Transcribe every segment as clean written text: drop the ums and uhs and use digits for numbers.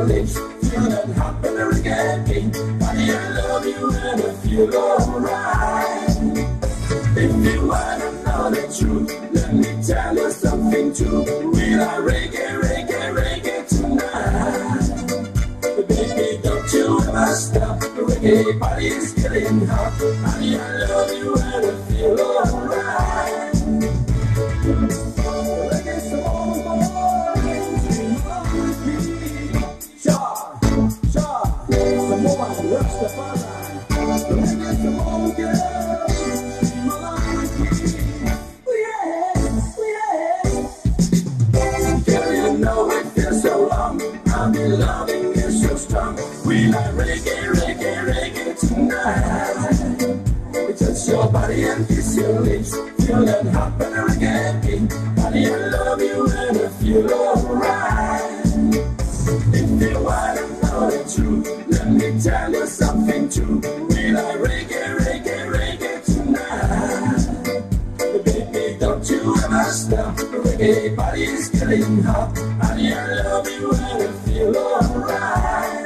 lips, feeling hot when I get me. Honey, I love you and I feel alright. If you wanna know the truth, let me tell you something true. We like reggae, reggae, reggae tonight. But baby, don't you ever stop. The reggae party is getting hot. Honey, I love you and I feel alright. Reggae song, boy, sing along with me. Sha, sha, some more Rastafari. Reggae song, girl, sing along with me. Girl, you know it feels so long. I've been loving you so strong. We like reggae, reggae, reggae tonight. We touch your body and kiss your lips. Feel that hot when I get in. Honey, I love you and I feel alright. If you wanna know the truth, let me tell you something true. We like reggae, reggae, reggae tonight. But baby, don't you ever stop. The reggae body is getting hot. Honey, I love you and I feel alright.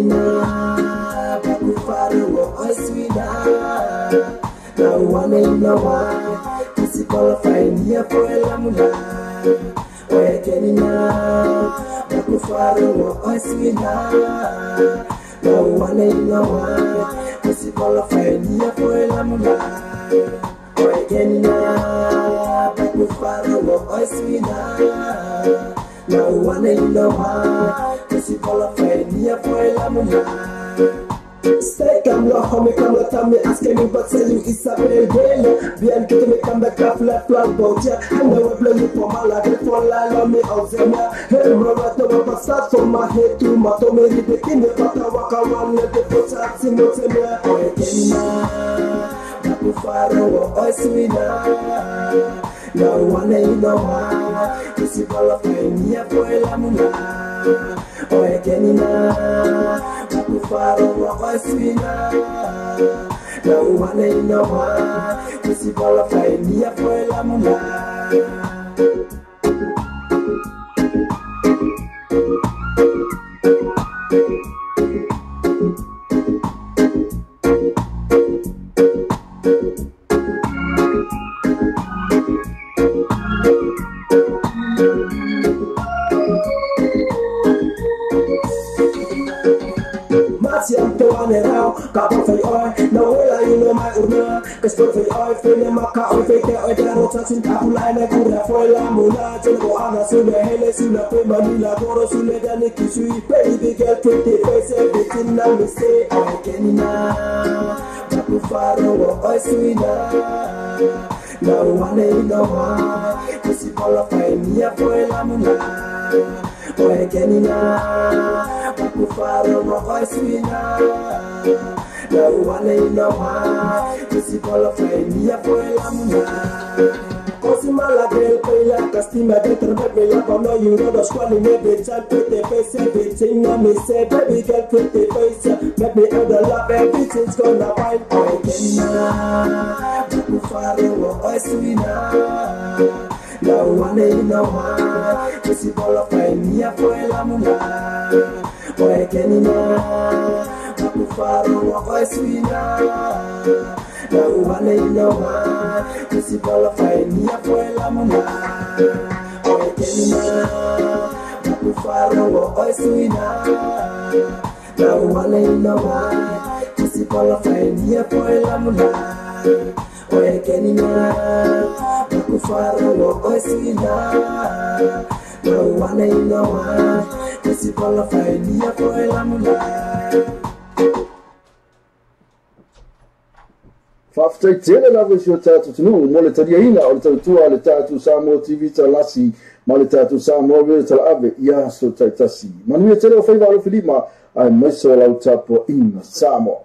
Oyekenina, Bakufaro, Oiswina. Now one ain't no one, this is qualifying here for a lamula. Oyekenina, Bakufaro, Oiswina. Now one ain't no one, this is qualifying here for a lamula. Oyekenina, Bakufaro, Oiswina. Now one ain't no one, this is qualifying here for a lamula. Stay calm, lo homie, come la tell me, asking me, but tell you it's a big deal. Bien que me come back up, left flag, boat, yeah. I know I blow you for my life, for la la me out there. Hey, brother, to my start from my head to my toe, me the king, the pata walk around, let the foot out, see what's in there. Oyekenina, Bakufaro, Oiswina. No one ain't no one, this is all of them, yeah, for a lamuna. Oyekenina, Bakufaro, Oiswina. No one ain't no one, this is all of them, yeah, for a lamuna. Kapag fay oy, nawala yun na may urna. Kasi fay oy, fay na makaoy, fay te oy, daro sa sintakulay na kura. Fay la muna, tiyal ko ana, sule hele, sula fay Manila, goro, sule dani kisui. Baby girl, pretty face, everything na me say. Oyekenina, Bakufaro, Oiswina. No one ain't no one, kasi qualify niya fay la muna. Oyekenina, Bakufaro, Oiswina. No one ain't no one, this is qualify niya for a lamuna. Cause my la girl pay la castima, get her baby la but no you know the squad in every time, pretty face, everything I me say, baby girl pretty face, make me out the love, everything's gonna fine. Oyekenina, Bakufaro, Oiswina. No one ain't no one, this is qualify niya for a lamuna. Oyekenina, Bakufaro, Oiswina. No one ain't no one, this is qualify niya for a lamuna. Oyekenina, Bakufaro, Oiswina. No one ain't no one, this is qualify niya for a lamuna. Oyekenina, Bakufaro, Oiswina. No one ain't no one, this is qualify niya for a lamuna. Whawhataitele lawa si o tātou tunu, mo le tariaina o le tautua le tātou Samoa TV talasi, ma le tātou Samoa vere tala ave, ia so taitasi. Manuia tele o whaiva alo whilima, ai maiso lau tapo inga Samoa.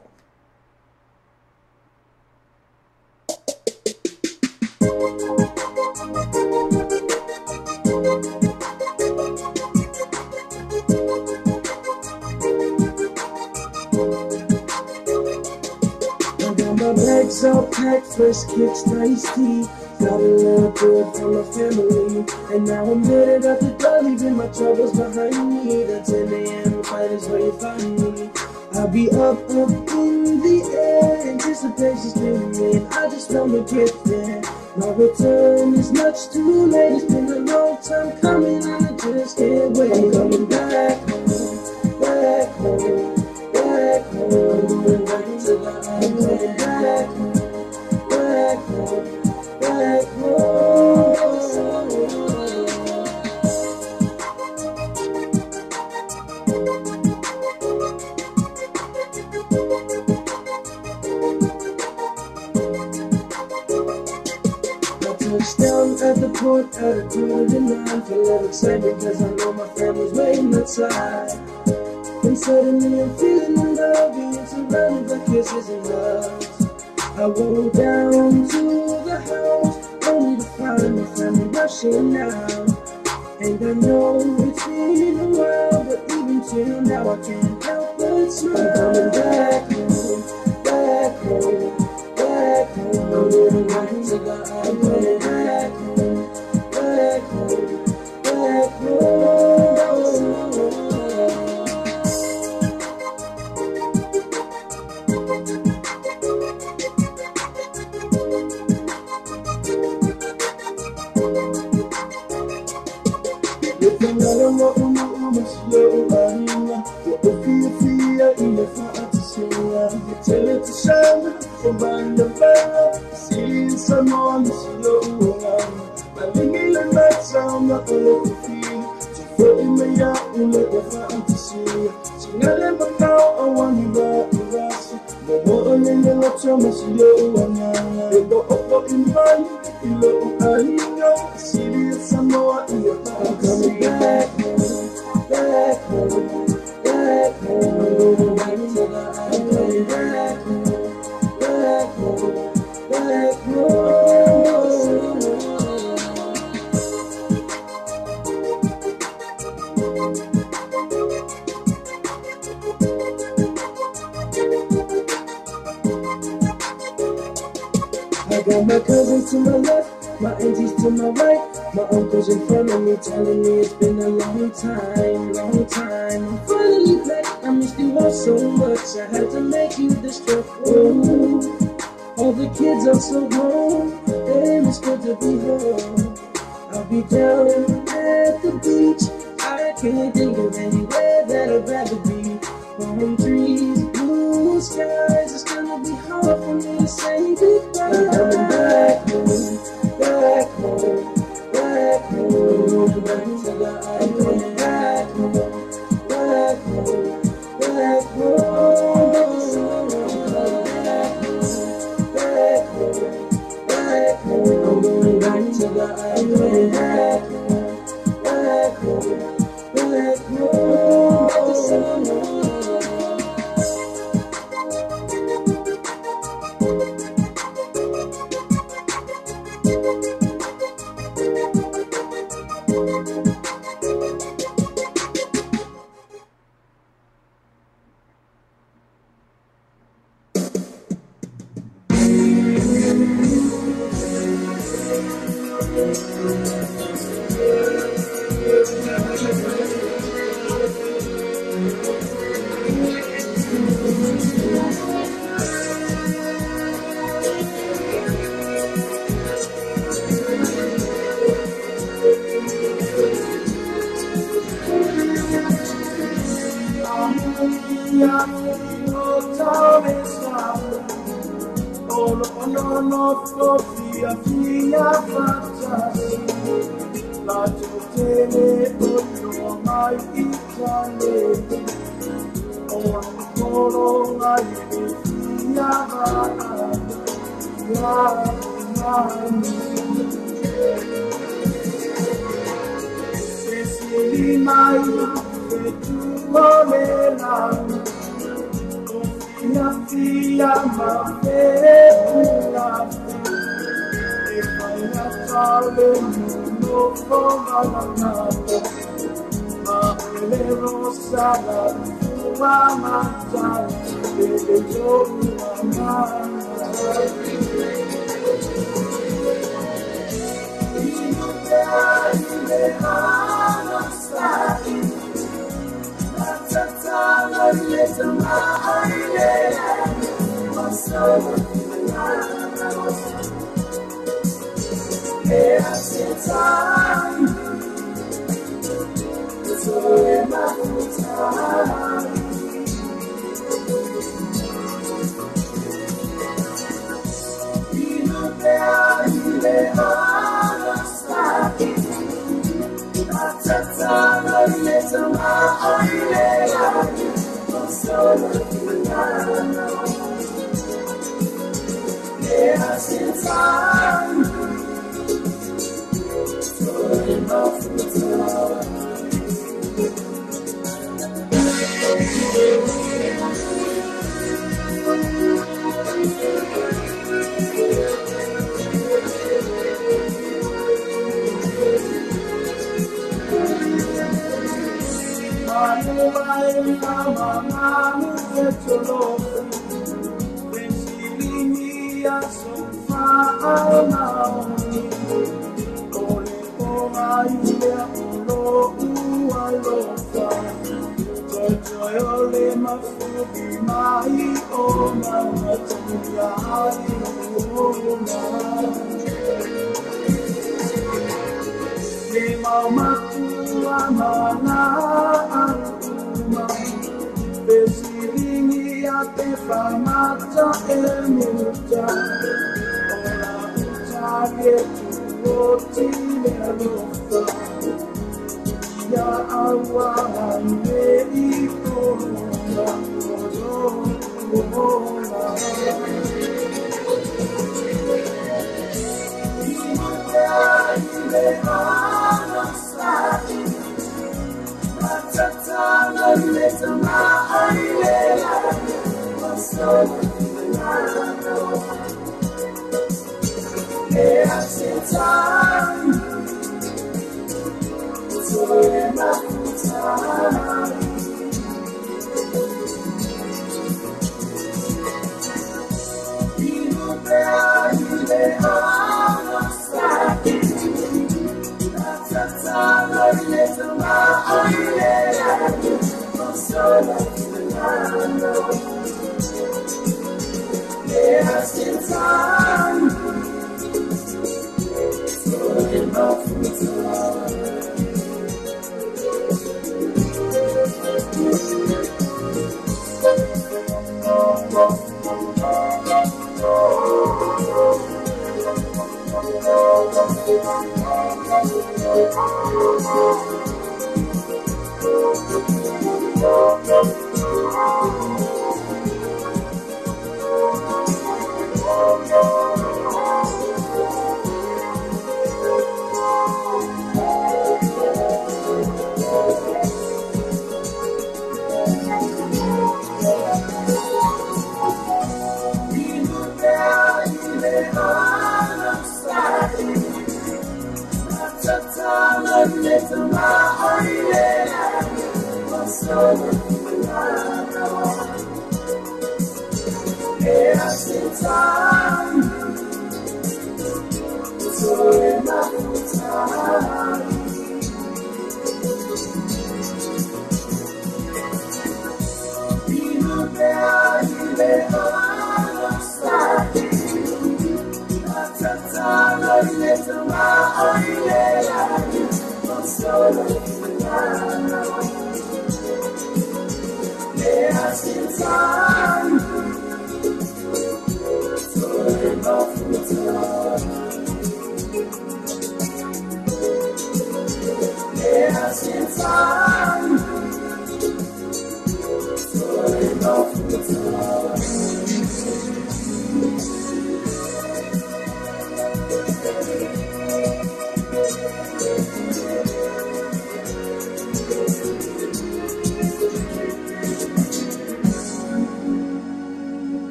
Bags all packed, fresh kicks, nice tea. Got a little good from my family. And now I'm headed out the door, leaving my troubles behind me. The 10 a.m. fight is where you find me. I'll be up in the air, anticipation's killing me, and I just wanna get there. My return is much too late. It's been a long time coming, and I just can't wait. I'm coming back home, back home, back home. Back to the island, back home, back home, back home. Touchdown at the port at a quarter to 9. Feel a little excited because I know my family's waiting outside. And suddenly I'm feeling in love, being surrounded by kisses and hugs. I walk down to the house, only to find my family rushing out. And I know it's been a while, but even till now I can't help but smile. I'm coming back home, back home, back home. I'm living back to the island, back home, back home, back home. Tell it to shine from the fire. See someone slow. My little night sound not to feel. For me, I will let the fantasy. She never know I want you back to us. But what only the love so much slow. They go up in mine. You look at you know. Serious, I'm not in your back. I'm coming back home. Back home. Back home. Back to the island. Back home. Back home. Back home. I got my cousins to my left, my aunties to my right, my uncles in front of me telling me it's been a long time, long time. I'm finally back, I missed you all so much, I had to make you this trip. Ooh, all the kids are so grown, damn it's good to be home. I'll be down at the beach, I can't think of anywhere that I'd rather be. Palm trees, blue skies, it's gonna be hard for me to say goodbye. I'm coming back home, back home, back home, back to the island. Back home, back home, back home, back home, back home. I'm going back to the island. Back home, back home, back home, back to summer. mana ang umay Pesiringi ate famata emuta Ora utage tuoti meluta Ya awan meikuna Ojona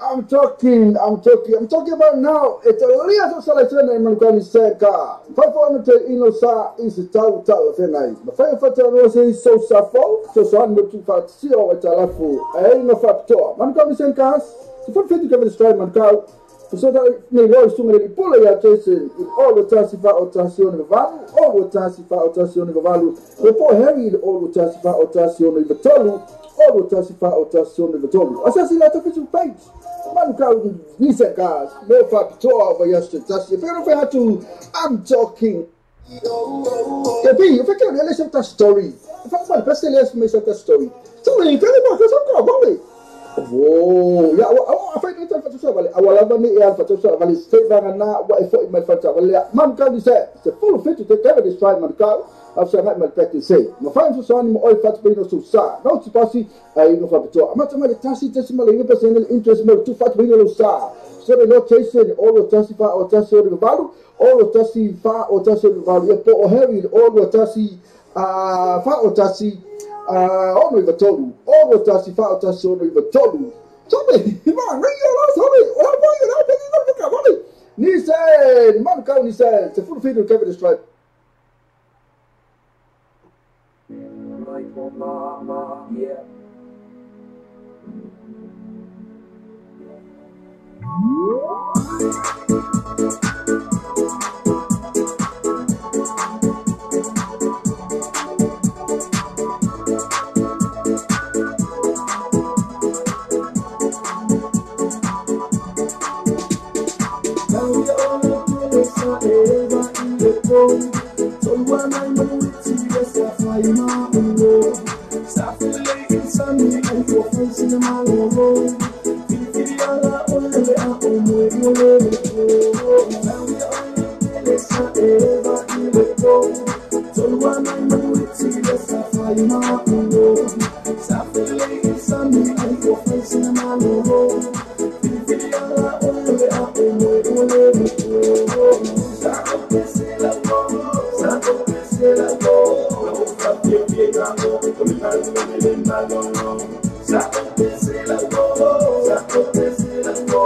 I'm talking about now. It's a little selection in Mancani Senka. Five to Inosa is a tau fenai. The fire fatal was so safo, so son to fat seal at Alafu. I ain't no fat to Mancani Senkas. The full fit to cover the strike Mancau. So that may was too many pull ya chasing with all the Tassifa or Tassion of Valu, all the Tassifa or Tassion of Valu. Before Harry, all the Tassifa or Tassion of Vatolu, all the Tassifa or Tassion of Vatolu. Assassin at official page. Mancau Nisekas, no fat to over yesterday. If you had to, I'm talking. If I can relation that story, if I'm not best to that story. So when you tell about this, I'm going. Oh, yeah, I find it for yourself. I will have any air for yourself. I will stay back and now what I thought in my father. Mancau is it's a full fit to take care of this time, Mancau. I've said my practice say. My friends was on my oil fat being so sad. Now to pass it, I know for the talk. I'm not a tassi decimal interest more too fat being so sad. So the notation, all the tassifa or tassi of the value, all the tassi far or tassi of the value, or heavy, all the tassi far or tassi. All the Vatolu, all the Tassifa or tassi of the Vatolu. Tommy, come on, ring your last hobby. What are you? Nissan, Mancau Nissan, it's a full feed to cover the stripe. Yeah. Told one I'm on the yes, I fly my own. Stop the lake in Sunday and for face in my own. Filipiala only the apple more you let it go. Now we are on the list of ever in the go. Told one I'm on the yes, I fly my own. Stop the lake in Sunday and for face in my own. Filipiala only the apple more you let it go. Stop the sailor go. Stop the sailor go. Stop the sailor go. Stop the sailor go. Stop the sailor go.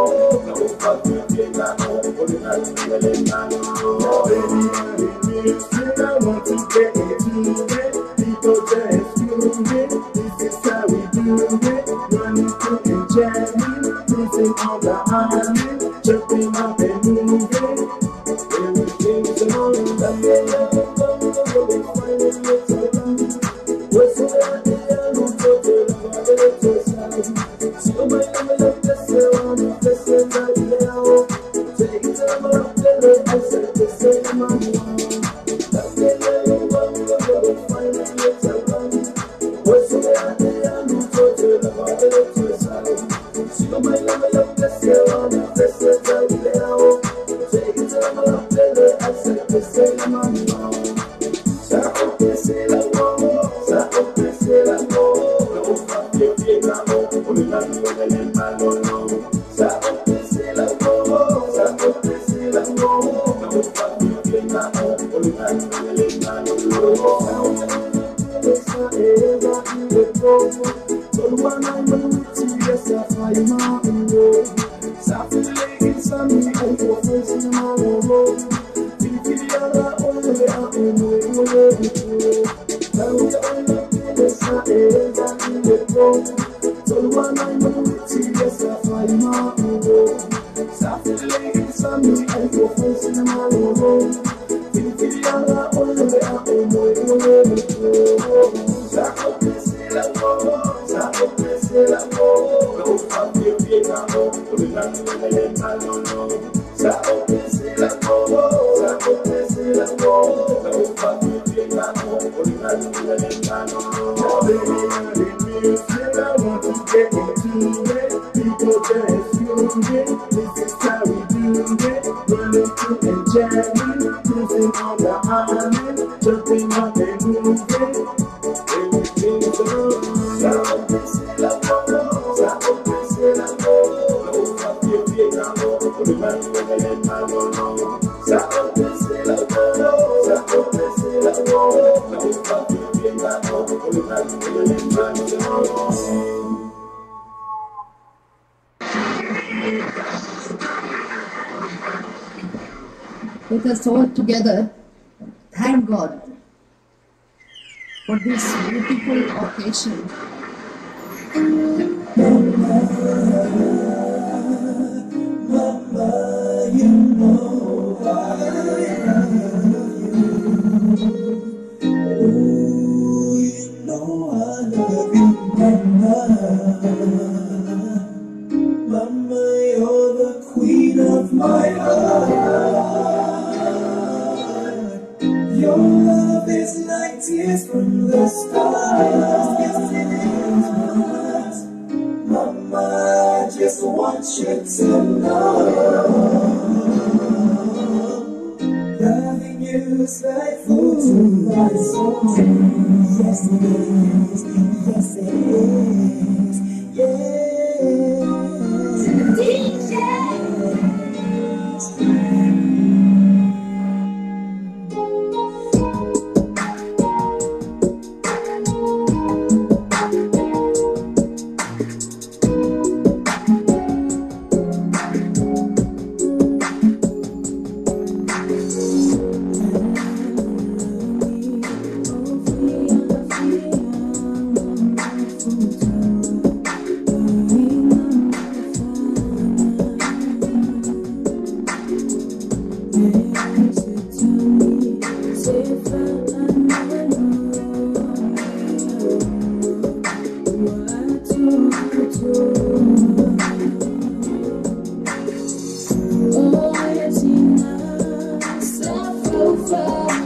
I want to get into it. People just feel it. This is how we do it. Running through and jamming, dancing on the island, jumping up and moving. Everything's on the way. What's the idea? Who's the so my love, that's the one, that's the idea. Take time out, I said the same money. That's the one, finally it's a run. What's the idea? Who's the so my love, that's the one, that's the idea. Take time out, I said the same money. Let us all together thank God for this beautiful occasion. Mama, you know I love you. Oh, you know I love you, Mama. Mama, you're the queen of my heart. Your love is like tears from the stars. Yes, it is, Mama, I just want you to know, loving you is like food to my soul. Yes, it is. Yes, it is. Yes. DJ. Oh,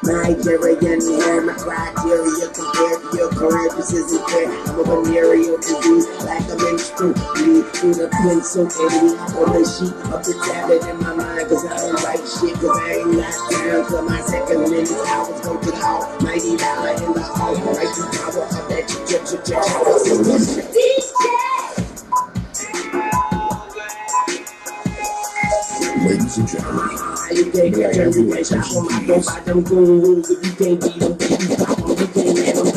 Nigerian hair, my criteria compared to your career, this isn't fair. I'm a venereal disease, like a menstrual bleed through the pencil and on the sheet of the tablet in my mind, cause I don't write shit, cause I ain't got time for my second minute hours, go to the almighty dollar in the hall, right to power of that Ladies and gentlemen, you can't get your relation from my phone by them goons. If you can't beat them, you stop them, you can't let them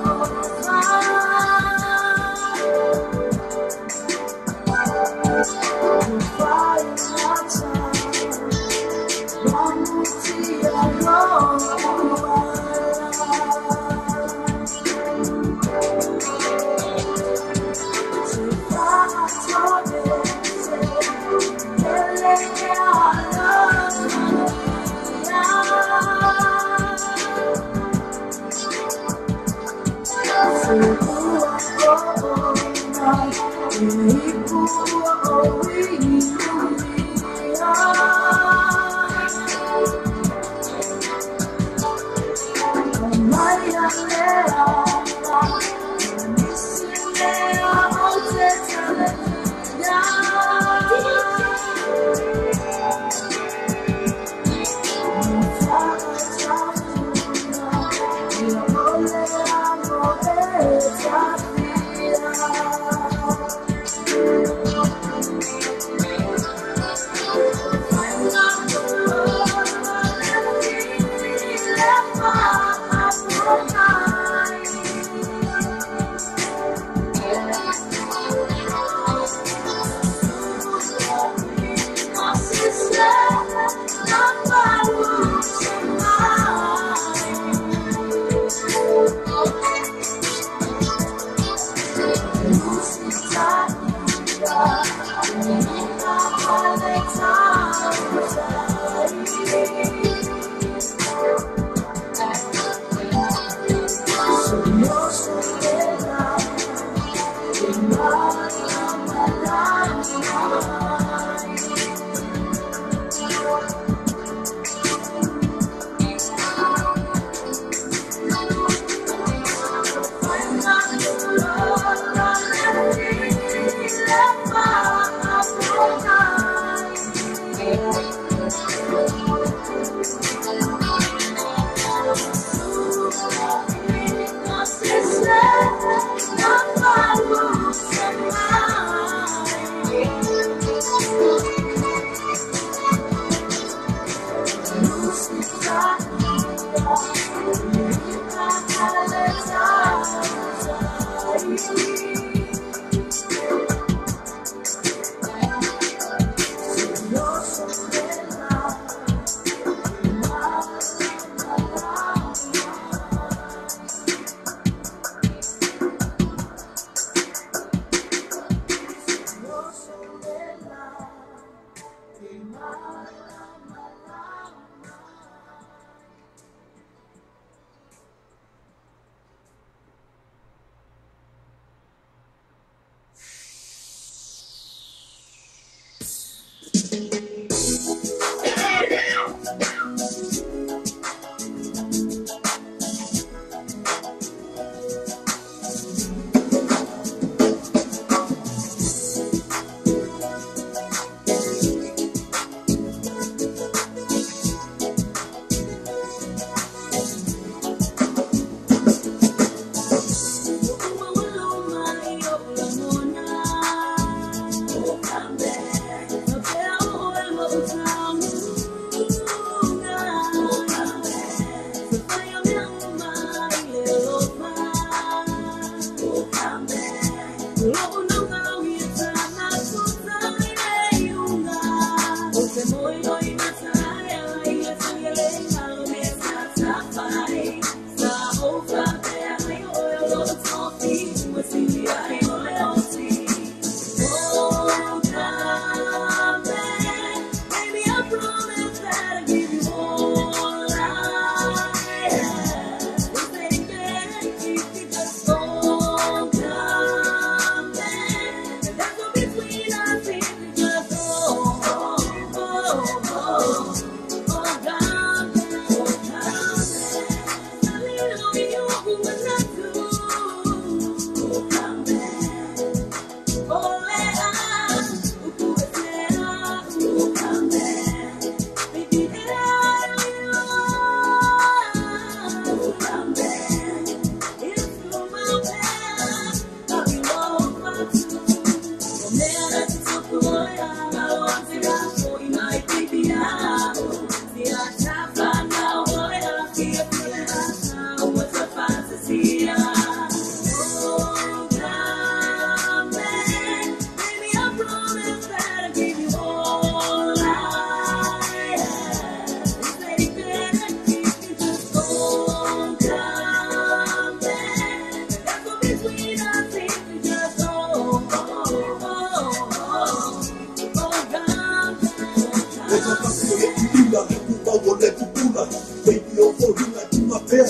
Oh,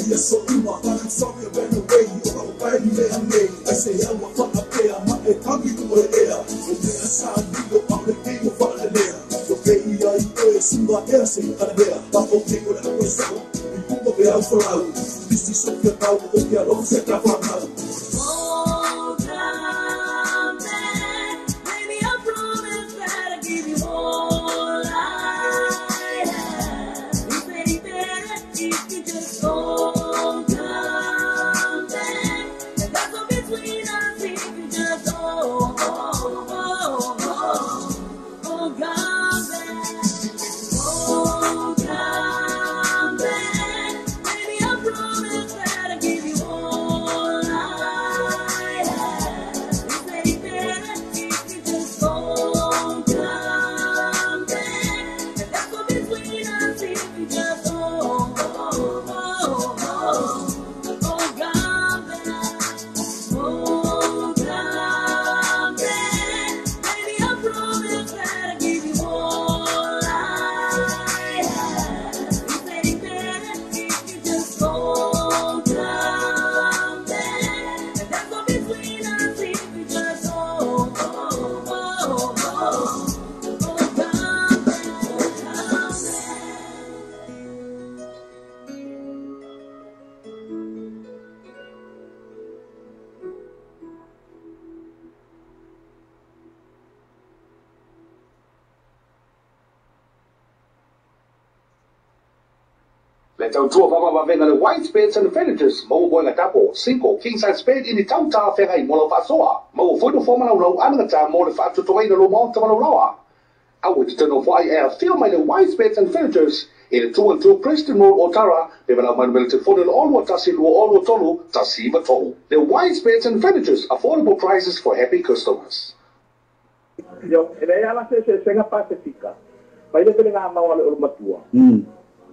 Yes, so you are, but I'm sorry I ran away. You are away, ready there me. I say I want to appear, my talking to the air. So there sound you on the game of all the air. So baby, I see my air sing on the air. But okay, what I was so. You go be out for out. This is something about the air. Don't set up for now. Let's out to Papa Venga the white spades and villagers, Mo Boy Tapo, Cinco, king size spade in the town tower, Ferrai, Molo Fasoa, Mo Fodo Formula Low, Anata, Mo the Fat to Toy the Low Mountain Loa. I would turn off air, film my the white spades and villagers in the 2 and 2 Preston Road, Otara, they will have my military for the all what Tassilu, all what Tolu, Tassiva Tolu. The white spades and villagers, affordable prices for happy customers. Yo, ele ala se senga Pacifica. Pai le pele nga mawale urmatua.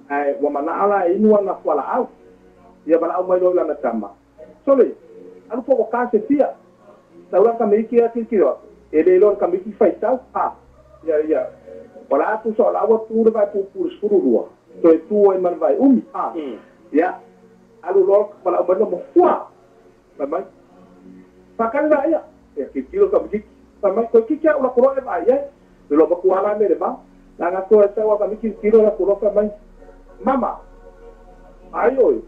Ai wa mana ala inua na fala au. Ia bala au mai lo na tama. Sole, anu poko ka se fia. Taura ka miki a kikiro. Ele lo ka miki fai tau. Ya. Wala tu so la wa tu vai pu skuru rua. To e tu e man vai umi. Ya. Alu lo bala au mai lo mo fua. Mai. Pakan la ya. Ya kikiro ka miki. Mai ko kikia ula kuro e vai ya. Lo ba kuala me le ba. La nga ko sa wa ka miki kiro la kuro ka mai. Mama, ayo,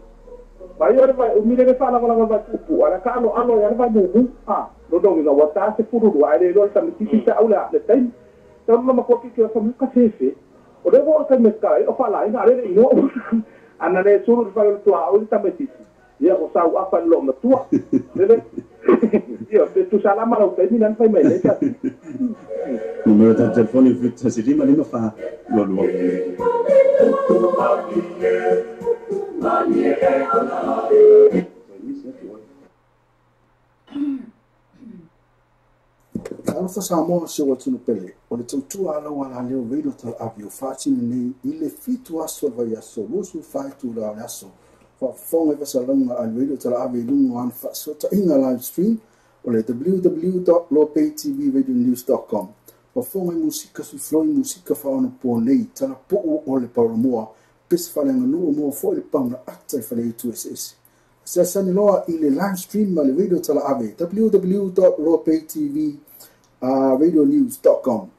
vai umile ne fala wala wala kupu, ana ka ano ya vai bubu, no dongi na wata se puru do ai lo ta miti ta aula le tai, ta mama ko ki ko mu ka fefe, o de go ta me ka o fala ina ale ino, ana le suru fa to au ta miti, ya o sa wa fa lo na tua, le io pe tu sala mala o te ni nan fai mai le ta. Numero del telefono in si rima lima fa lo lo. Alo fa samo se wa tunu pele. O le tutu ala wala leo vedo tal avio fati ni ile fitu aso vai aso lusu fai tu la aso. Fa fonga va salonga al vedo tal avio lungo an fa so ta inga live stream o le www.lopaytvradionews.com. Fa fonga musika su floi musika fa ona po nei tala po o le paramoa pes fale nganu mo fo le pauna ata fale tu ss. Sa sani loa ile live stream ma le video tala ave www.lopaytvradionews.com.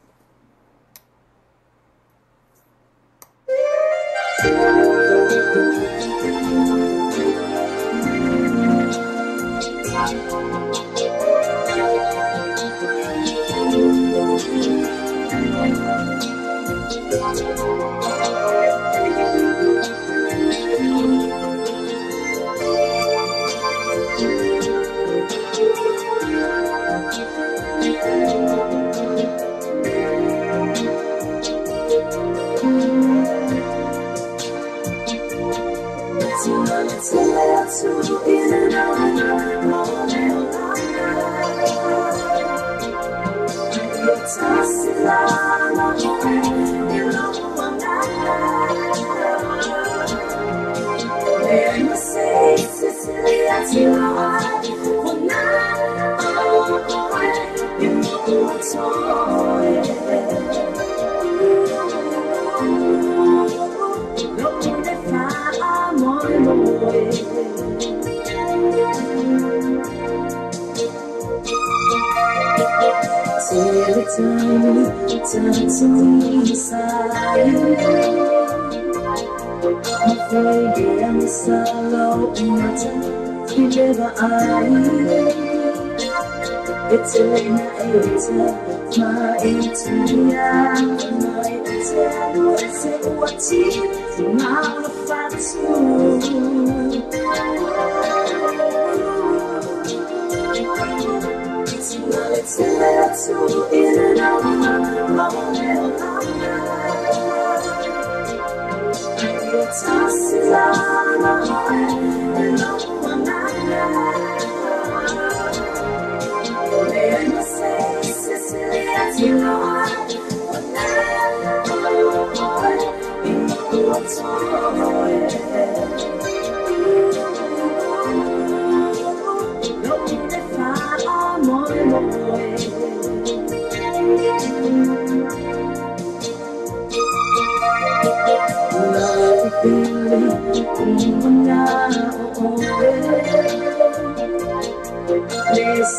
In and out, It's Elena Eta, my Etia, my Etero, esse Uati, Nala Fatu. It's Naletu, in and out,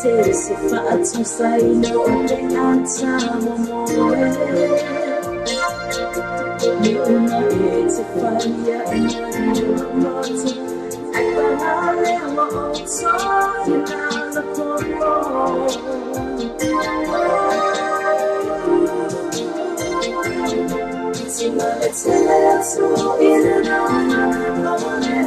Se fatu sai no te anta moe ni una te faria e ni moto ai banale moto na la poro si ma le tele su in na no ne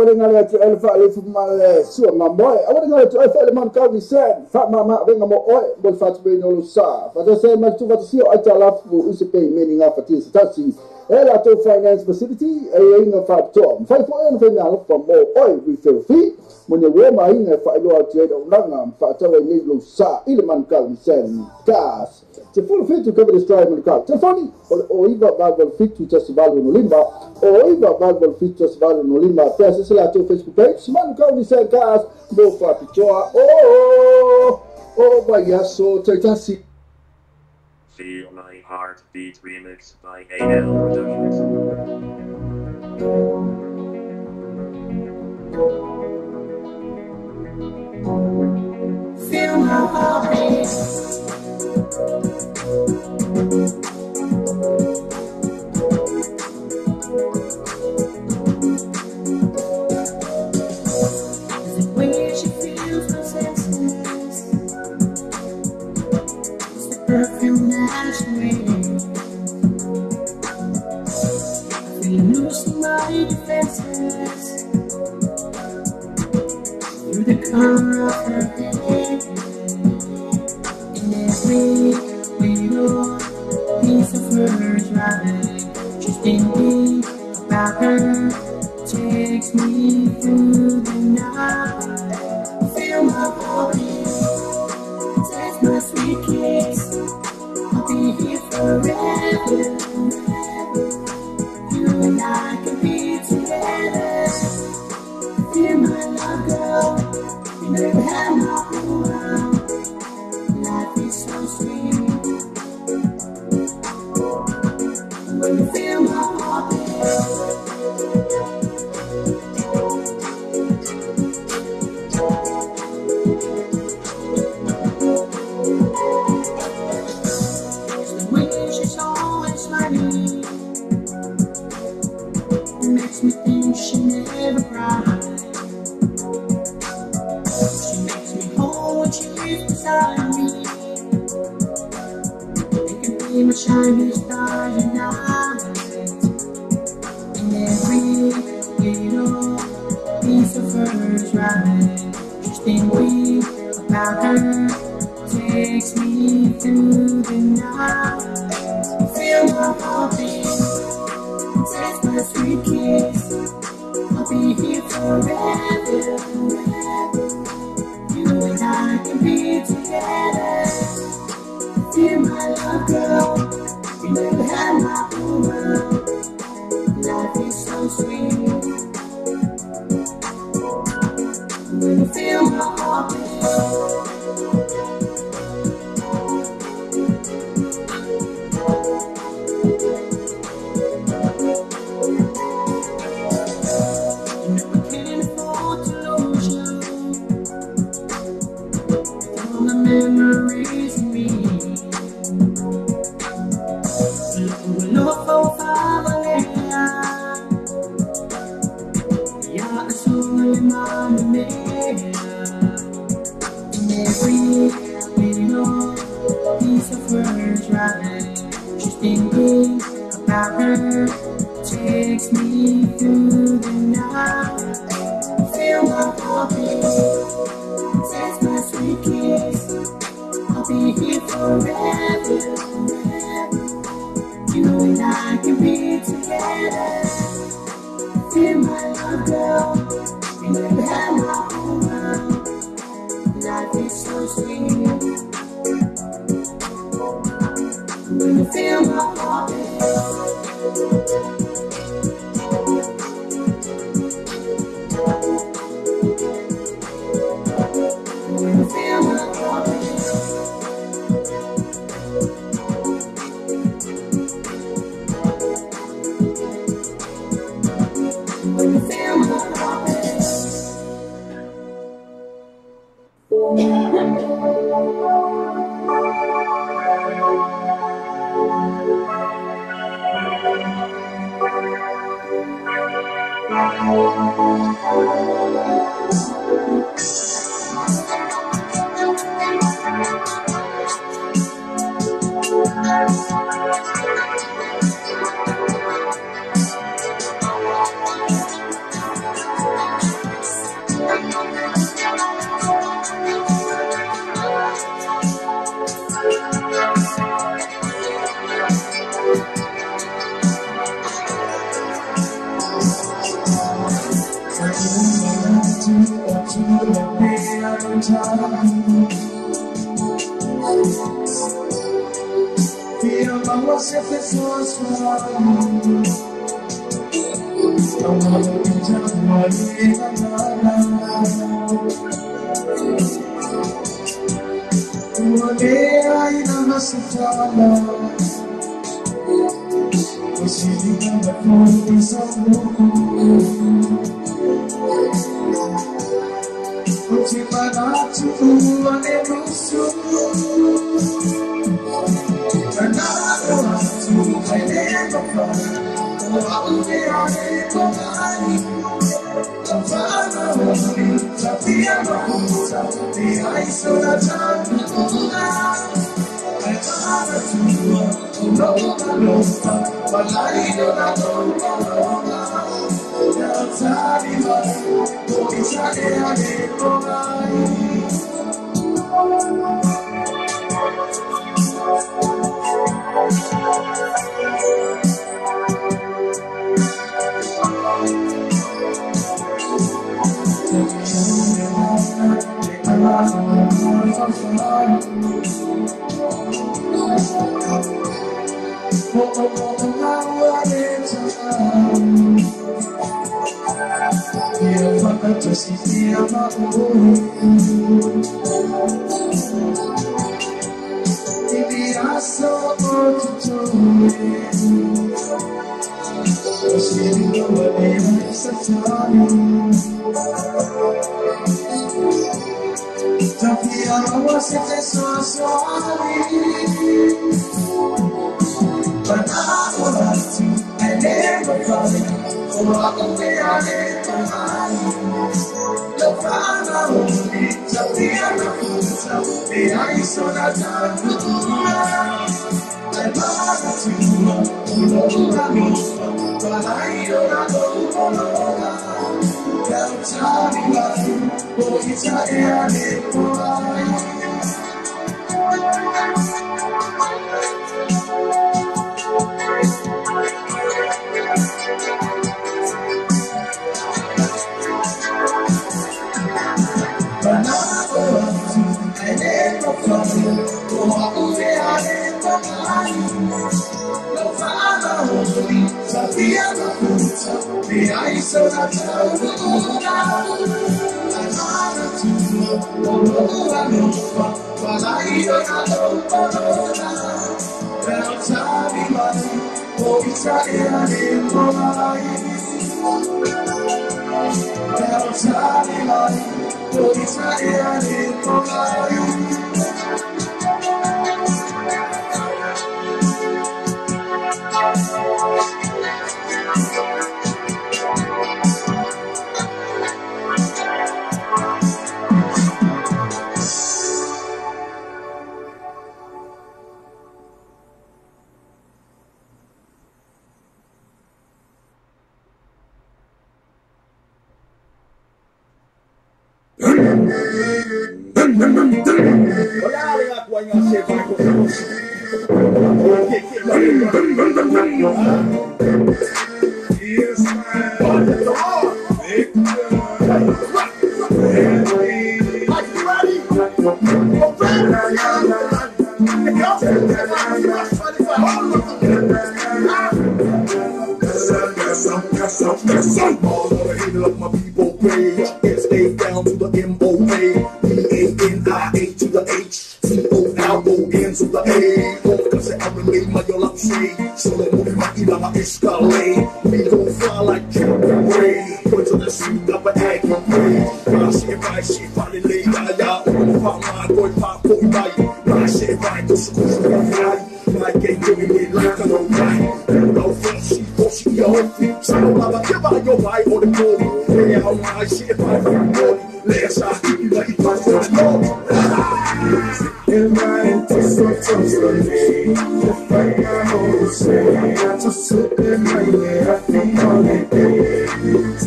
ngale atu ele fa le fu mal sua mamoe awale ngale atu ele man ka ni sen fa mama venga mo oe bol fa tu be no lo sa fa to se ma tu fa si o ata la fu use pe meaning of it is tasi ela to finance facility e inga fa to fa fo en fe na lo fa mo oe we feel free mo ne we ma inga fa lo atu e do nanga fa ta we ni lo sa ile man ka ni sen gas te full fit to cover the stride man ka te funny o iba bagol fit to just value no limba o iba bagol fit just value no limba pesa se la to Facebook page man ka ni sen gas mo fa pichoa oh bayaso taitasi. Feel My Heartbeat remix by AL Productions. Feel my heartbeat. The way she feels my senses, it's the perfume that she wears. I feel losing my defenses through the color of her hair. In every little piece of hers, right? Just thinking about her takes me through the night. Feel my heartbeat, taste my sweet kiss. I'll be here forever. You and I can be together. Feel my love, girl. You never had my whole world. Life is so sweet. When you feel my heartbeat. Makes me think she never cried. She makes me whole when she lives beside me. It can be my shining star tonight. And every little piece of hers, right? Just thinking about her takes me through the night. Feel my heartbeat, taste my sweet kiss. I'll be here forever. You and I can be together. Feel my love, girl. You never had my whole world. Life is so sweet. When you feel my heartbeat. Memories of me. Loco familia, ya soy mamá. In every little piece of hers, right? Just thinking about her takes me through the night. Feel my heartbeat, taste my sweet kiss. I'll be here forever. You and I can be together. Feel my love, girl. You never had my whole world. Life is so sweet. When you feel my heartbeat. When you feel my heartbeat. When you feel my heartbeat.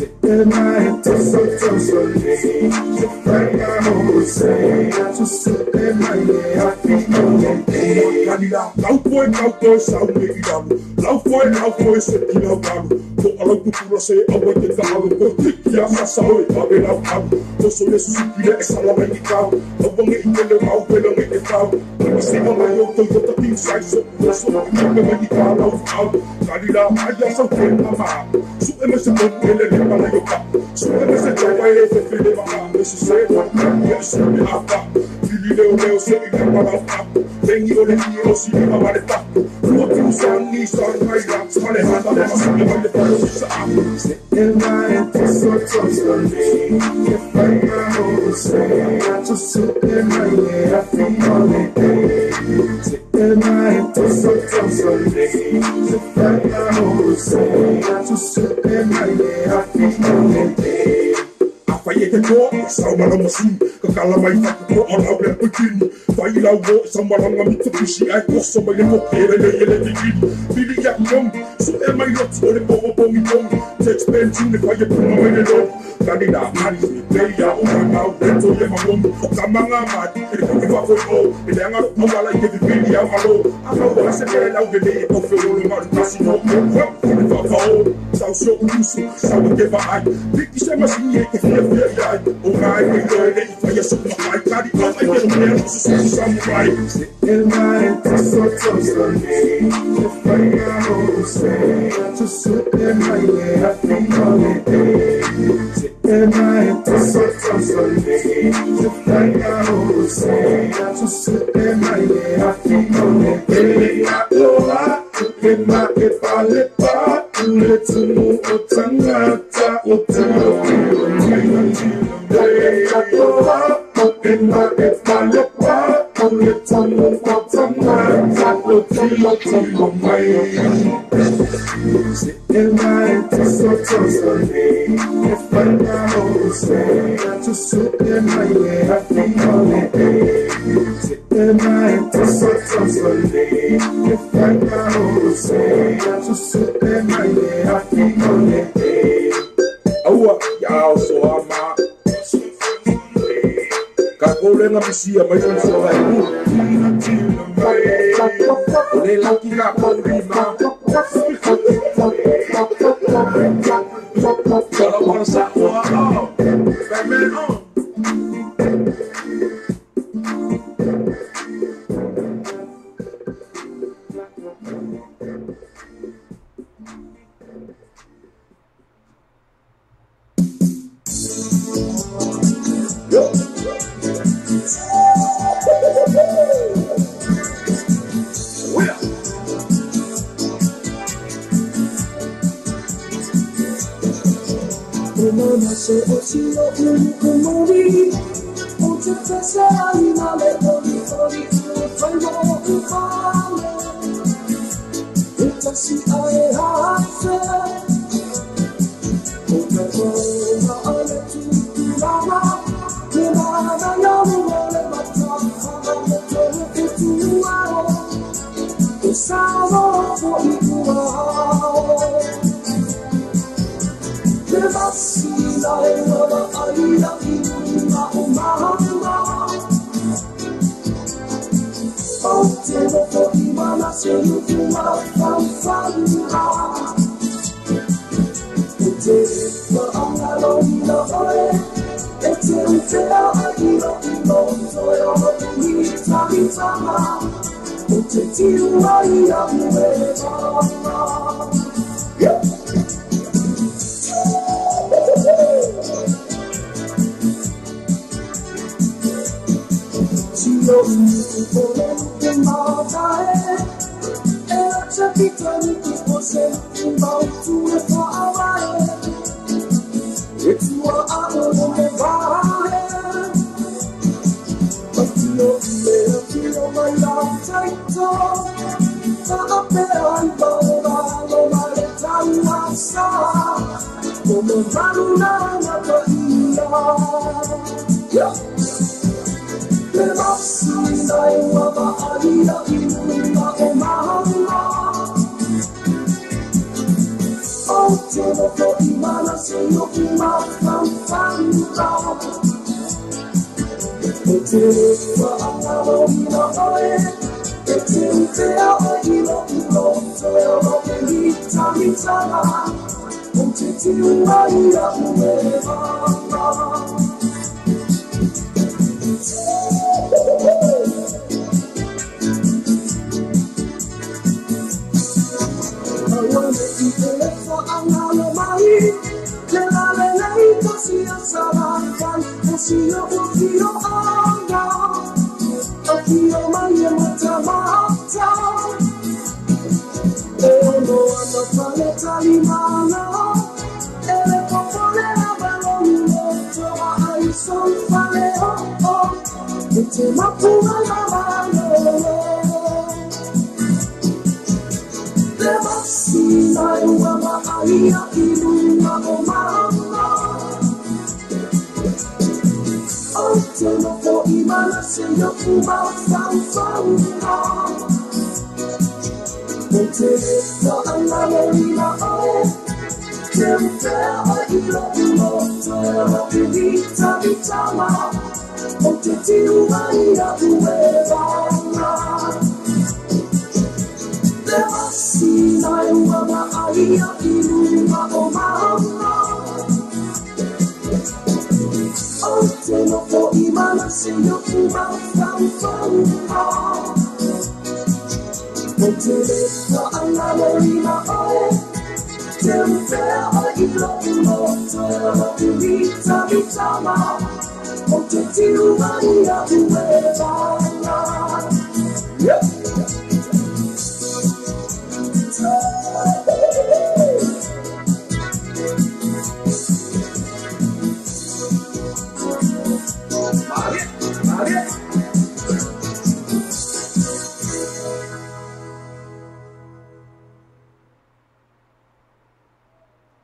Take the night to so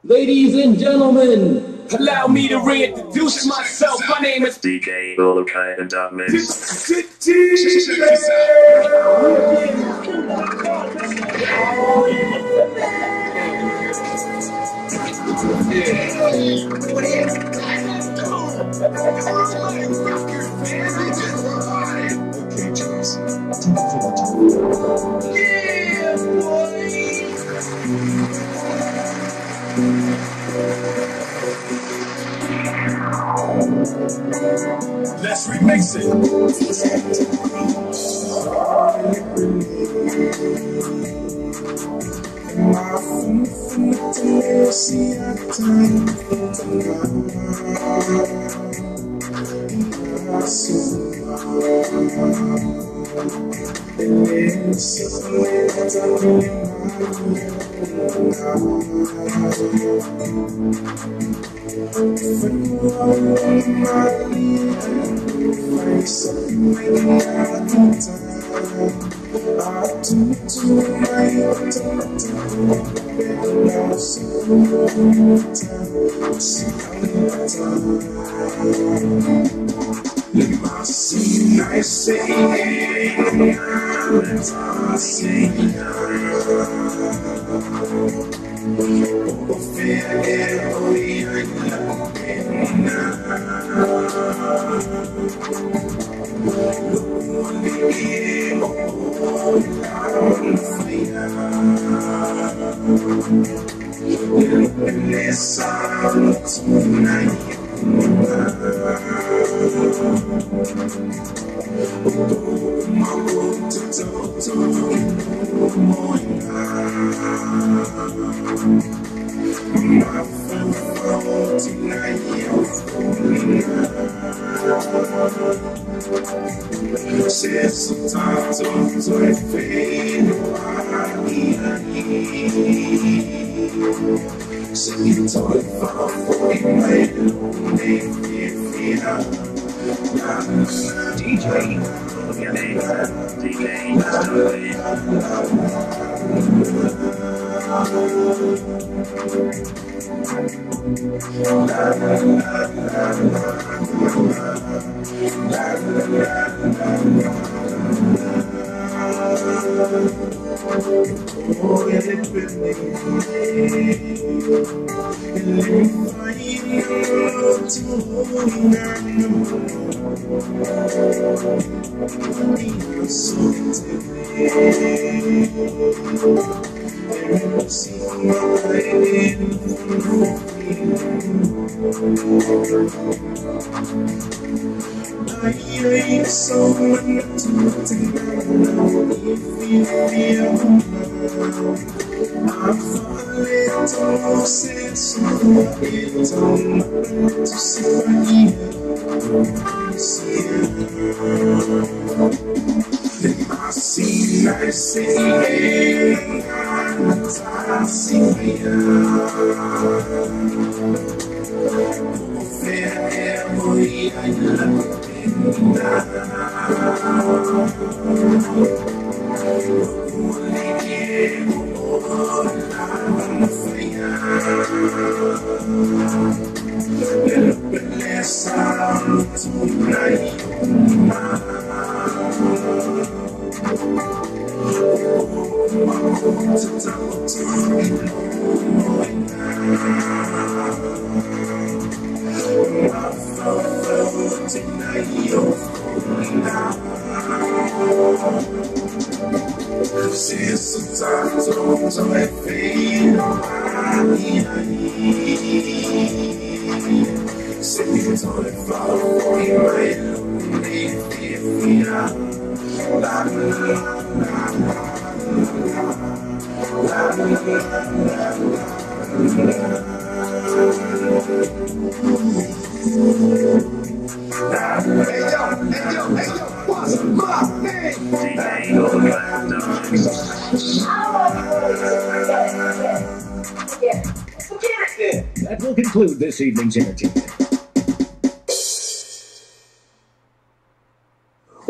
Ladies and gentlemen, allow me to reintroduce myself. My name is DJ Olokai and Mix. Let's remix it. That will conclude this evening's entertainment.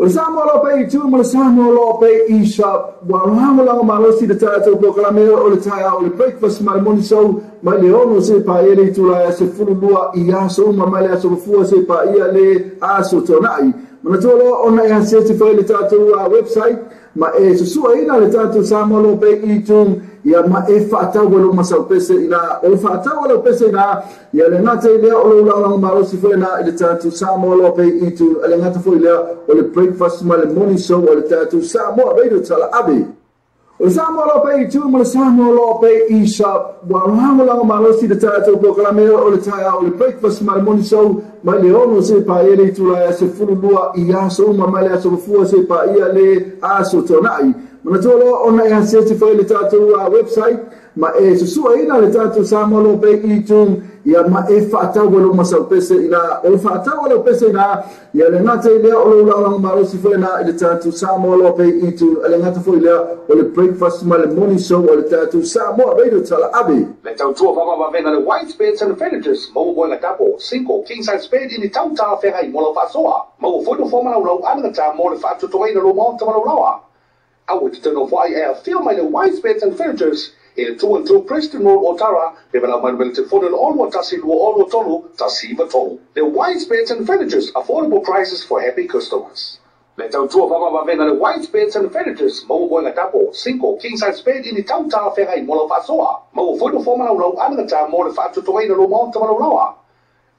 Samuel Ope, two more Samuel Ope, E-Shop, while Hamala Malosi, the title Proclamation, or the Taya, or the breakfast, my money so, my Leono se paele to la Sefulua, Iaso, Mamala, so before se paele, Aso Tonai. Manatolo on a certified tattoo website, ma Susuaina, the tattoo Samuel Ope, E-Tum. Ya maefata walo masapese ina olfata walo pese na ya lenata ile olo malo sifena ile tatu samo lo pe itu alengata fo ile ole breakfast mal morning show ole tatu samo radio tala abi ole samo lo pe itu mal samo lo pe E-Shop wa hango malo si tatu proclamation ole taya ole breakfast mal morning show mal leono se pa ile itu la se fulua iaso mamala so fu se pa ile aso tonai Manatolo on a certified tattoo website, ma Susuaina, the tattoo Samuel Ope E-Tum, ya maefata walo masapese ina olfata walo pese na ya lenata ile olo marosi fena ile tattoo Samuel Ope E-Tum alengata fo ile ole breakfast mal morning show ole tattoo Samuel radio tala abi. Let out two of our vena the white spades and the furniture, mo boy la tapo, cinco king size spade in the tauta ferra in mola fasoa, mo foto forma lo anata mo le fatto to in lo monta lo I would turn off why I feel my white spades and furnitures in 2 and 2 Preston Road, Otara, even a man will telephone all what Tassi all what Tolu, Tassi Tolu. The white spades and furnitures, affordable prices for happy customers. Let out two of our vena the white spades and furnitures, mo boy la tapo, cinco king size spade in the tauta ferra in mola fasoa, mo foto forma lo anata mo le fatto to in lo monta lo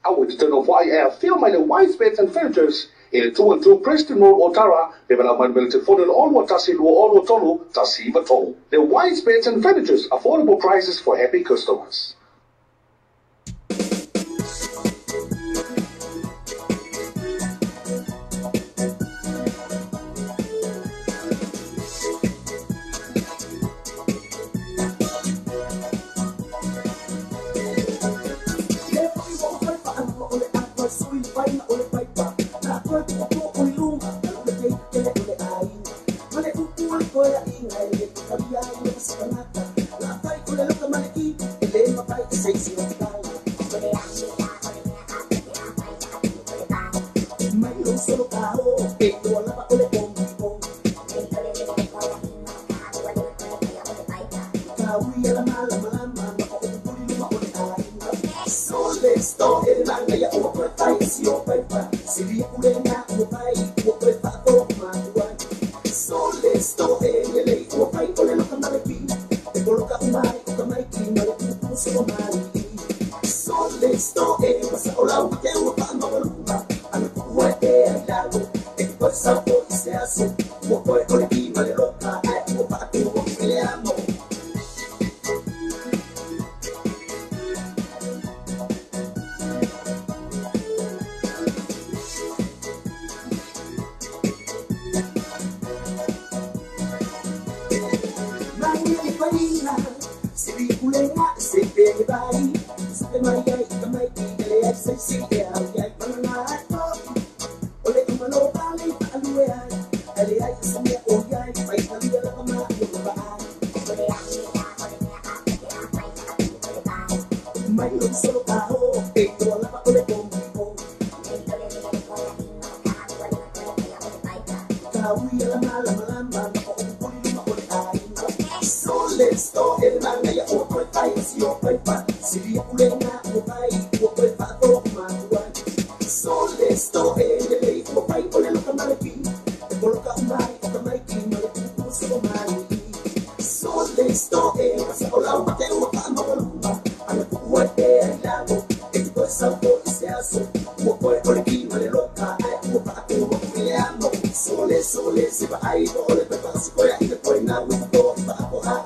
I would turn off why I feel my white spades and furnitures in 2 and 2 Preston Road, Otara, even a man will telephone all what Tassi all what Tolu, Tassi Tolu. The white spades and furnitures, affordable prices for happy customers. So let's stop it. Olau que eu falo maluma, ano kuwa e lago, e por salto e se asu, mo poi oliki male roka, e mo patu mo kileamo. Mani panina, siri kulenga, siri bari, siri maya ikamai ikale sai si ya ya panana. Ole kumano bali alue ai, ale ai sami o ya pai ali la kama o ba ai. Mai lo solo ka ho, e to la pa ole ko. Kawi la mala mala ko ko ni ma ole ai. Let's go, el manga ya o koi pai si o koi pa siri kulenga o pai o koi pa to manua so let's go el o pai o le loka malaki e coloca umai o kamai ki male ku so mai so let's go sa ola o te o pa ma ba ana ku o te lago e ko sa to se aso o koi o le ki male loka o pa to o ke amo so le se va ai o le pa si ko ya i ko na wi to pa o ha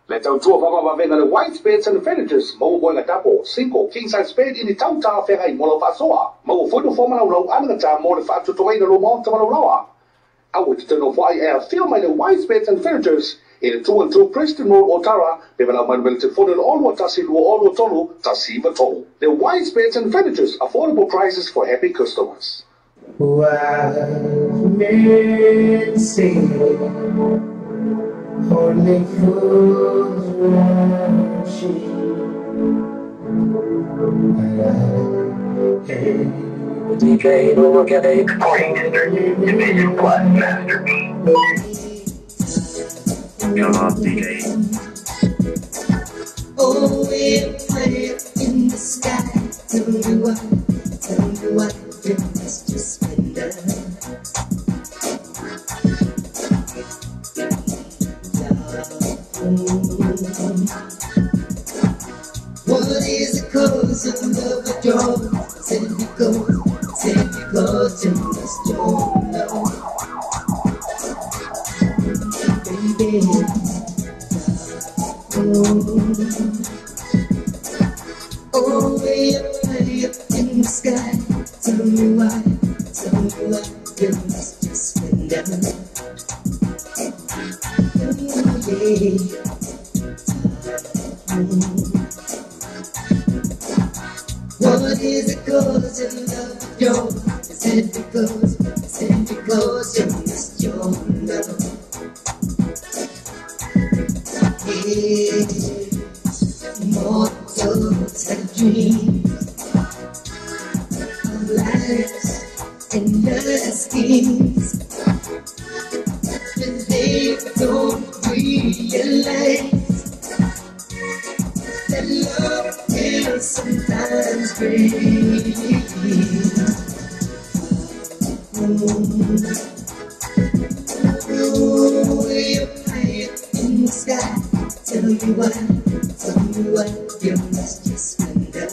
Let's out tua papa venga the white spades and the fenitors. Mo boy tapo, cinco king size spade in the tauta ferra in molo fasoa. Mo foi no forma lo anata mo the fatu to wait no monta mo loa. I would to know why I feel my white spades and fenitors in 2 and 2 Preston Road Otara. They will have my telephone and all what tasi lu all what tolu tasi batolu. The white spades and fenitors, affordable prices for happy customers. Only fools worship, DJ will get a Division Plus Master. Come on, DJ. Oh, we'll play it in the sky. Tell me what you must just spend it. What is the cause of love or joy? Say because you must know, baby. Oh, way up high up in the sky. Tell me why you must just spend it. What is the cause of love of joy? Is it because you missed your love? Mortals have dreams of lives and their schemes, but they don't realize that love can sometimes break. Way up high in the sky, tell me why you must just wonder.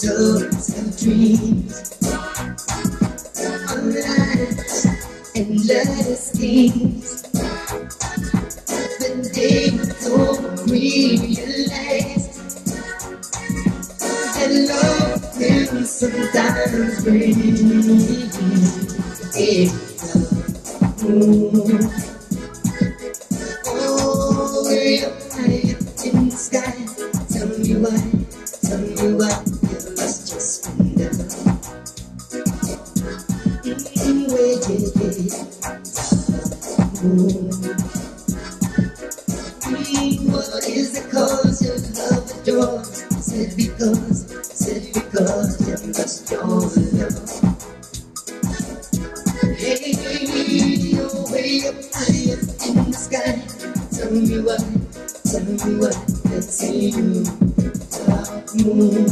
souls and dreams, our lives and endless schemes. The day don't realize that love will sometimes bring it down. Oh, way up high in the sky. Tell me why you must just find out. What is the cause of love adore? Said because you must know love. Hey, you're way up high in the sky. Tell me why let's see you. Moon.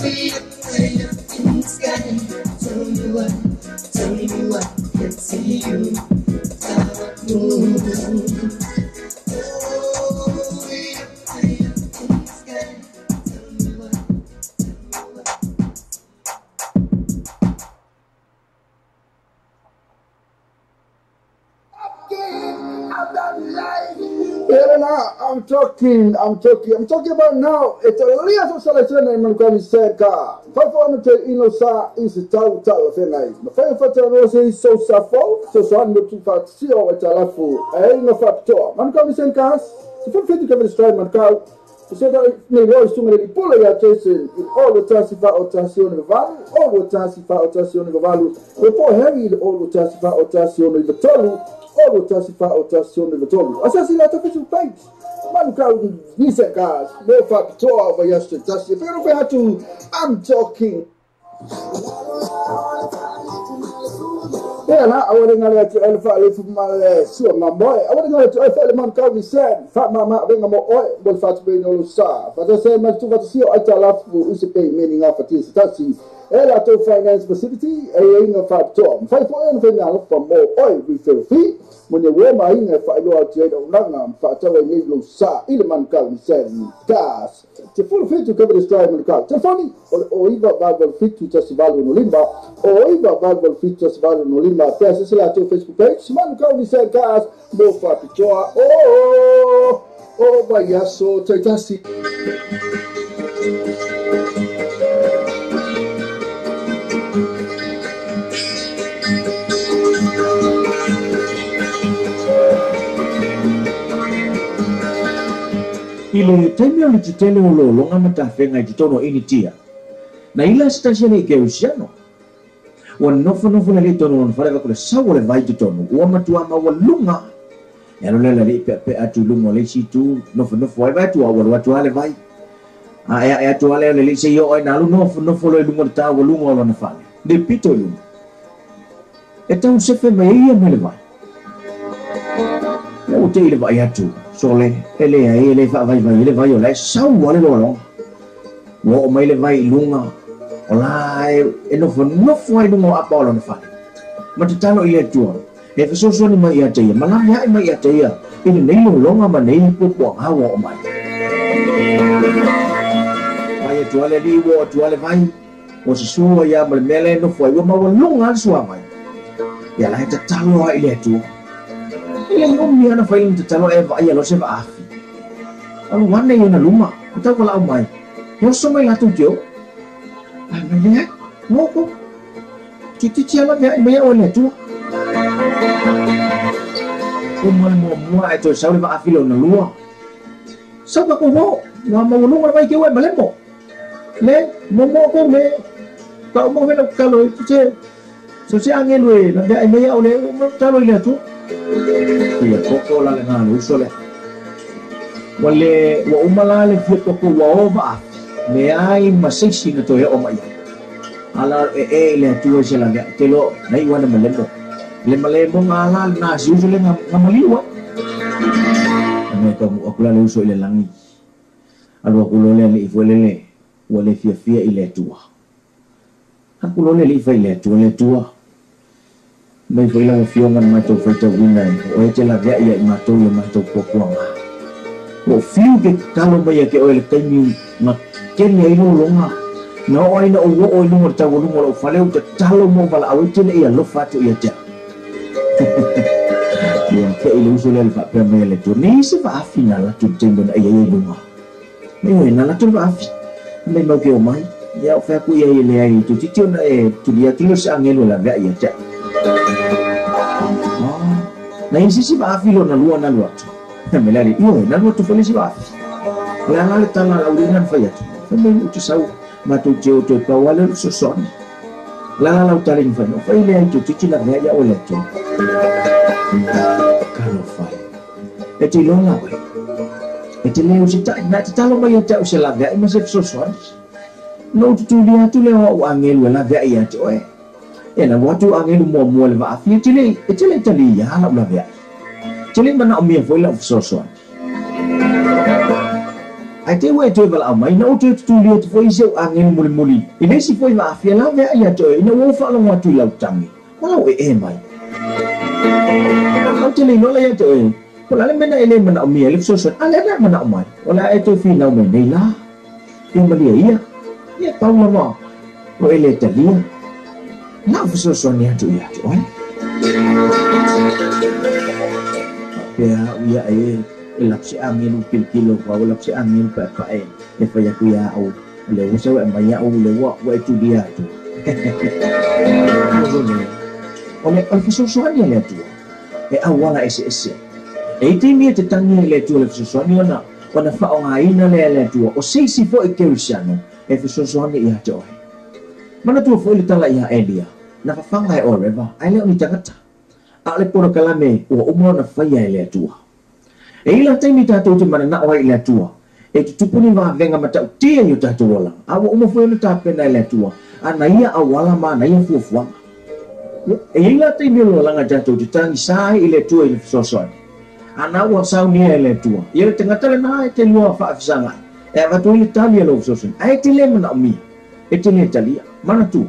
Way up high in the sky. Tell me why let's see you. Moon. I'm talking about now. It's a real selection in Montgomery Seka. Five to Inosa is a total of a night. The fire for Rose so suffer, so one to fat see over Talafu. I ain't no fat tour. Montgomery Senkas, the 50 to strike Montgomery. So that may always too many pull a chasing in all the Tassifa or Tassion of the Valley, all the Tassifa or Tassion of the Valley, before heavy all the Tassifa or Tassion of the Tolu, all the Tassifa or Tassion of the Tolu. Assassinate official page. Man crowd decent guys, no fat tour over yesterday. If you don't to, I'm talking. Yeah, I want to go to Alpha from my so my boy. I want to go to Alpha man called me said, Fat Mama, bring them oil, but fat being all sa. But I said, man, to see I tell up who is paying meaning of a piece. Taxi, a to finance facility, a ring of fat tom. 5 for anything now for more oil refill fee. When you wear my in a fight out trade of Nangam, Fatawa Negro Sa, Ilman Cal said, gas. To full fit to cover the strike in the car. Telefoni, or even Bible fit to Testival in Olimba, or even Bible fit to Testival in Olimba. Press the Facebook page. Man Cal said, gas, no for Pichoa. Oh, by Yaso, Taitasi. Ile teme o te tele o longa mata whenga I te tono ini tia. Na ila stasi nei ke usiano. Wa nofo na le tono on fale ko sa o le vai te tono. Wa matua ma wa lunga. Ya lo le pe atu lunga le situ nofo ai vai tu wa tu ale vai. A tu ale le se yo ai na lu nofo le lunga ta wa lunga lo na fale. De pito lunga. E tau se fe mai ia me le vai. Ya o te ile vai atu. Sole ele fa vai ele vai ole sau ole lo wo mai le vai lunga ola e no fo ai no apolo no fa ma te talo ia tua e fa so ni mai ia te ia mala ya mai ia te ia ini nei lo longa ma nei po ha wo mai mai tu ale li wo tu ale vai o se so ya ma mele no fo ai ma wo lunga so mai ya la te talo ai le tua Ile ngomni ana failin te talo eva ia lo se va afi. Alo wane yo na luma, ta wala o mai. Yo so mai latu tio. Ai mai le, moko. Titi tia la mai o le tu. O mai mo ai to sa le va afi lo na lua. Sa ba ko mo, na mo lu mai ke wa malemo. Le, mo ko me. Ka mo he no kalo che. So se angin we, na ai mai o le talo ile tu. Ia koko la le ngalo sole. Wale wa umala le fio koko wa ova. Me ai masisi na to e o mai. Ala le tu se la te lo nei wana malemo. Le malemo ngala na si uso le ngamaliwa. Me ko akula le uso ile langi. Alo akulo le ifolele wale fia ile tua. Akulo le ifa ile tua. Mai foi la fionga mai to feta wina o te la via ia mato le mato pokuanga o fiu ke talo mai ke o le kaimi na keni ai lo longa na o ina o lunga ta o lunga o fale o te talo mo bala au tene ia lo fatu ia te ia ke ilu sule le fa pe me le tu ni se va fina la tu tembo na ia lunga me na la tu va fi me mo ke o mai ia o fa ku ia le ai tu titio na tu dia kilo sa ngelo la va ia te na insisi va fi lo na lua me la io na lua tu felici va la na le tala la urina fa ia me tu sau ma tu teo te pawale so son la la utale ni fa no fa ile ai tu titi la va ia o le tu kalo fa e ti lo na we e ti le usi ta na ti talo mai ta usi la va ma se so son no tu dia tu le o angelu la va ia te oe e na watu angelu mo le va fi ti le tali ya la va ti le mana o mi foi la so son ai te we tu bala mai no tu dia tu foi se angelu muli ine si foi va fi la va ia te ina wo fa lo watu la tangi wala e mai au te le no la ia te wala le mena ele mana o mi le so son ale na mana o mai wala e tu fi na me nei la ia malia ia Paula mo o ele talia na fuso sonia tu ya tu ya ia lapsi angin kilo wa lapsi angin pa e fa ya ku ya o le usa wa maya o le wa tu dia tu o me fuso sonia le tu e awala ese e timi te tangi le tu le fuso sonia na wana fa o ngaina le tu o sisi fo e keusano e fuso sonia ia tu mana tu fo le tala ia elia na fafanga e o reva ai le ni tangata a le poro kalame o umo na fa ia le tu e ila taimi tatu te mana na o ile tu e tu tupuni va venga mata tia yo tatu wala a o umo fo le tape na le tu ana ia awala ma na ia fuafua e ila taimi lo langa tatu te tangi sai ile tu ile fuso sonia ana wa sau ni ele tu ia tangata le na te lua fa afsanga e va tu ile tali lo fuso sonia ai te le mana mi e te le talia mana tu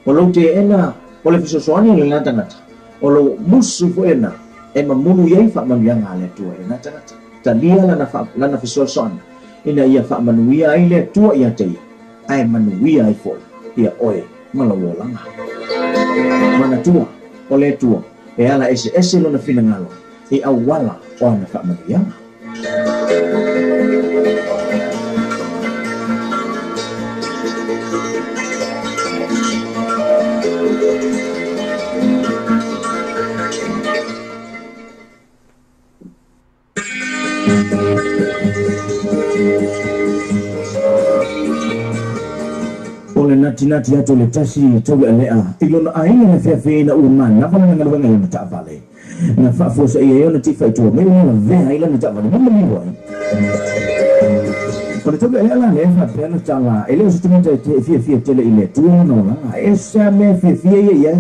o lo te ena o le fiso soani le nata ngata o lo musu fo ena e mamunu yei fa mamianga le tua e nata ngata talia lana fiso soani ina ia fa manuia ai le tua ia te ia ai manuia ai fo ia oe malawolanga mana tua o le tua e ala ese lo na fina ngalo e awala o na fa manuianga nati atu le tasi tolu lea ilona aina na fe na uman na fana ngalo ngalo na tavale na fa fo se ye na ti fa tu me na ve ila na tavale mo mi wa por tolu lea la ne fa pe na tala ele o sistema te fi tele ile tu no la esa me fi ye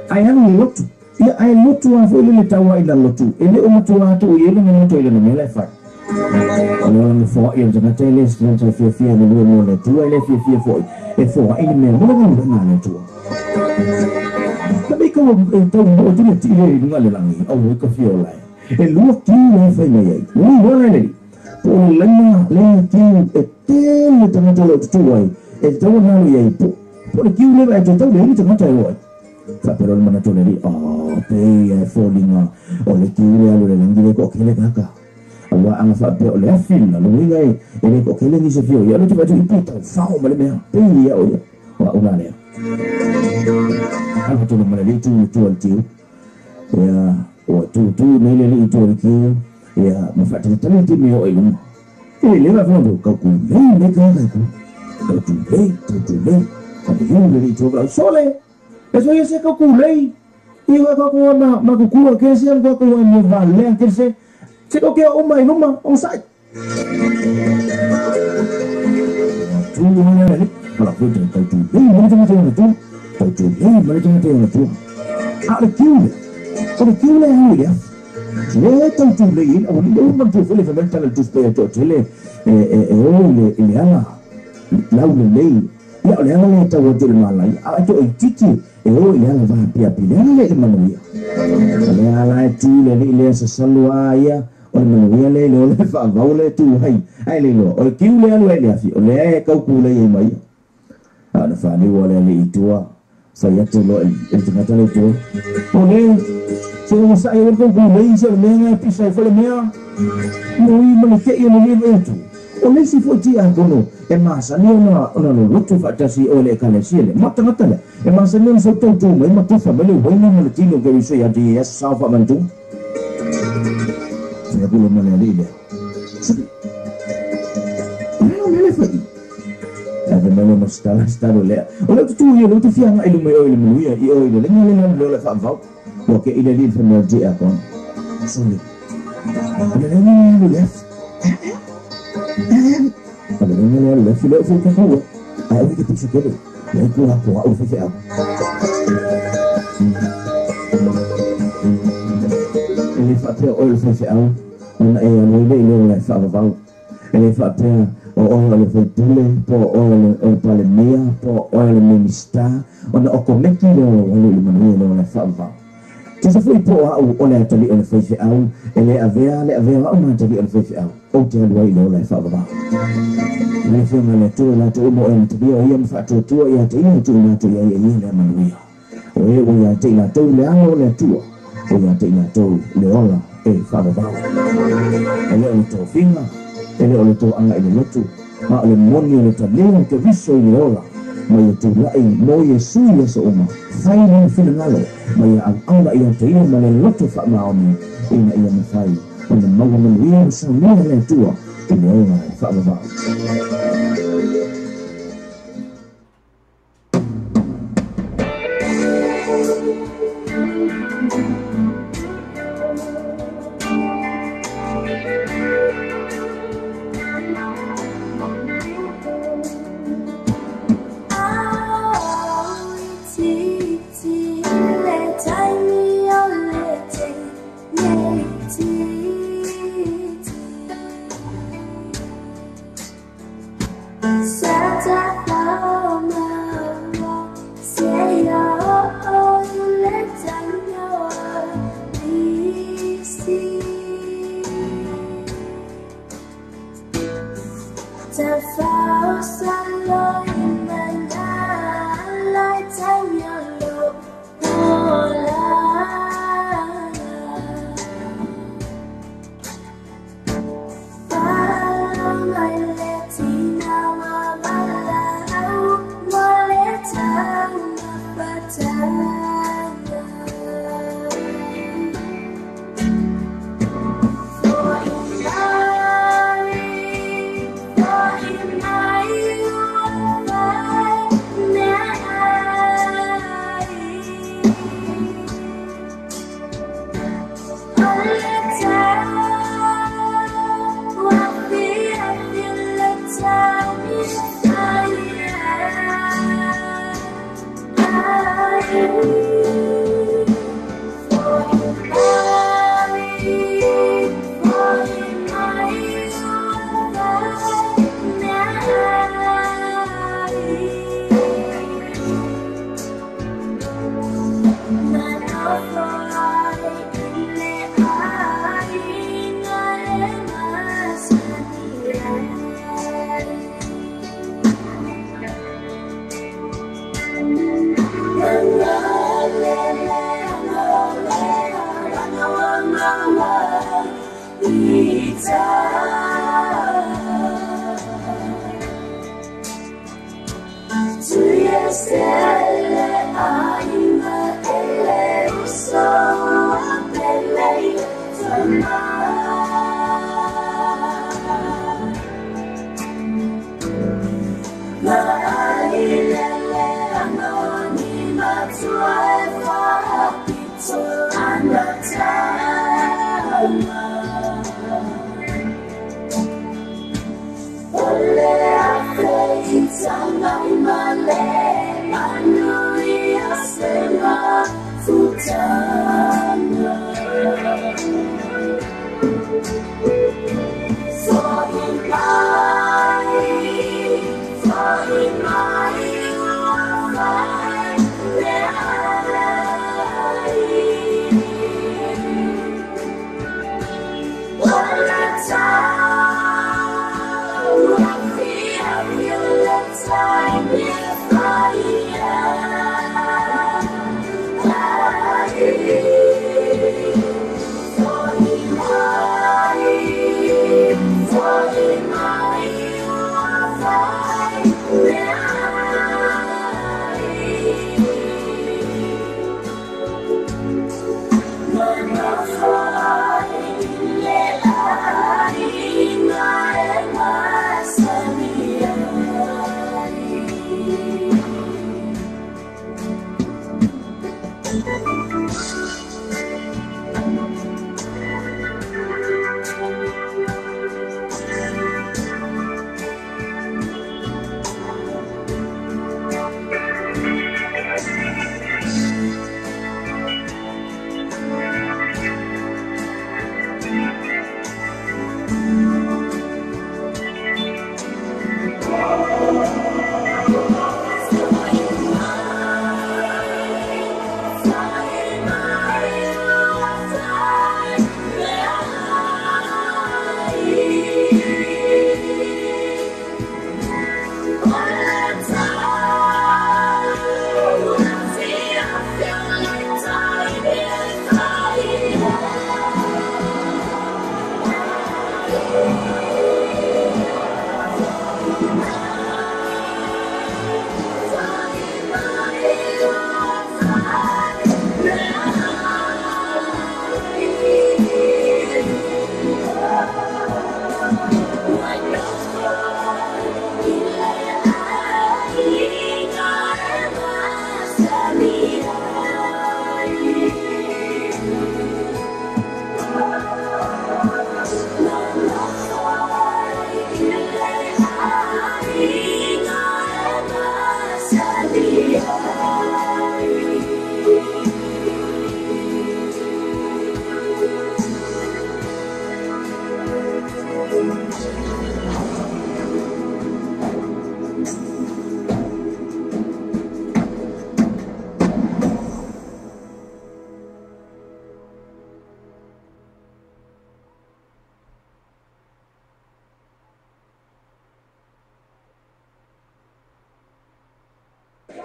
ai anu lotu ia ai lotu a fo ile tawa ila lotu ele o mutu atu ye le mo to ile no me la fa no fo ia na tele sta fi no le tu ile fi fo e fo ai me mo na na tu tapi ko to mo ti ti le nga le langi o ko fi ola e lu ti le fa me ye ni wala le po lana le ti e te le tana to tu wai e to na le ye po ki le ba to le ni tana to wai fa pero el mana to le pe e fo linga o le ti le alu le ngi ko ke le ka awa anga fa pe o le afil na lo ngai e ko ke le ni se fio ya lo ti ba tu ipita fa o male me pe ya o ya wa una le ha to le male tu al tiu ya o tu ne le tu al tiu ya ma fa te tani ti me o e lu e le va fa do ka ku le ka ku tu le ka de le tu ba sole eso ya se ka ku le i wa ka ku na ma ku ku ke se ka ku ni va le ke se se ko ke o mai numa o sai tu ne le para fu te tu mo te tu ale kiu le hu ya le tu le in o le mo tu le fa mental tu pe to le o le ala la le ya le ala ta wo tu ma la a to titi e o le ala va pia pia le ma no ya le ala tu le sa salwa ya o o manuia le le o le whaavau le tu hai ai le loa o le kiu le alu e le afi o le e kaupu le i mai ana whanua le le itua sai atu lo e tangata le itua o le se o sai o kaupu le i se o le mea pisa e whale mea no i mani te i o le lewe atu o le si foti a kono e masani ona no lotu fatasi o le kalesia le matangata le e masani ona so tautu mai matufa mai le waina ma le tino ke iso ya di es sa fa mantu se ya kulo mane ali le le fai ave mele mo stalo le o le tu i lo tu fianga i lo mai o le muia i o le le le fa va o ke ile li fa mo di a kon so le le Pada dengan le filo fil ka ko ai o ke pisa ke le ko ha ko o fe fe ele fa pe o le fe fe ona e no le fa va ele fa pe o le fe tule po o le pale mia po o le minista ona o komeki le manu le fa va Tisa foi po o le tali o le fe fe ele avea o ma tali o le fe fe o te alwai le fa va le fe le tu la tu mo en tu o ia fa tu ia te ia tu na tu ia le manuia o ia te la tu le alo le tu o ia te la tu le ola e fa va ele o to finga ele o to anga i le lotu ma le moni le tali ke viso i le ola ma ia tu lai mo ia sui le so uma fai ni fina ngalo ma ia anga ia te ia ma le lotu fa ma oni ina ia ma fai ona mau manuia sa mo le tua i le ola e fa va What?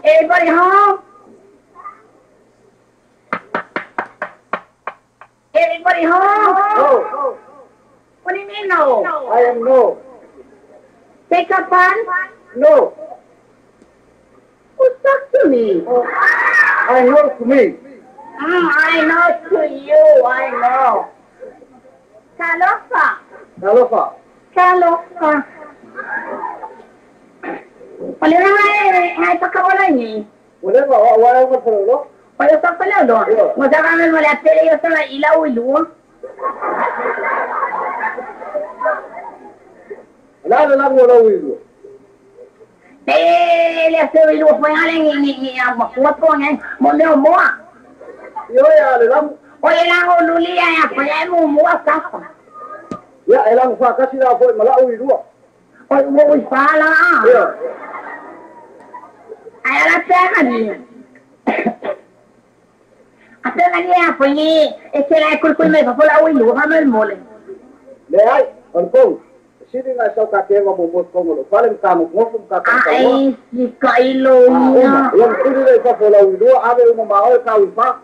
Everybody home? Everybody home? No. What do you mean no? I am no. Take a pan? No. Who talk to me? I know to me. I know to you, I know. Kalofa. Kalofa. Kalofa. Wala na ay pagkawala niya. Wala mo sa lolo? Wala sa pala do. Mo sa kami wala tele yo sa ilaw ilu. Wala lang wala ilu. Le sa ilu po yan ni makuha po yan. Mo mo. Yo ya lang. Oye lang ululi ya pa yan mo sa. Ya elang fa kasi na po malaw ilu. Oye mo pala. Yeah. Ay, ala pega niya. Apega niya po ni, na kulkul may papula ulo, hamel mole. Ay, Angkong, sino nga sa kakema bubot ko mo? Paling kamok mo kung kakanta mo? Ay, si Kailo niya. Yung sino nga sa papula ulo, ame mo maol ka wipa.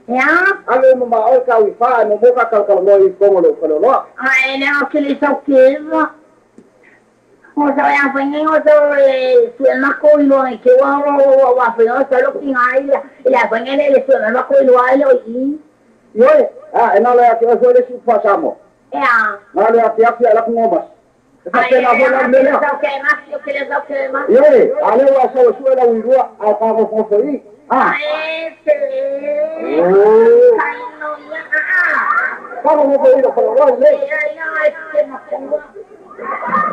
Ya? Ame mo maol ka wipa, ano mo kakalkal mo iko mo lo. Ay, na kilisok kiza. Osa ya fanye osa suena ko ilo ke wa fanye osa lo kinga ila fanye le suena ko ilo ilo I yo ena la ke osa le su pasamo ya na le ati afi ala ngobas ay na bola mena ke mas yo ke le mas yo ale wa sa su la wirua a ka ko ko foi ay se kaino ya ka mo ko ilo ko lo le ay ke mo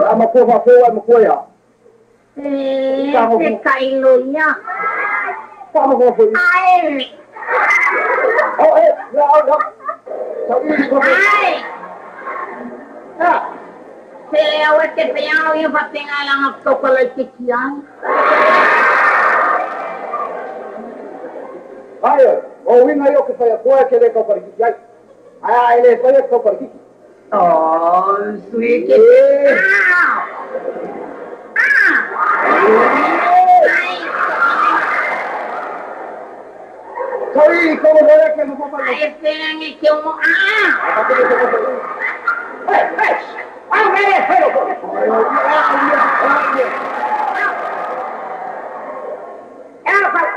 ama ko fa ko ama ko ya se Kailo ya ka mo ko foi ay oh no sabi ko ay se awat ke peyao yung patingalang ako politikian ay o winga yo ke fa ko ke le ko pariki ay ele ko ko pariki oh sweet Sorry, como voy a que no puedo Ay, esperen, que uno... ¡Ah! ¡Hey, hey! ¡Ah, mire, pero!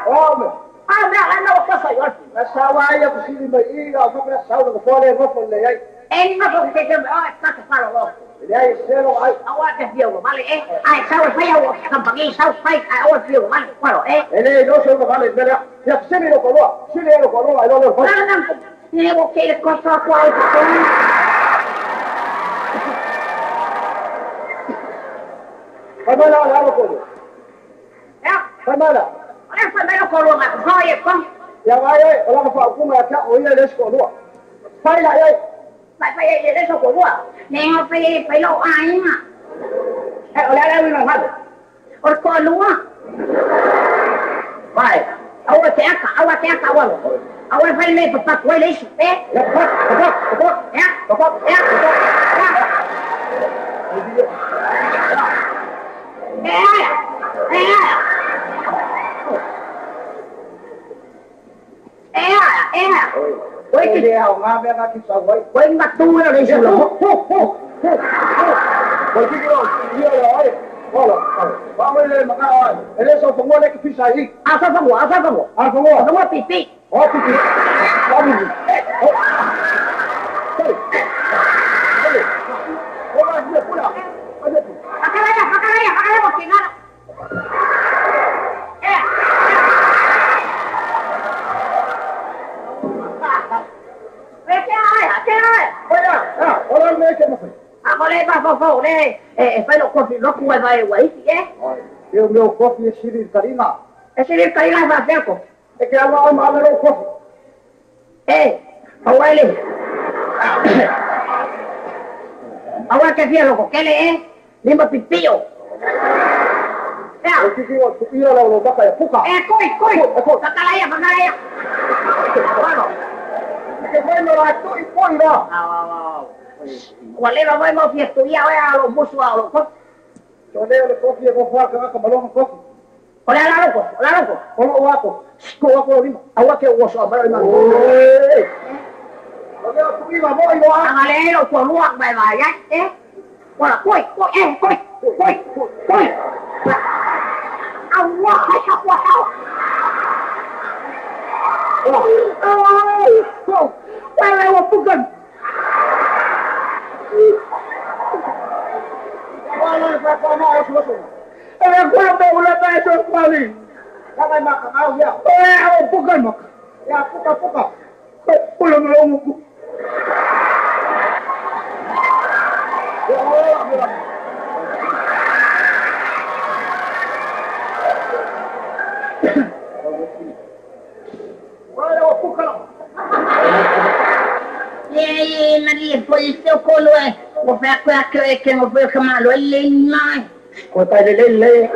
Hombre. Ah, mira, anda vos soy yo. Essa vaia que se liga, eu vou pensar, não pode, eu vou fazer aí. Ele não pode ter que... Ah, está que fala logo. Ele aí, cero, aí. Agora que viu, vale? Ai, sabe, foi a campanha, sabe, foi a outra viu, vale? Qual é? Ele não sei o que vale, ele é... Se ele não colou, aí não levou. Não, eu vou querer construir com a outra. Vai lá, olha o colou. Vai lá. Olha, foi bem o colou, mas vai, como? Já vai aí, olha para alguma aqui, olha esse colou. Vai lá aí. Vai, deixa o colou. Nem eu fui lá ainda. Olha lá, não vai. O colou. Vai. Agora tem a cavalo. Agora vai mesmo para com ele isso, é? Oi, que é uma vez aqui só vai. Oi, batura de jogo. Oi, que olha. Vamos ele, olha. Ele só fumou que fiz aí. Ah, só fumou pipi. Ó, pipi. Vamos. Pacaraya, porque nada. Olha o meio que não foi. Agora vai vovó, né? Vai no coffee, não vai aí, é? Eu meu coffee é Siri Karina. É Siri Karina vai ver coffee. É que ela ama o coffee. Olha ele. Agora que vier logo, que ele é? Limpa pipio. O que eu ia lá no baca é puca. Coi. Pacaraya. Que vai no lá tu e põe lá. Olha, vai mal estudar, olha los musos a los cosas. Eu leio o coffee, eu vou falar que vai acabar no coffee. Olha lá, loco. Olha o ato. Escoa lima. Agora que eu vou só, para irmão. Olha tu iba, voy lá. Galera, con luang vai, Olha, coi. Ai, eu pugan. Olha, vai para nós, você. Agora eu vou levar esse palinho. Já vai macar, já. Eu pugan, maca. Já, puca. Pula no lombo. Olha o puca. Maria, foi o seu colo, vou ver que eu vou chamá-lo, ele não. Conta ele.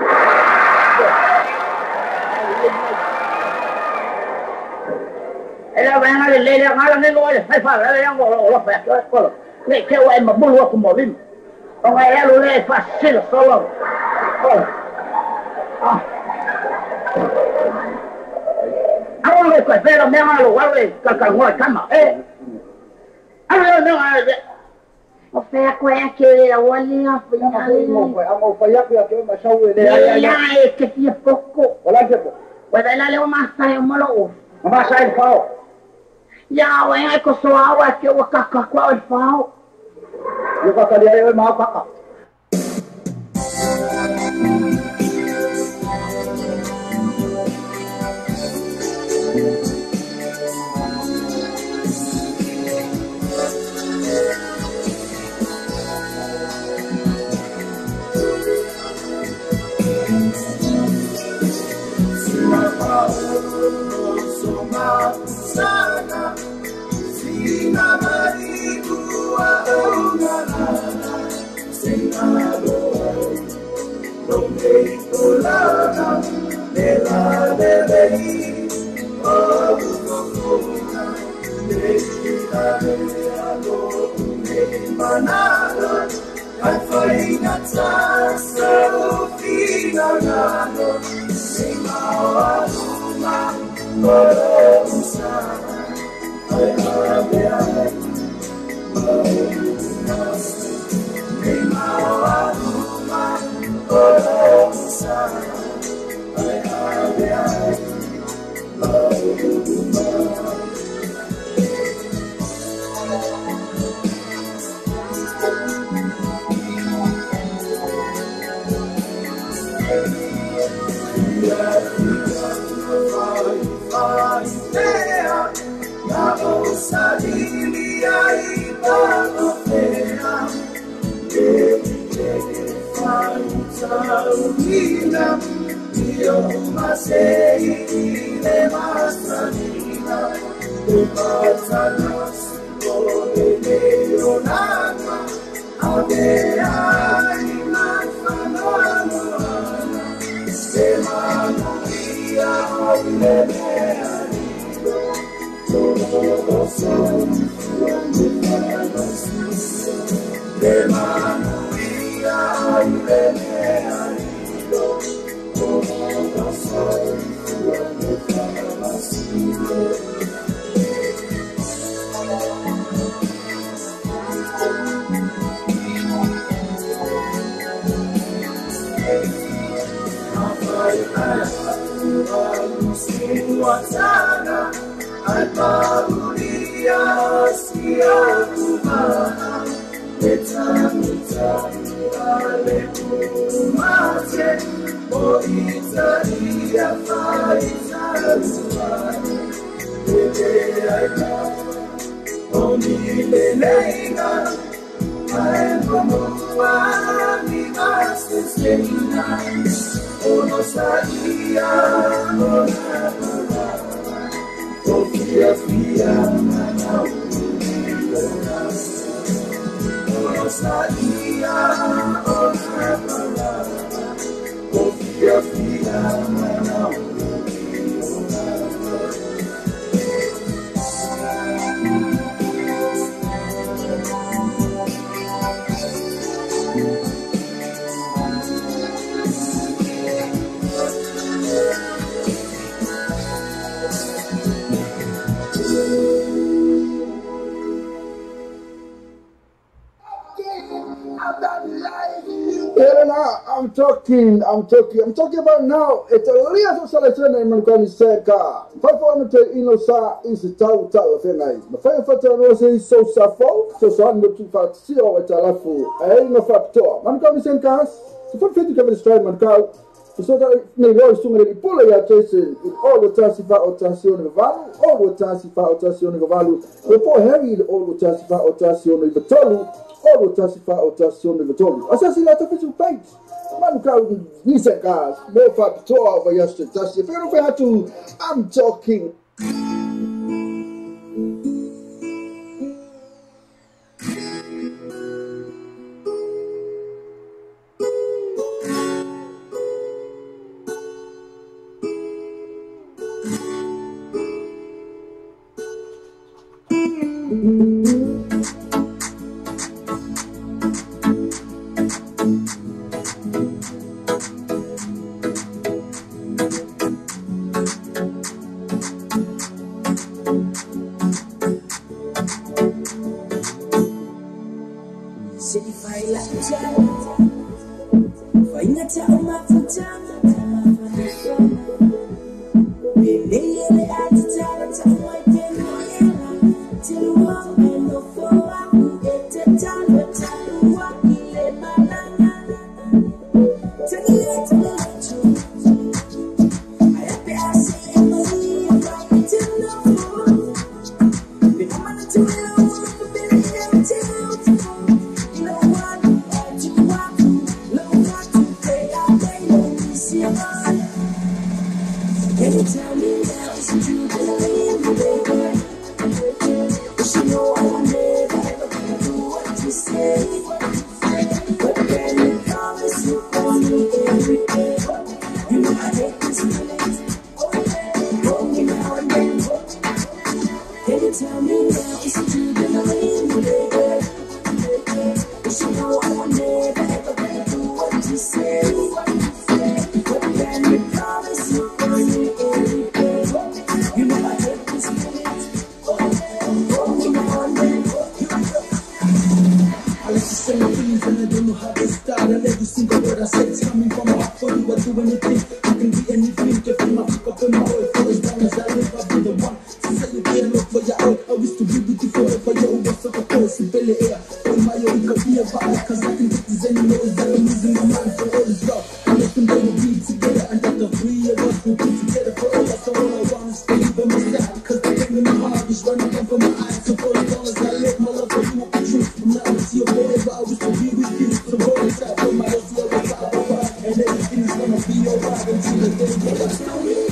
Ela vai na lele, ela nem olha, vai falar, ela não olha, olha, que eu é uma boa como vim. Então ela é fácil, só logo. Olha. Agora que espera mesmo a lugar de calcalmar cama, Agora não é. O pé é que olha, a foi aqui, mas só ele. Ai, que tinha pouco. Olha aqui. Olha lá, eu massai o malo. Mas sai pau. Já, é que eu sou água que eu vou cacar com o pau. Eu vou cair aí, mal cacar. Sana, sina marido a ongarana, senado, no me colana, nela levei, Ogukona, Deshitabelo, Manada, I find that I'm talking about now. It's a real selection in Mankani Seka. Five to Inosa is the Tau Fenai. The Fire Fatan was so safo, so son to fat seal at Alafu. I ain't no fat tour. Mankani Senkas, so for 50 Kevin Stride Mankau, so that they always soon really pull a chasing in all the Tassifa or Tassion of Valu, all the Tassifa or Tassion of Valu, before heavy all the Tassifa or Tassion of Vatolu, all the Tassifa or Tassion of Vatolu. Assassin at official page. Manukau Nisekas, more fat tour over yesterday. If you don't to, I'm talking. everything. I can be anything. If I'm up in my way for as long as I live, I'll be the one to celebrate and look for your own. I wish to be with you forever, yo. What's up, of course, in Billy Air. Oh my, yo, it could be a vibe, cause I can get this any noise that I'm losing my mind for all is love. And if they will be together, and that the three of us will be together forever. So all I want is to leave by my side, cause the thing in my heart is running down from my eyes. So for as long as I live, my love for you will be true. I'm not with you forever, I wish to be with you. So hold on tight, for my love to ever vibe, and everything is gonna be alright until the day that I stop it.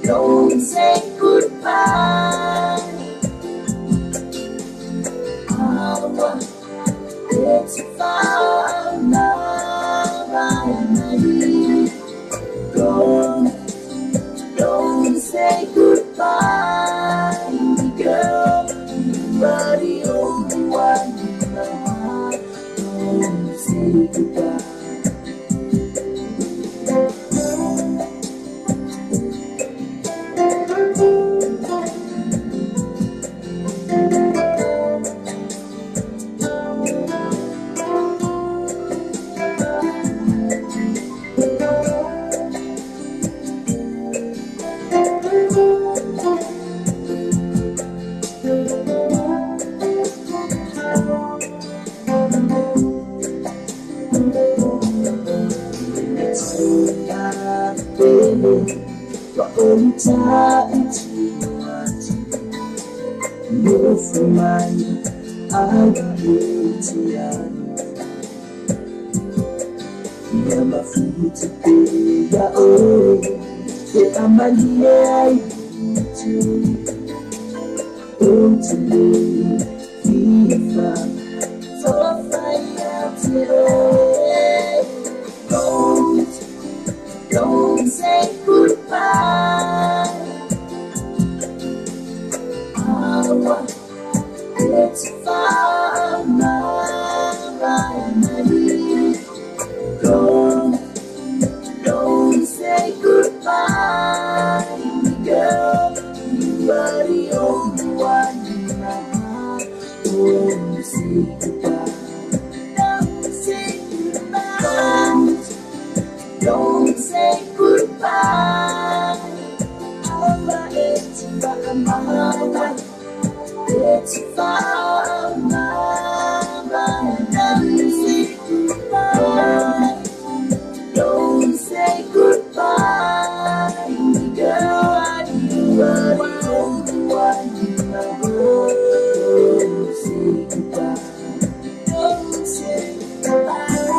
Don't say goodbye. It's far now. Don't say goodbye, girl. You are the only one in my heart. Don't say goodbye. Go don't say goodbye. It's far, don't say goodbye, girl. You are the only one in my heart. Don't say goodbye. Don't say goodbye. Don't say goodbye. It's far, don't say goodbye. Don't say goodbye, girl. You are the only one in my world. Don't say goodbye. Don't say goodbye.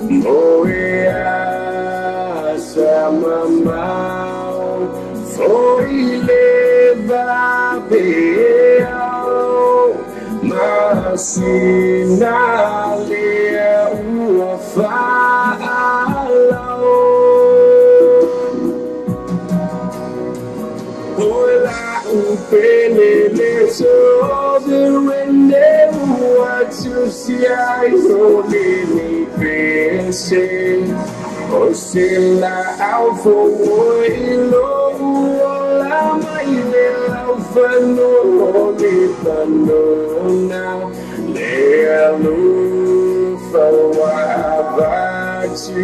Moea Samamau Foi leva beau Masinalia Uafalo Ola upelele soberane What you see I only pese Osila alfo oilo Ola maile alfano Oli panona Lea lufa wabatu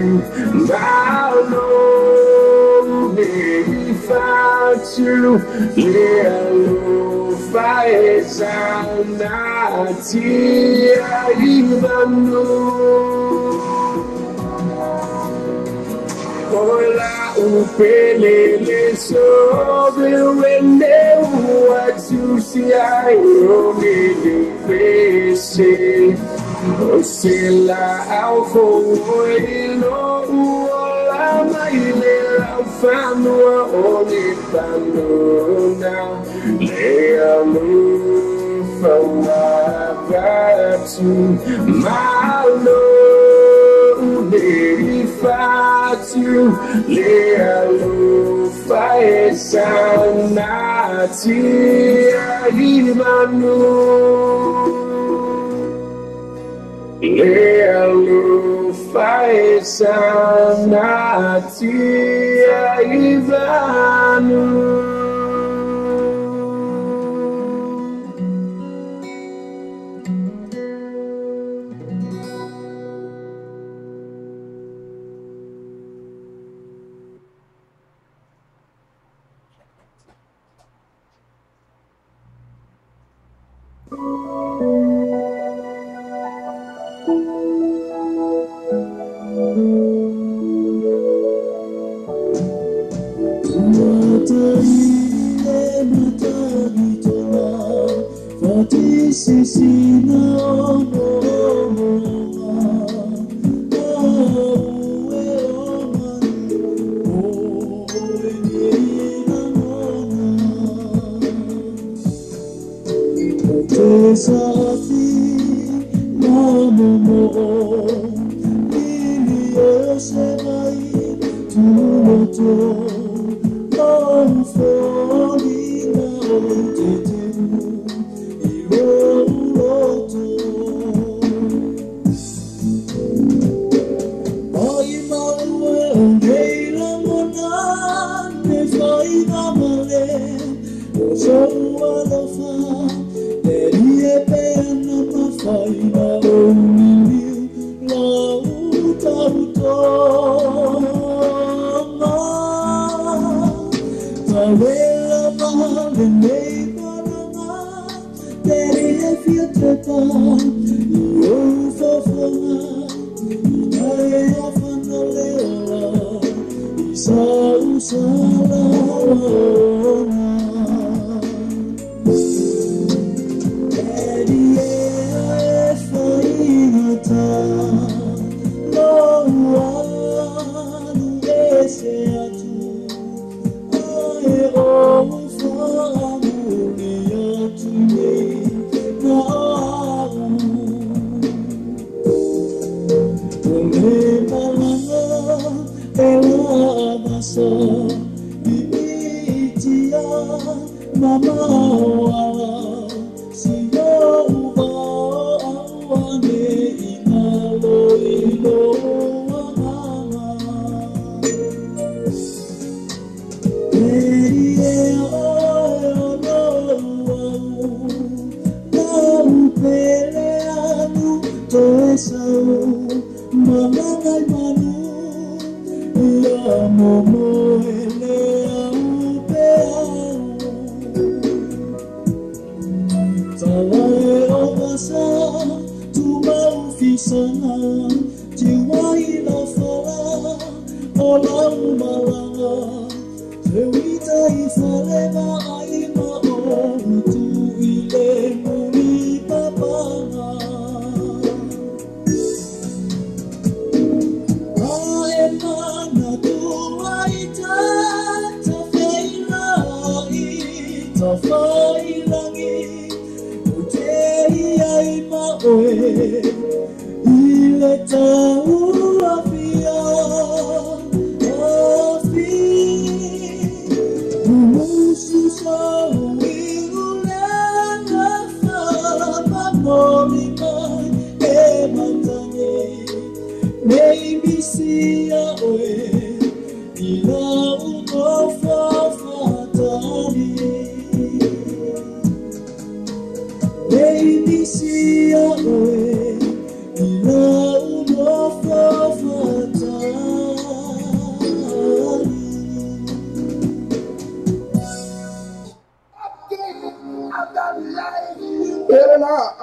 Malo Fatu Lea lufa Esanati Aivanu Ola upelele soberane What you see I only face Osila alfo oilo Ola maile alfanua Oli panona Lea lufa wabatu Malo Fatu Lea lufa Esanati Aivanu Lea lufa Esanati Aivanu Maybe see a way, you know, go for Daddy. Maybe see a way, you know, go for Daddy.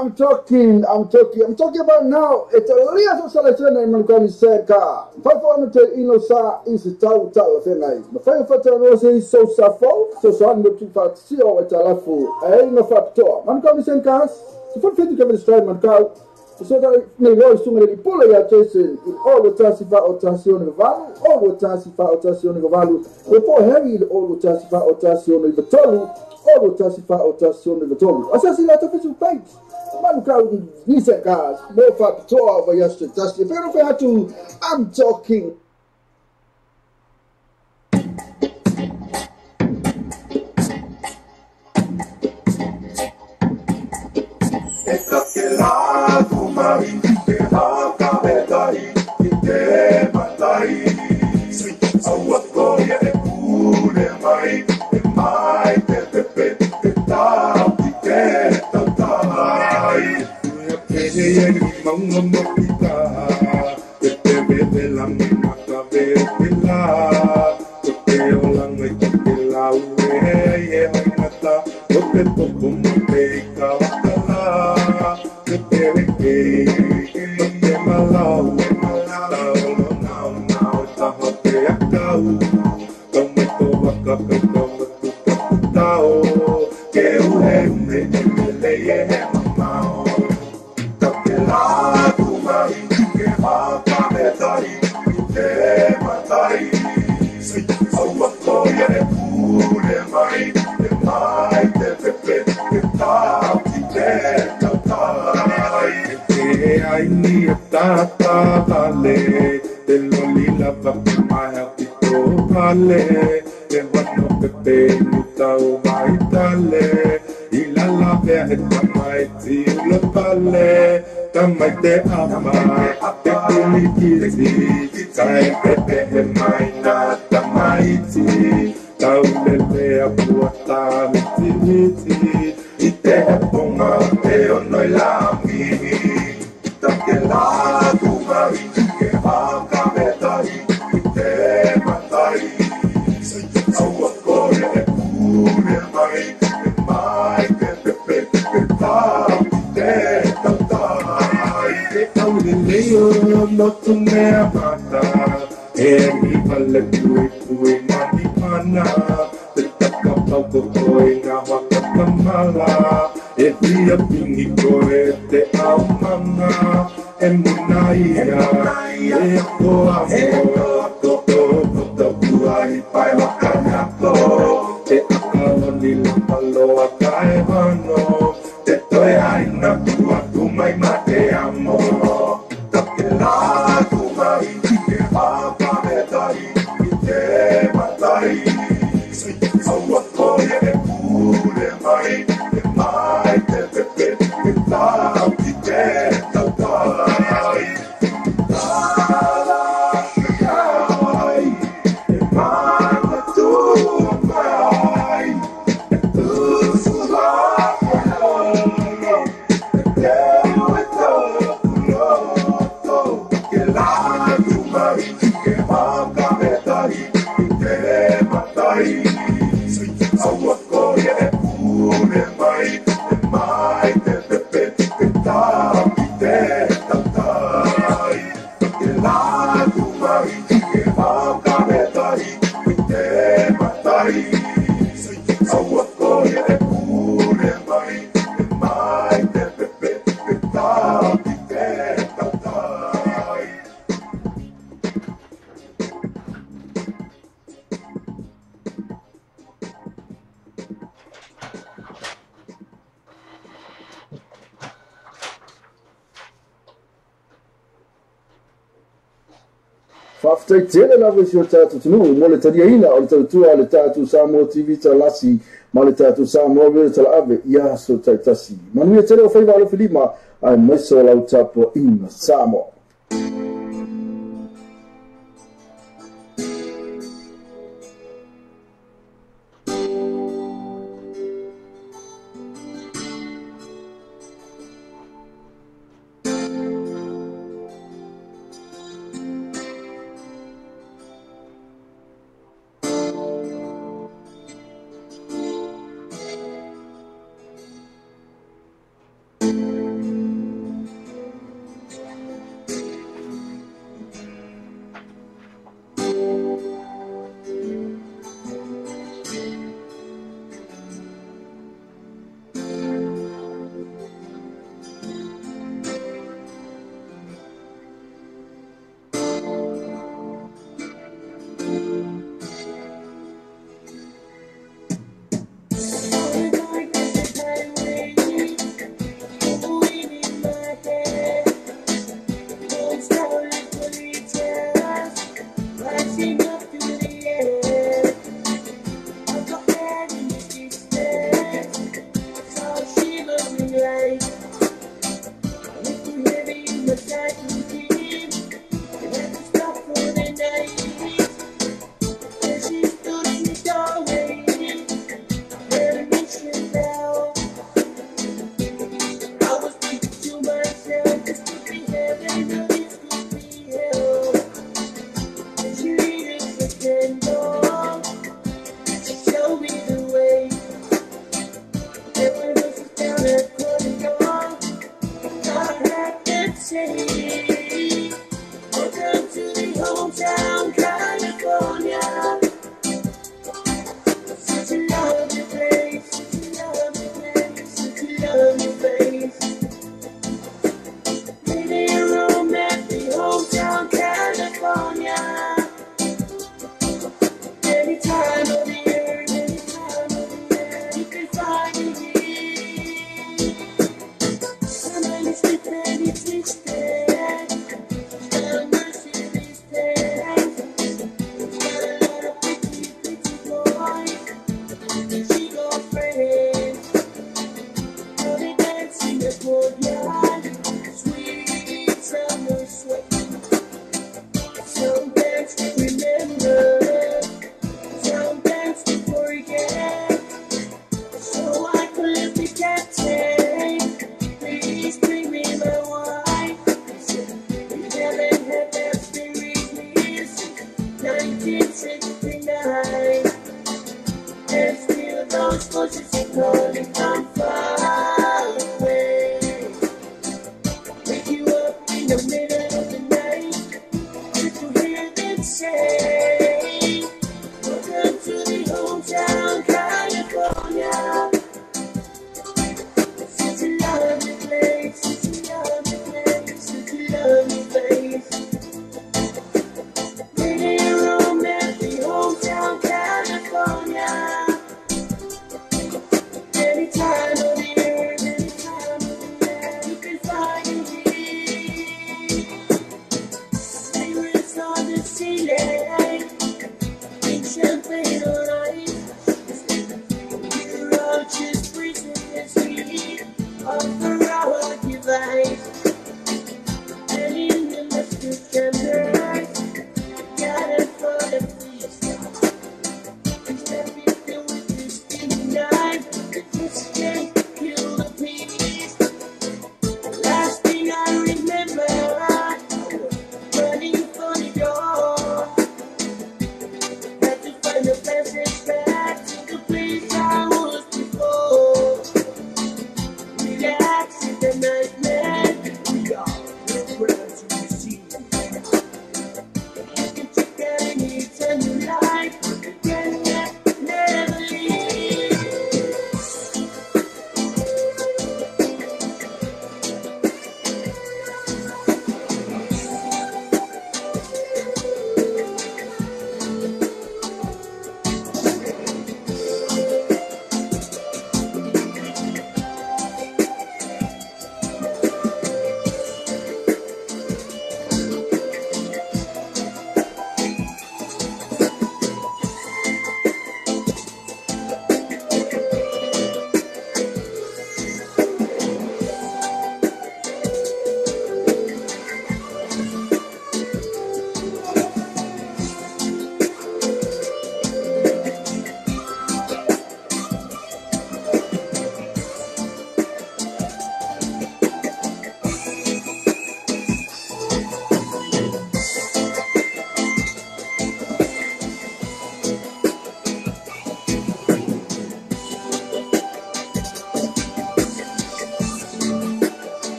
I'm talking about now. It's a little selection in Montgomery Senka. Five to Inosa is a town of Fenai. The fire was so suffer, so son would keep out see over Talafu. I ain't no factor. Montgomery Senkas, the full fit to give it a strike, Montgomery. So that may Lord soon really pull a Jason in all the Tassifa or Tassion of Value, all the Tassifa or Tassion of Value, before Harry, all the Tassifa or Tassion of the Tolu. All the Tassifa or Tassion of the Tolu. Assassinate official page. Manukau Nisa cars, no factor over yesterday. That's if you have to, I'm talking. Esta que la fumari, que la cabedari, que te matai. Awakoya e pure mai, e mai te ta, te tai. Pede e mong mokita, te bebe la mata bela, te olang e te la ue e hainata, te popo te kawakala, te pereke, te malau, now, taho te akau, kame to waka kama tu tao, ke uhe le e mamao. La tumari que va a medari te matai awakoya e pure mai te tatai te ai ni tata vale te lolila va mai apito vale te vano pepe mutau mai tale ila la verta mai ti lo vale tamai te ama te kumikisi sai pepe mai na tamai ti tau lele apuata miti ite ponga te onoi la mi take la tumari ke va kametari te matai awako e pure mai te pepe te tatai te aulileo no tu me amata e mi vale tui mani mana te takapau kokoi na waka kamala e via pingi koe te au manga e munaia e ako amo to puai pai waka nako te akao ni lamalo akae mano te toi aina tua tu mai mate amo take la tu mai ke papa medai te matai awako e pure mai te pepe te tau te tatai Tele la versione tatu tunu mo le tariaina o le tautua le tatu Samoa TV talasi ma le tatu Samoa vele talave ia so taitasi manuia tele o faiva lo filima ai meso la utapo in Samoa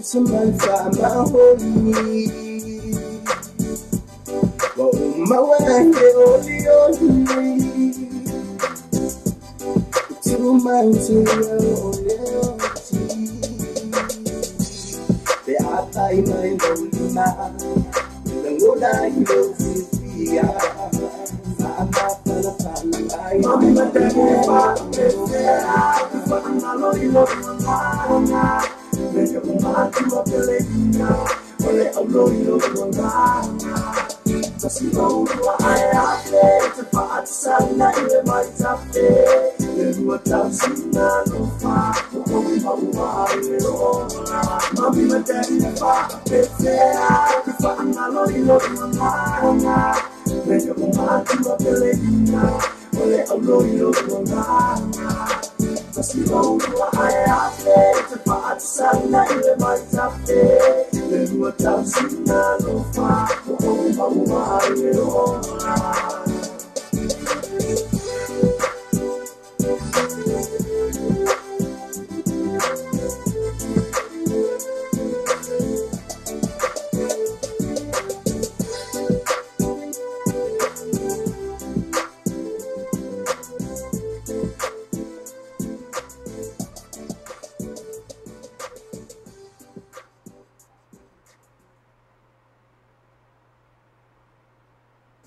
Somebody find my holy. Oh, my way, holy. To my holy. They are by my holy man. The Lord I know is here. I'm not gonna find my mommy, my daddy, Make up my to a pelina, ole a loyo wanga. Just know I have to part sana in my tape. Then what I'm seeing no far. Mommy, my daddy, make up my to a pelina, ole a loyo wanga. Just know I have to part sana in my tape. Then what I'm seeing no far.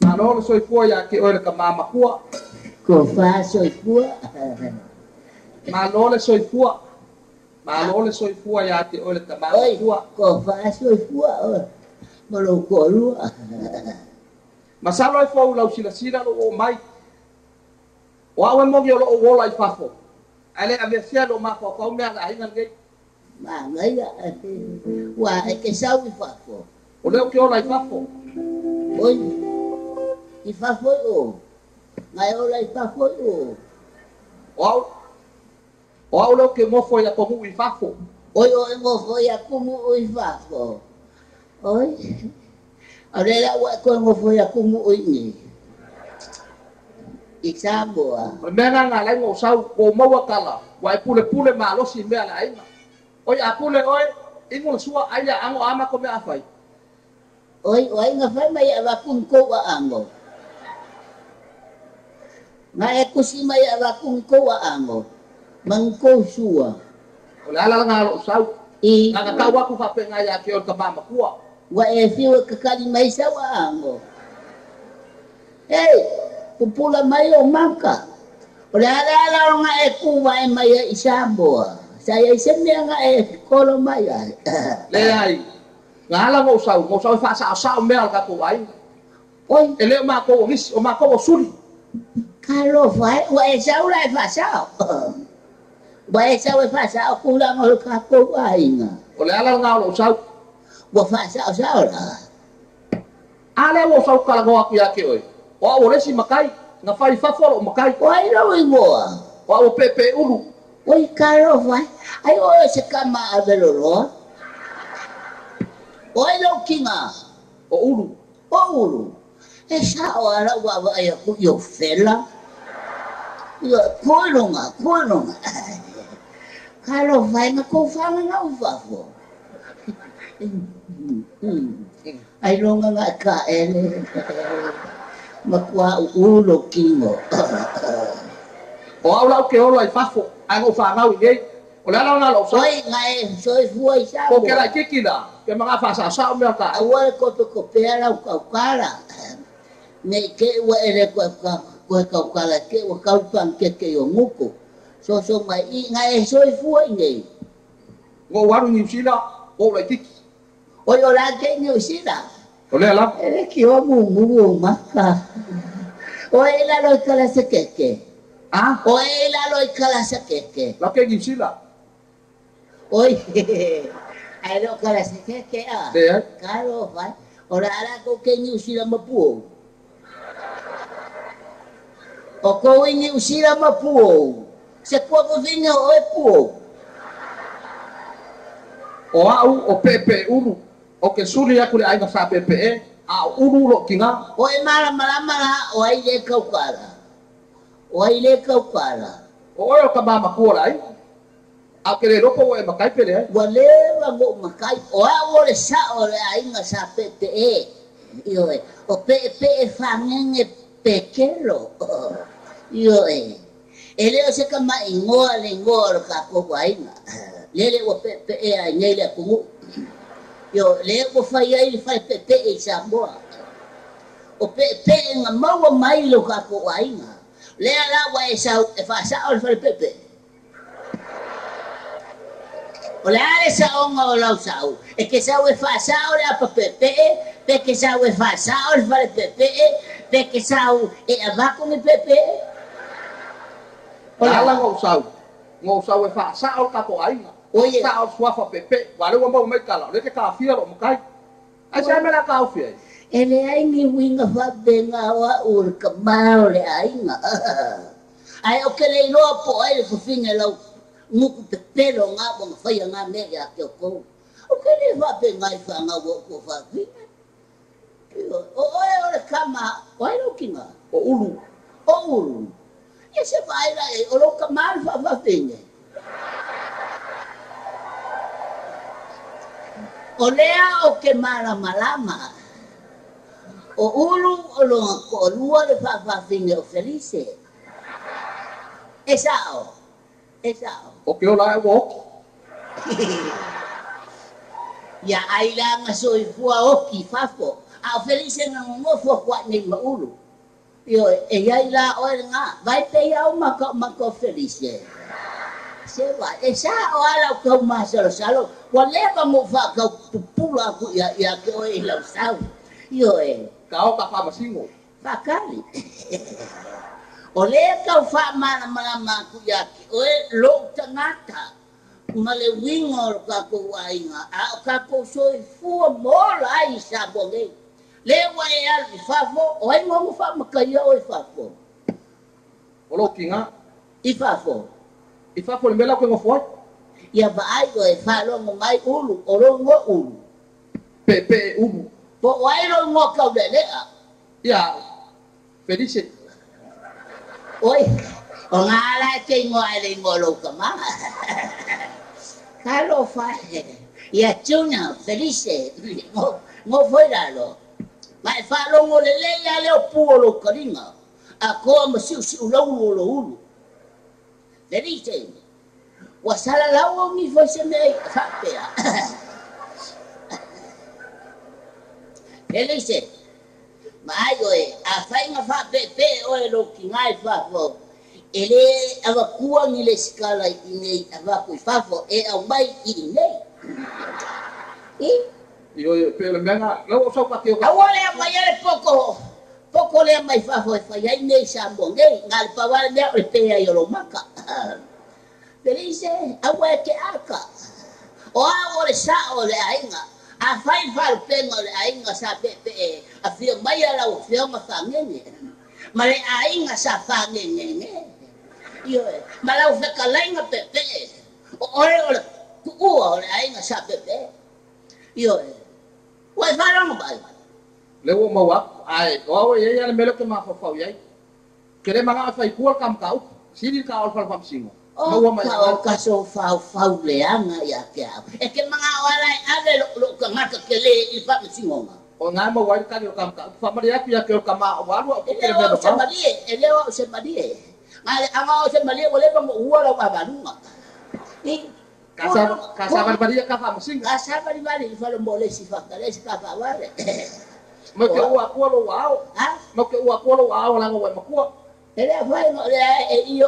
Malolo soifua ya ke oile ka mamakua. Ko fa soifua. Malolo soifua. Malolo soifua ya ke oile ka mamakua. Ko fa soifua. Malo ko lua. Masalo ifo ulau sila lo mai. Wa we mogi lo wola ifafo. Ale avesia lo mafo ko me ala inga ngai. Ma ngai wa ke sau ifafo. O leo ke ola ifafo. Oi, i whawhoi o. Ngai ola i whawhoi o. O au leo ke ngofo ia komu i whafo. Oi o e ngofo ia komu i whafo. Oi. A rera ua koe ngofo ia komu i ni. I Samoa. Mena ngā lai ngō sau o maua kala. Wai pule pule malosi mea la inga. Oi a pule oi, ingo sua aia ango ama ko mea awhai. Oi, oi ngā whai mai a wakun koua ango. Ngā e kusi mai a wakun koua ango. Mangko sua. O le ala ngā lo sau. I. Ngā kau waku whape ngā ia ke o ka mama kua. Wa e whiu kakari mai sawa ango. Hei, pupula mai o maka. O le ala o ngā e kuwa e mai i Samoa. Saya i semea ngā e kolo mai ai. Le ai. Ngā ala ngō sau e whaasa a sao mea ka kua ai. Oi. E leo mā kō o ngisi, o mā kō o suri. Kalo whai, wa e sau lai whaasao. Wa e sau e whaasao kūranga o ka kua inga. O le ala ngā lo sau. Wa whaasao sao la. Ale o sau kalagoa ku ia ke oi. O resi makai. Ngā whai whawhoro o makai. Oi rau i ngoa. O pepe ulu. Oi karo whai. Ai o se kama a veloroa. Oi rau kinga. O ulu. O ulu. E sao ara wa ai ku yo fela. Yo koilonga. Karo whai na ko whanga na ufafo. Ai longa ngā ka ele. Makua ulo kingo. O au lau ke olo ai whafo. Ai ngō whangau i ei. O le ala ngā lo sau. Oi ngai soi fua i sao. Ko ke rai kiki la. Ke mga whaasa sao mea ka. Aua koto ko pēra u kaukara. Nei ke ua ere koe kaukara ke ua kaupang ke o nguku. So mai i ngai soi fua i nei. Ngō waru New Zealand. O rai kiki. Oi o la ke New Zealand. O le ala. Ere ki o mungu maka. O e la loi kala se keke. Ah? O e la loi kala se keke. La ke New Zealand. Oi. Ai lo kala se keke a. Te. Karo vai. O la ala ko ke New Zealand mapuo. O ko i New Zealand mapuo. Se ko vinga o e puo. O au o pepe uru. O ke suri aku le ainga sa pepe e. A uru lo kinga. O e mara o ai le kaukara. O ai le kaukara. O oio ka mama kua lai. A ke le ropo o e makai pele ai. Wa le wango makai. O a o le sa o le ainga sa pepe e. Io e. O pepe e whangenge pekero. Io e. E leo se ka mai ngoa le ngoa lo ka koko ainga. Lele o pepe e ai nei le kungu. Yo le ko fai ai fai pepe e Samoa. O pepe nga maua mai lo ka ko ainga. Le ala wa e sa e fa sa o fai pepe. O le ale sa o nga o lau sa o. E ke sa o e fa sa o le apa pepe pe ke sa o e fa sa o fai pepe pe ke sa o e avako ni pepe. O ala ngō sau e fa sa o ka ko ainga. Oye, sa o suafa pepe, wale wa mau mai kala, le te ka fia lo makai. Ai sa mena ka fia. Ele ai ni winga fa benga wa ur ka mau le ainga. Ai o ke le no po ai ko finga lo nguku pepe lo nga bo fa ya nga me ya ke ko. O ke le fa benga fa nga wo ko fa finga. O le kama, wai lo kinga. O ulu. O ulu. Ese vai la o lo kama fa finga. O lea o ke malama. O ulu o longa ko lua le whawhawhinge o Felice. E sao. O ke ola e woki. Ia ai la nga soi fua oki whafo. A o Felice nga ngofo kwa nei ma ulu. Io e iai la oe nga. Vai pe iau mako Felice. Se va, e sa o ala kau masalo. Wa leva mo fa kau pupula ku ya ke o e lau sau. Io e. Kau ka fa masingo. Fakali. O le kau fa mana ku ya ke o e lo tangata. Ma le wingo ka ko wainga. A ka ko soi fu mo lai sa bonge. Le wa e al fafo o ai ngo fa makaia o fafo. Olo kinga I fafo. I fafo le mela ko ngo foi. Ia va ai o e fa lo ngo mai ulu o lo ngo ulu. Pepe ulu. Po wai lo ngo ka de le. Ia Felice. Oi. O ngala ke ngo ai ngo lo ka ma. Kalo fa. Ia tuna Felice. Ngo foi la lo. Mai fa lo ngo le ya le o pu lo karinga. A ko ma siu siu lo lo ulu. Felice. Wasala lawo mi foi se me fa pe. Felice. Mai oi a fai nga fa pe o lo ki ngai fa fo. Ele ava kua ni le skala i nei ava ku fa fo e au mai i nei. Yo pero menga lo so pa que awale mai ele poco le mai fa fo fa ya nei sa bonge ngal pa wale me o pe ya lo maka. Felice awe ke aka. O awole sa o le ainga. A fai fal pengo le ainga sa pe a fio mai ala o fio ma fa ngene. Ma le ainga sa fa ngene. Yo, ma la o fe kalainga pe. O le ku le ainga sa pe. Yo. Wai fa lo mai. Le wo ma wa ai o ye ya le melo ke ma fa fa ye. Kere manga fa ku kam kau. Sini ka o fa fa singo. O ka so fa le anga ya ke. E ke manga wala ade lo ka ngaka ke le I fa singo. O nga mo wa ka yo kam ka. Fa ma ya ya ke ka ma wa ru ko ke melo. Eleo se madie. Ngai anga o se madie wole ba ua la ba lunga. Casa barbaria ka fa musinga. Casa barbaria fa lo mole si fa kale si ka fa wale. Mo ke ua ko lo wao. Ha? Mo ke ua ko lo wao la ngo wa ko. Ele vai no le io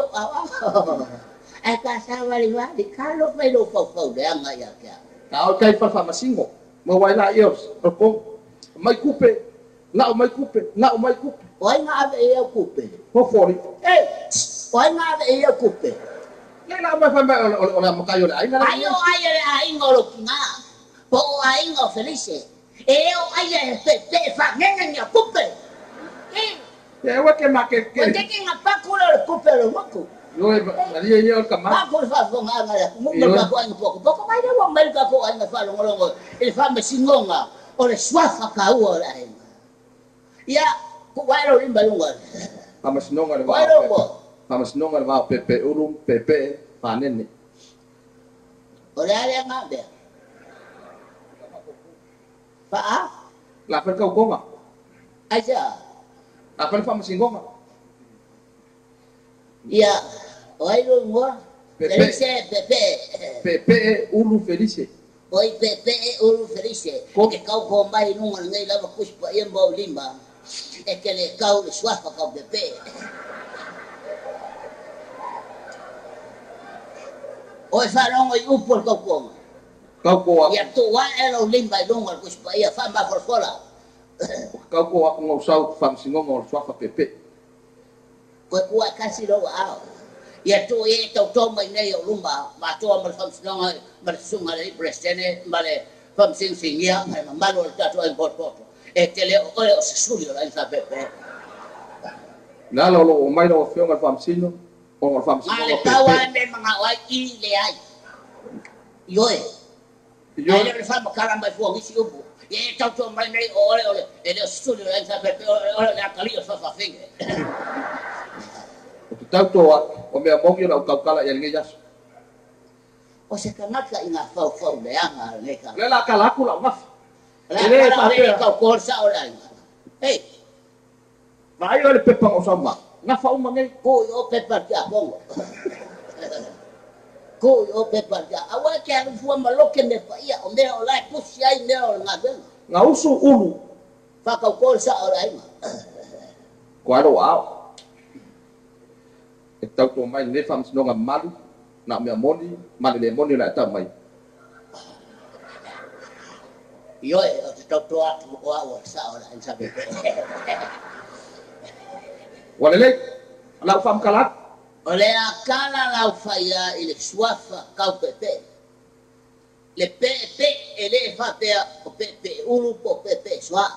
a casa barbaria ka lo fa lo fa de anga ya ka. Ka o kai fa masingo. Mo wai la ios. Ko mai kupe. Na o mai kupe. Na o mai kupe. Oi nga ave e kupe. Ko fori. Oi nga ave e kupe. Nela ma fa o la mo kayo la. Ai ngolo kinga. Po ai ngo Felice. E o ai pe fa ngenga kupe. E wa ke ma ke. Ko ke nga pa ku lo kupe lo mako. Yo ali ye o kama. Pa ku fa fo nga nga. Mo ba ko ai poco mai de wa mai ka ko ai fa lo ngolo. Ele fa me singonga. O le swafa ka u la. Ya ku wai lo rimba lunga. Amas nonga le wa. Amas nonga le wa pepe ulum pepe panene. Ora ale ngabe. Pa? La per ka gonga. Aja. Apa fa masingonga? Ya, oi lo ngwa. Felice pepe. Pepe ulu Felice. Oi pepe ulu Felice. Ke kau ko mai nunga ngai lava kuspa yembo limba. E ke le kau le swafa kau pepe. Oi farong oi upol kau ko. Kau ko. Ya tu wa elo limba nunga kuspa ya fa ma forfola. Kau ko aku ngau sau fam singonga o swafa pepe. Ko ku kasi lo ao. Ya tu e to mai nei o lumba, ma to ma fam singonga, ma sunga le presene, ma le fam singia, ma lo ta to en porto. E tele o o sulio la sa pepe. Na lo mai lo fionga fam sino, o fam singonga. Ale kawan de mga wai I le ai. Yoe. Yoe le fam karamba fu isi ubu. Ye to mai nei o ele sulio la sa pepe, o le akali o fa finge. Tau toa o mea mongi la ukau ya ngai yasu. O se kanaka inga fau le anga neka. Le la kalaku la ngaf. Le kala kau korsa o la. Hey. Vai o le pepa o samba. Na fau mangai ko o pepa ya bongo. Ko o pepa ya. Awa ke anu fu maloke me pa ia o me o la pusi ai me o ngaben. Nga usu ulu. Fa kau korsa o la inga. Ko aro ao. E tau tō mai ne fam sinonga malu, na mea moni, mani le moni la tau mai. Yo e o te tau tō atu o awa sa o la en sabe. Wale le, lau fam kalat? O le a kala lau faya I le suafa kau pepe. Le pepe e le fa pea o pepe ulu po pepe swa.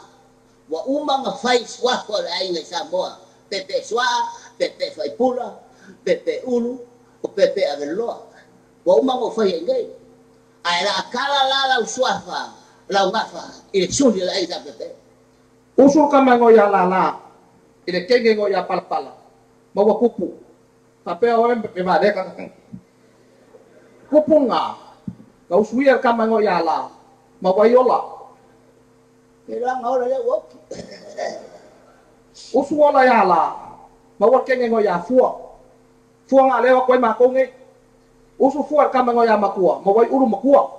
wa uma nga fai swa ko ai ngai Samoa pepe swa pepe fai pula pepe ulu o pepe aveloa wa uma ngo fai ngai ai la kala la uswafa la ngafa ile suli la ida pepe usul kamango ya lala ile kenge ngo ya palpala mawa kupu tapi orang berbeda kan kupu nga kau suya kamango ya la mawa yola ila ngora le wok usuola ya la mawa kenge ngo ya fua nga lewa koi makonge usu fua kamango ya makua mawa uru makua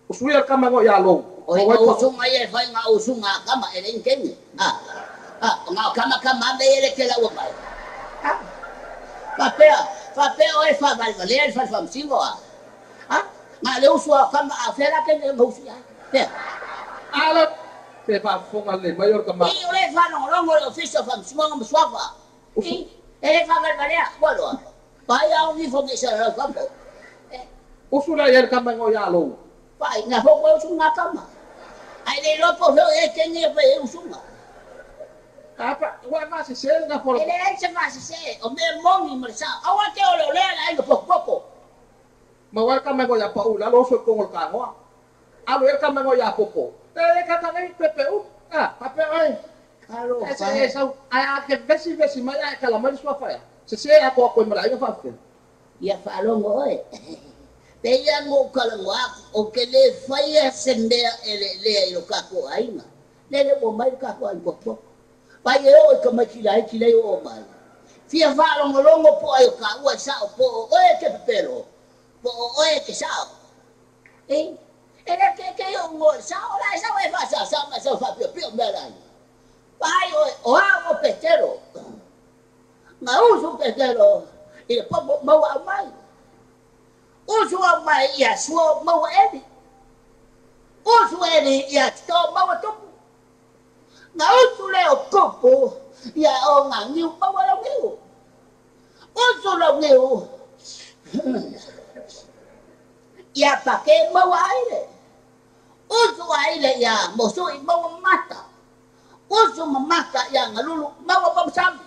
usuya kamango ya lo oi usu ngai fai nga usu nga kama ele kenge nga kama ele kela wa mai papel oi fa valer fa famsingo nga le usu kama afera kenge usu ya ala te fa fonga le mayor kama i ole fa no longo office of famsingo nga mswafa ele fa valer bueno vaya un hijo que se lo campo usula yer kamango ya lo pai nga ho usu nga kama ai le lopo lo e kenge pe usu nga apa wa ma se nga por ele se va se o me mongi mersa awa ke o le la ngo poco mawar kamango ya paula lo so con el cangua alo yer kamango ya popo ele kata ngai PPU pape ai alo esa ai que vesi mai ai kala mai sua fa se ako ko mala ai fa ya fa lo ngo e te ya ngo kala ngo o que le fai sende ele lo kako ai na le mo mai kako ai popo pai eu que me tirei o mal fia va longo po ai ka ua sa po o que pelo po o que sa ele que eu ngo sa ora sa vai fa sa mas eu fa pio melai pai o petero na uso petero e po mau mai uso mai ia suo mau ele uso ele ia to mau to nga usu leo kopo ya o nga ngiu bawa lo ngiu usu lo ngiu ya pake bawa aire usu aire ya mosu i bawa mata usu mamata ya ngalulu bawa babsambi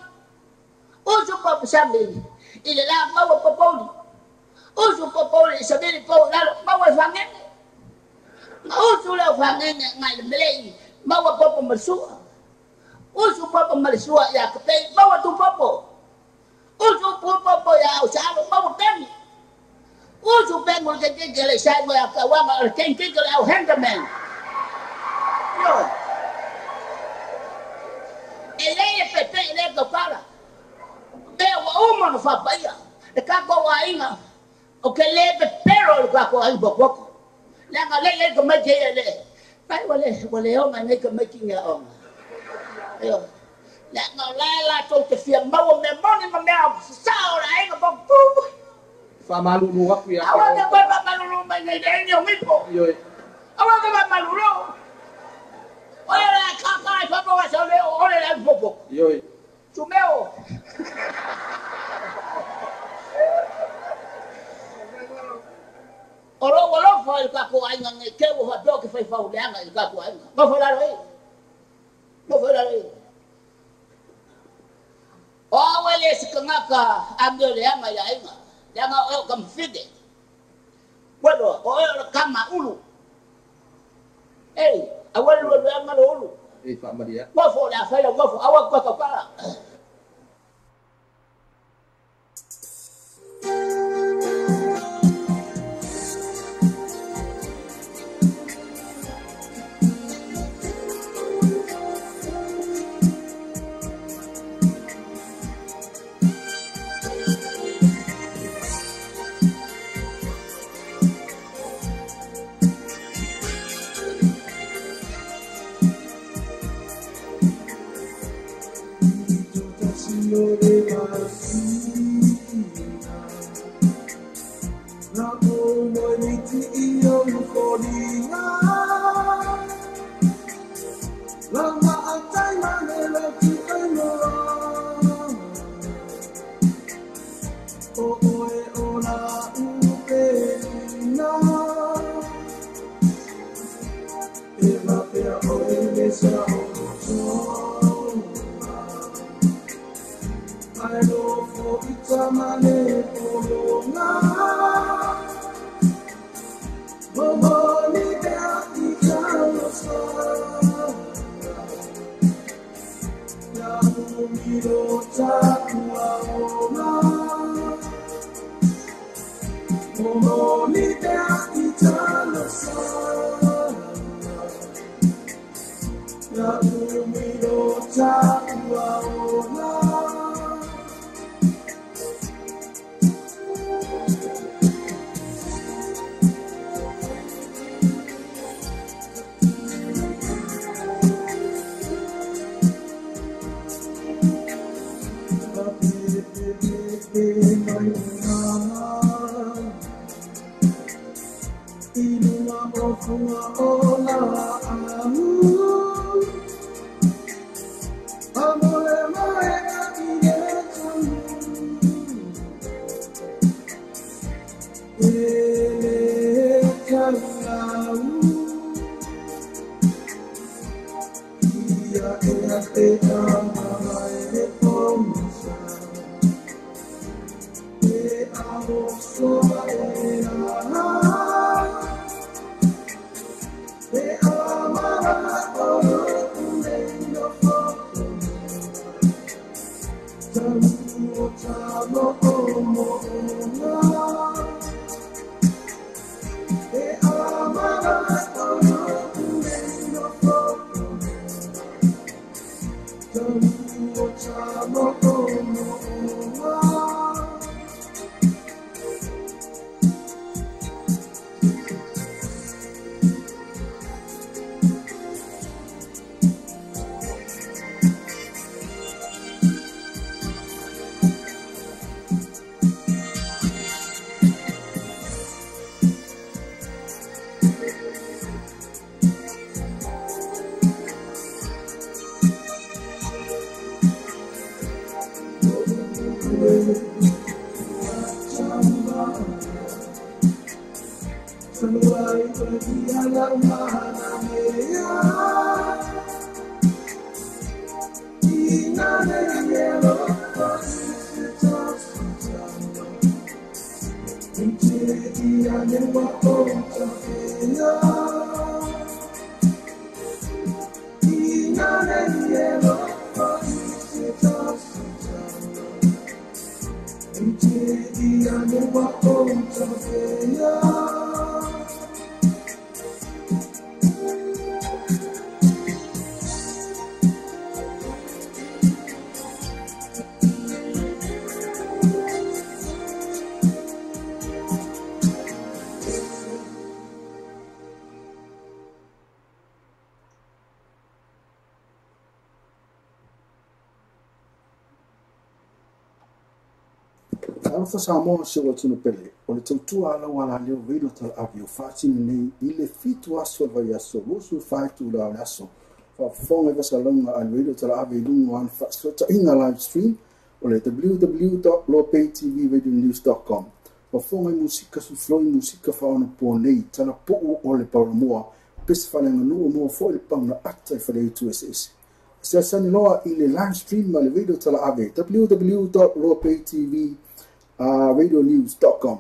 usu babsambi ile la bawa popoli usu popoli sabili po lalo bawa fangene usu leo fangene ngai melei bawa popo masua usu popo masua ya kepei bawa tu popo usu popo ya usalo bawa kemi usu pengu kekele sai mo ya kawama kekele au handaman yo ele pepe ele kopala be wa uma no fa baya e ka ko wa inga o que le pero ka ko ai boko la ngale ko me ele pai wale o mai ka making ya on yo la no la to te fia mau me moni me sa ora ai ko pu fa malulu aku ya awa ka ba malulu mai nei denyo mipo yo awa ka ba malulu oya la ka fa wa so le o le la popo yo chumeo olo fa el kako ai ngai ke wo fa do ke fa fa le anga el kako ai mo fa la roi o wele sikangaka amyo le anga ya inga anga o kam fide bueno o kama ulu awal lo anga lo ulu fa maria mo fa la fa la mo fa awa ko para Eva, Eva, Eva, Eva, I love for itamane polonga. Momoni de ikalosa. Ya umiro takuaona. Momoni de ikalosa. Ya umiro takuaona. Alfa Samoa se o tino pele. O le tautua ala wala leo reino tal avio fatini nei ile fitu aso vai aso musu faitu la aso. Fa fonga vasa longa al reino tal avio lungo an fa sota inga live stream o le www.lopaytvradionews.com. Fa fonga musika su floi musika fa ona po nei tala po o le paramoa pes fa le nganu mo fo le panga ata fa le tuss. Sia sani loa ile live stream ma le reino tal avio www.lopaytvradionews.com.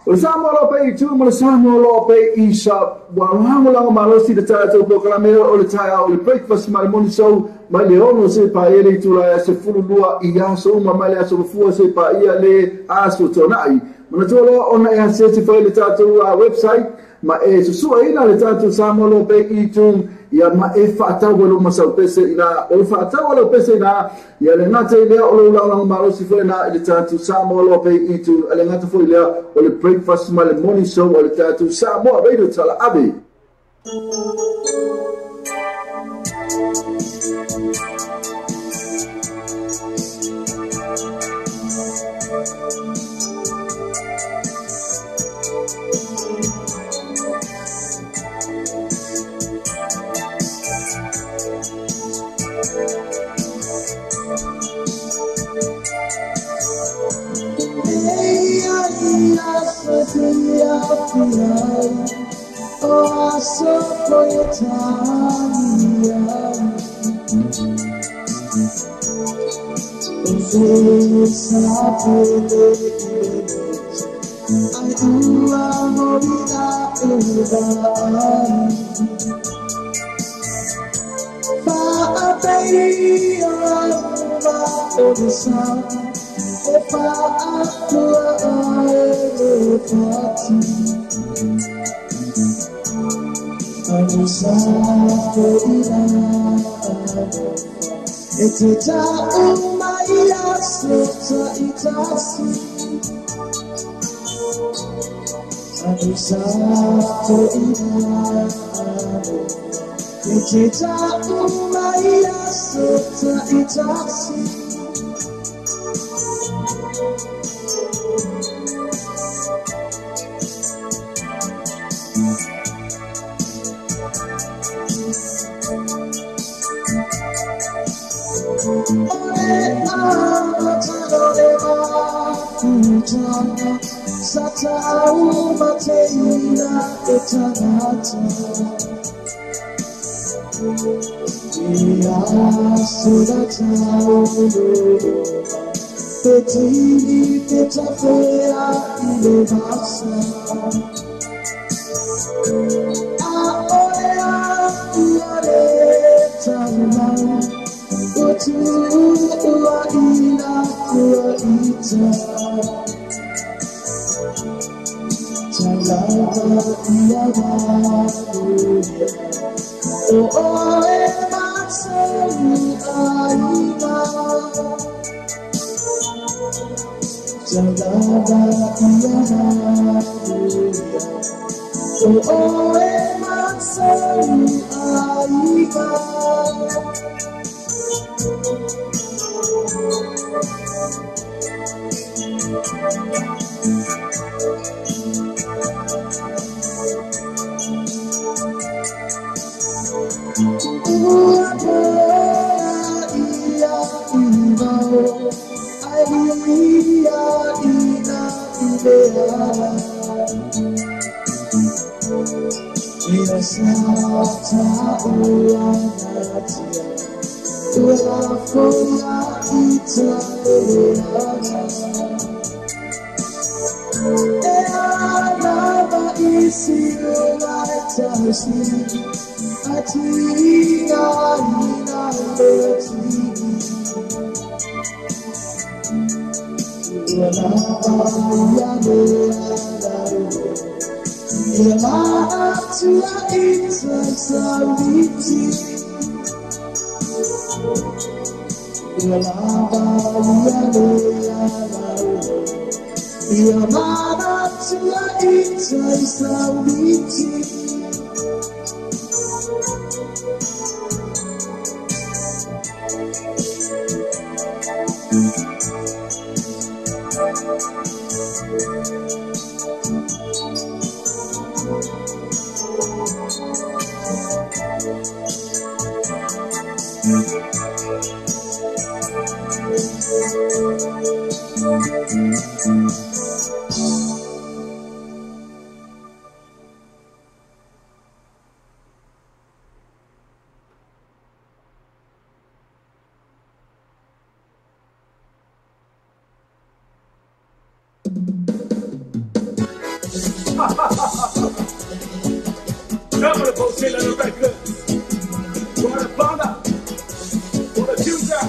O Samoa Lope tu mo Samoa Lope isa wa hango lang malosi de tata o proclamero o le taia o le breakfast ma le morning show ma le ono se pa ele tu la se fulu lua I aso ma ma le aso fu se pa ia le aso tonai ma to lo ona e se se fa le tata website ma e su ina le tata Samoa Lope I tu ia ma e fata welo masau pese ina o fata welo pese ina ia le ngata ile o lo lang malosi fa na le tata Samoa Lope I tu le ngata fo ile o le breakfast ma le morning show o le tata Samoa radio tala abi. Double Coachella the records. What a founder. What a future.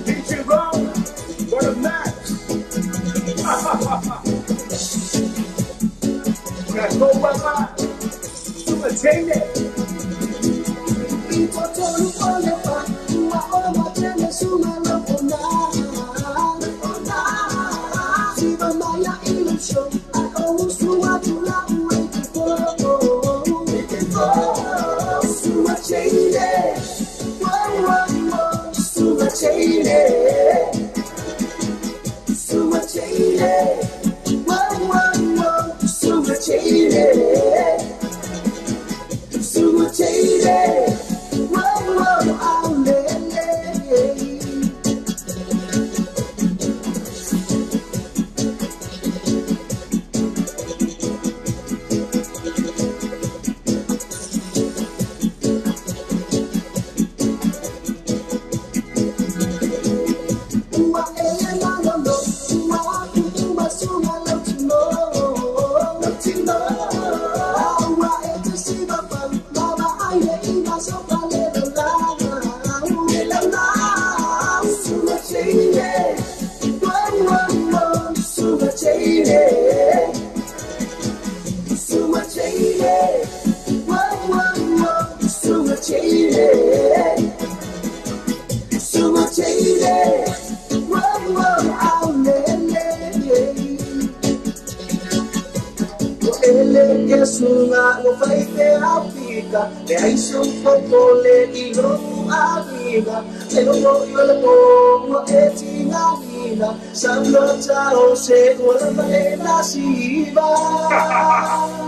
DJ Brown. What a match. That's no papa. Super Chain.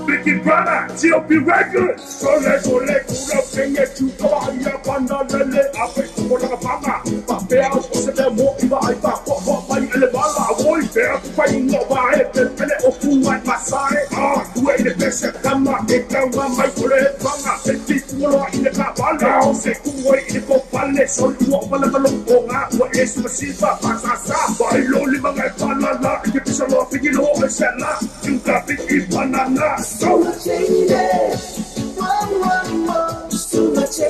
Vicky Brother, G.O.P. Records. Sole, kura penye chuka ya panda lele ape kumola kapanga. Papea usete mo iba iba ko pai ele bala. Boy, pea pai no ba e pele oku mai pasare. Due ile pese kama ekanga mai kore banga. Eti kumola ile kapala. Se kumola ile kopale. Sol mo pala balonga. Wa es masifa pasasa. Bailo lima ngai pala la. Ke pisa lo figilo e sela. Chuka Vicky banana. So much too much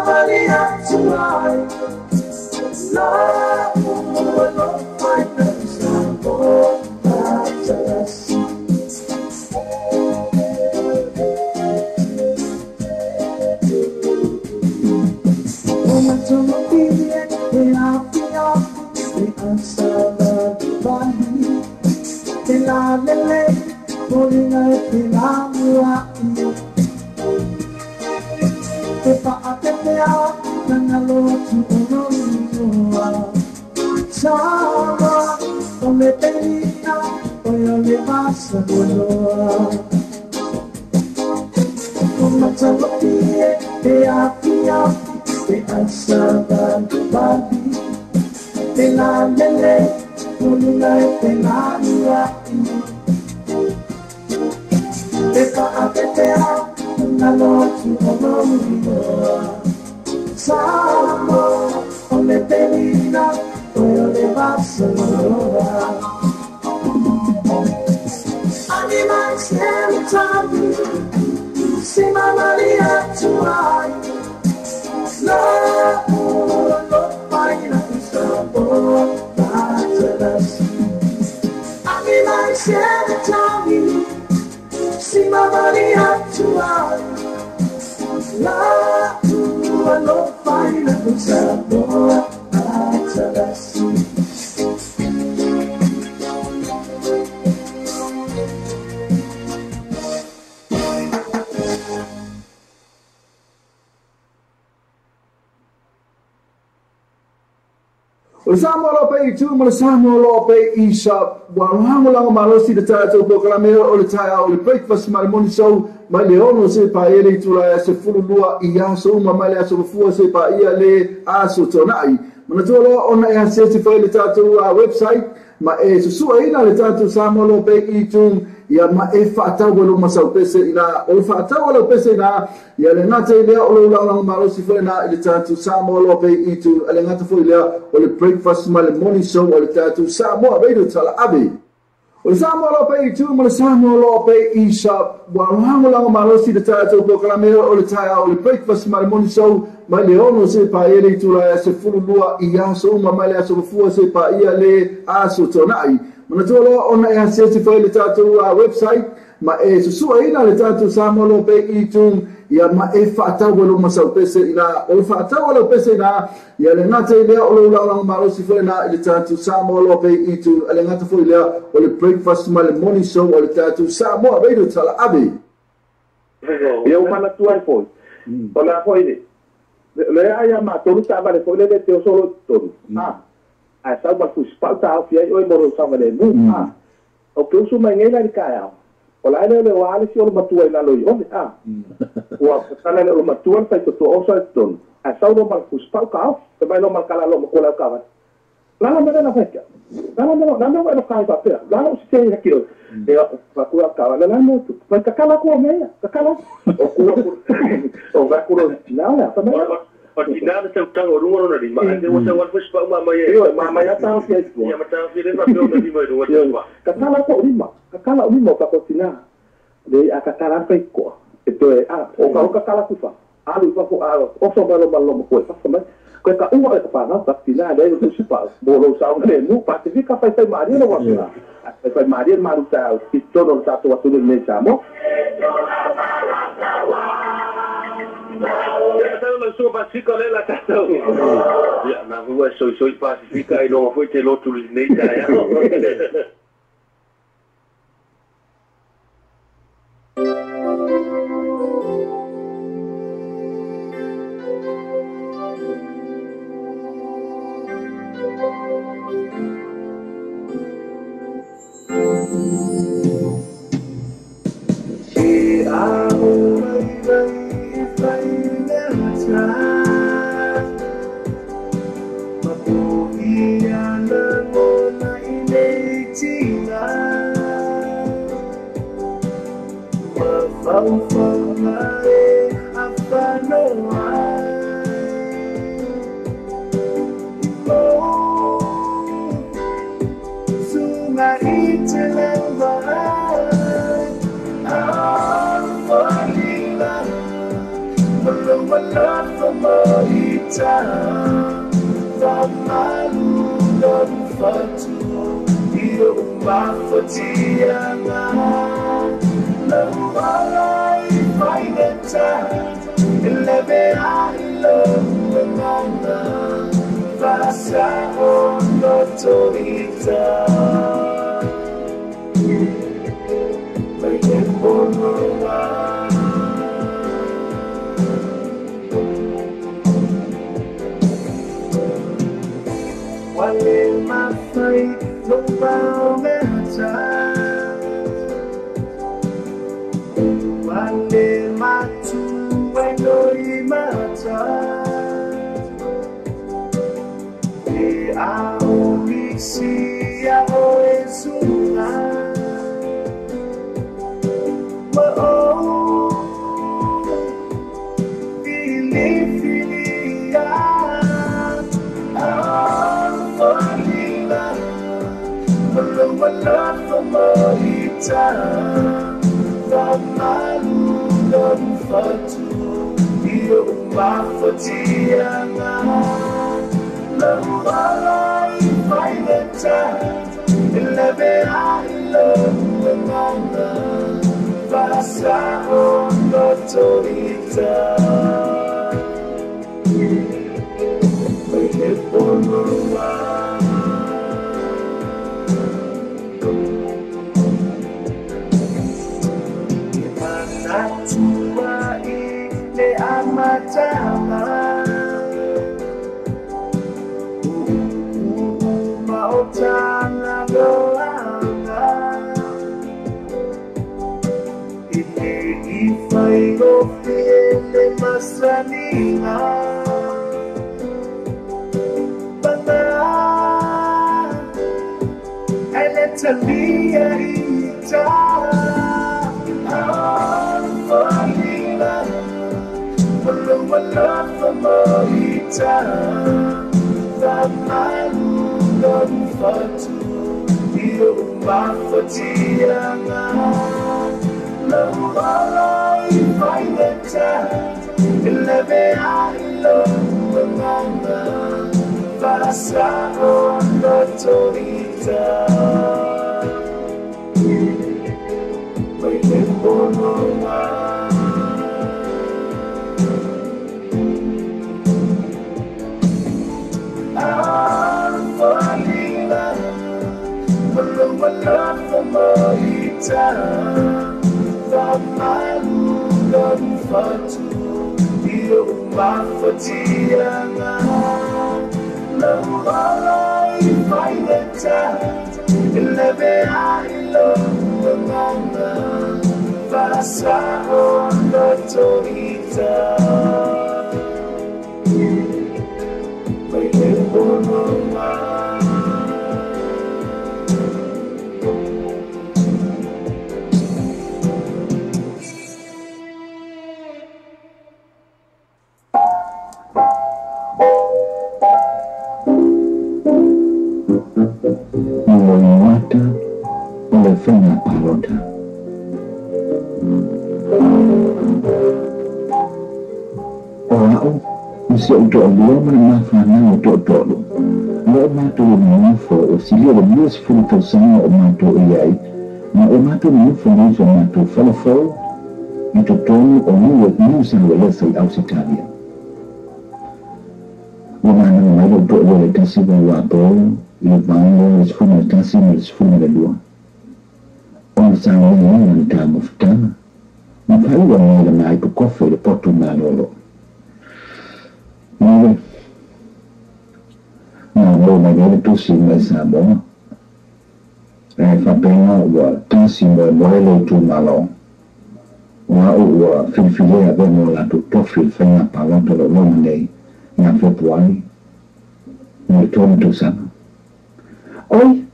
Maria tonight. Love, love, find us more us. Momentum of being, we are beyond, we answer the divine. Tela lele, polina tela mua. Pepa atetea, nangalo tu unoa. Sama, ole pelina, ole masa unoa. Matalo pie, te apia, te asaba bali. Tela lele, polina tela mua. Pepa atetea, nangalo tu unoa. Sama, ole pelina, ole masa unoa. Animal cemetery. See my Maria tonight. Love, love, find us more us. I'm in my cemetery. See my Maria tonight. Love, love, find us more us. O Samoa Lope I tu ma Samoa Lope I sa walango lango malosi de tātou proklameira o le taia o le breakfast ma le morning show ma le ono se pa ele I tula se fululua I aso uma ma le aso fua se pa ia le aso tonai ma na tolo ona e se fai le tātou website ma e susua ina le tātou Samoa Lope I tu ia ma e whaatau walo masau pese ina o le whaatau walo pese ina ia le ngata I lea o le ulango malosi fai na I le tātou Samoa Lope I tu le ngata fai lea o le breakfast ma le morning show o le tātou Samoa radio tala abe o le Samoa Lope I tu ma le Samoa Lope I sa walango lango malosi de tātou proklameira o le taia o le breakfast ma le morning show ma le ono se pa ele I tula se fululua I aso uma ma le aso fua se pa ia le aso tonai ma na tolo ona e se fai le tātou website ma e susua ina le tātou Samoa Lope I tu ia ma e whaatau walo masau pese ina o le whaatau walo pese ina ia le ngata I lea o le ulango malosi fai na I le tātou Samoa Lope I tu le ngata fai lea o le breakfast ma le morning show o le tātou Samoa radio tala abe ia umana tuai foi o la foi le aia ma tolu taba le foi le te o solo tolu a sa ba fu spalta au fia o moro sa le nu o que uso mai ngela di kaya o la le wale si o matua ina lo i o sana le matua sai to o sa ton a sa no ma fu spalta au te mai no ma kala lo ko la kava la no me na feka la no no kai pa pe la no si te ki e va ku kava la no tu pa kala ko me kala o ku o va ku na pa me Ordinado se utang o rungo na lima. Ande wasa wasa pa mama ye. Yo mama ya ta fi ai. Ya mata fi le pa pe o na lima do wasa. Kakala ko lima. Kakala lima pa ko tina. Le akakala pe ko. Eto e o ka kakala ku fa. Alu pa ko o so ba lo ko fa fa. Ko ka u e pa na pa tina le do pa. Bo lo sa o le nu pa te fica fa sai maria no wasa. Fa maria maru ta ki todo sa to wasa le chamo. Tahu lah so Pasifika le la tahu. Ya, na hua so Pasifika I no foi te lo tu nei ya. Love favorita va malulo fatu io mafatiana la wala ifaineta lebe allo manda passa l'autorità perché wale mafai no baumeta wale matu wendo imata e aurisi ya oezuna wa o filia wala favorita va malulo fatu io mafatiana la wala ifaineta lebe allo manda passa l'autorità perché tua ile amatama maotana doanga ile ifaigo fiele masaninga bana eletalia ita wala favorita va malulo fatu io mafatiana la wala ifaineta lebe allo manda passa l'autorità perché wala favorita va malulo fatu io mafatiana la wala ifaineta lebe allo manda passa l'autorità perché Mata olefanya parota orang mesti untuk Allah menafana untuk tolu orang tu menafo usilia lebih sepuluh sama orang tu iai orang tu menafo ni orang tu falafel itu tolu orang yang musa wala sai Australia orang yang mahu untuk boleh kasih bawa tu Ivano esfuna kasi na esfuna la lua. Ona sawa ni nta mafutana. Mafaiwa ni na ipo kofe le poto na lolo. Mwe. Na lo na gele tu si mai sabo. Fa pena wa tansi mo moelo tu malo. Wa filfile ave mo la tu profil fa na pala to lo nei. Na februari. Mo tu sana. Oi,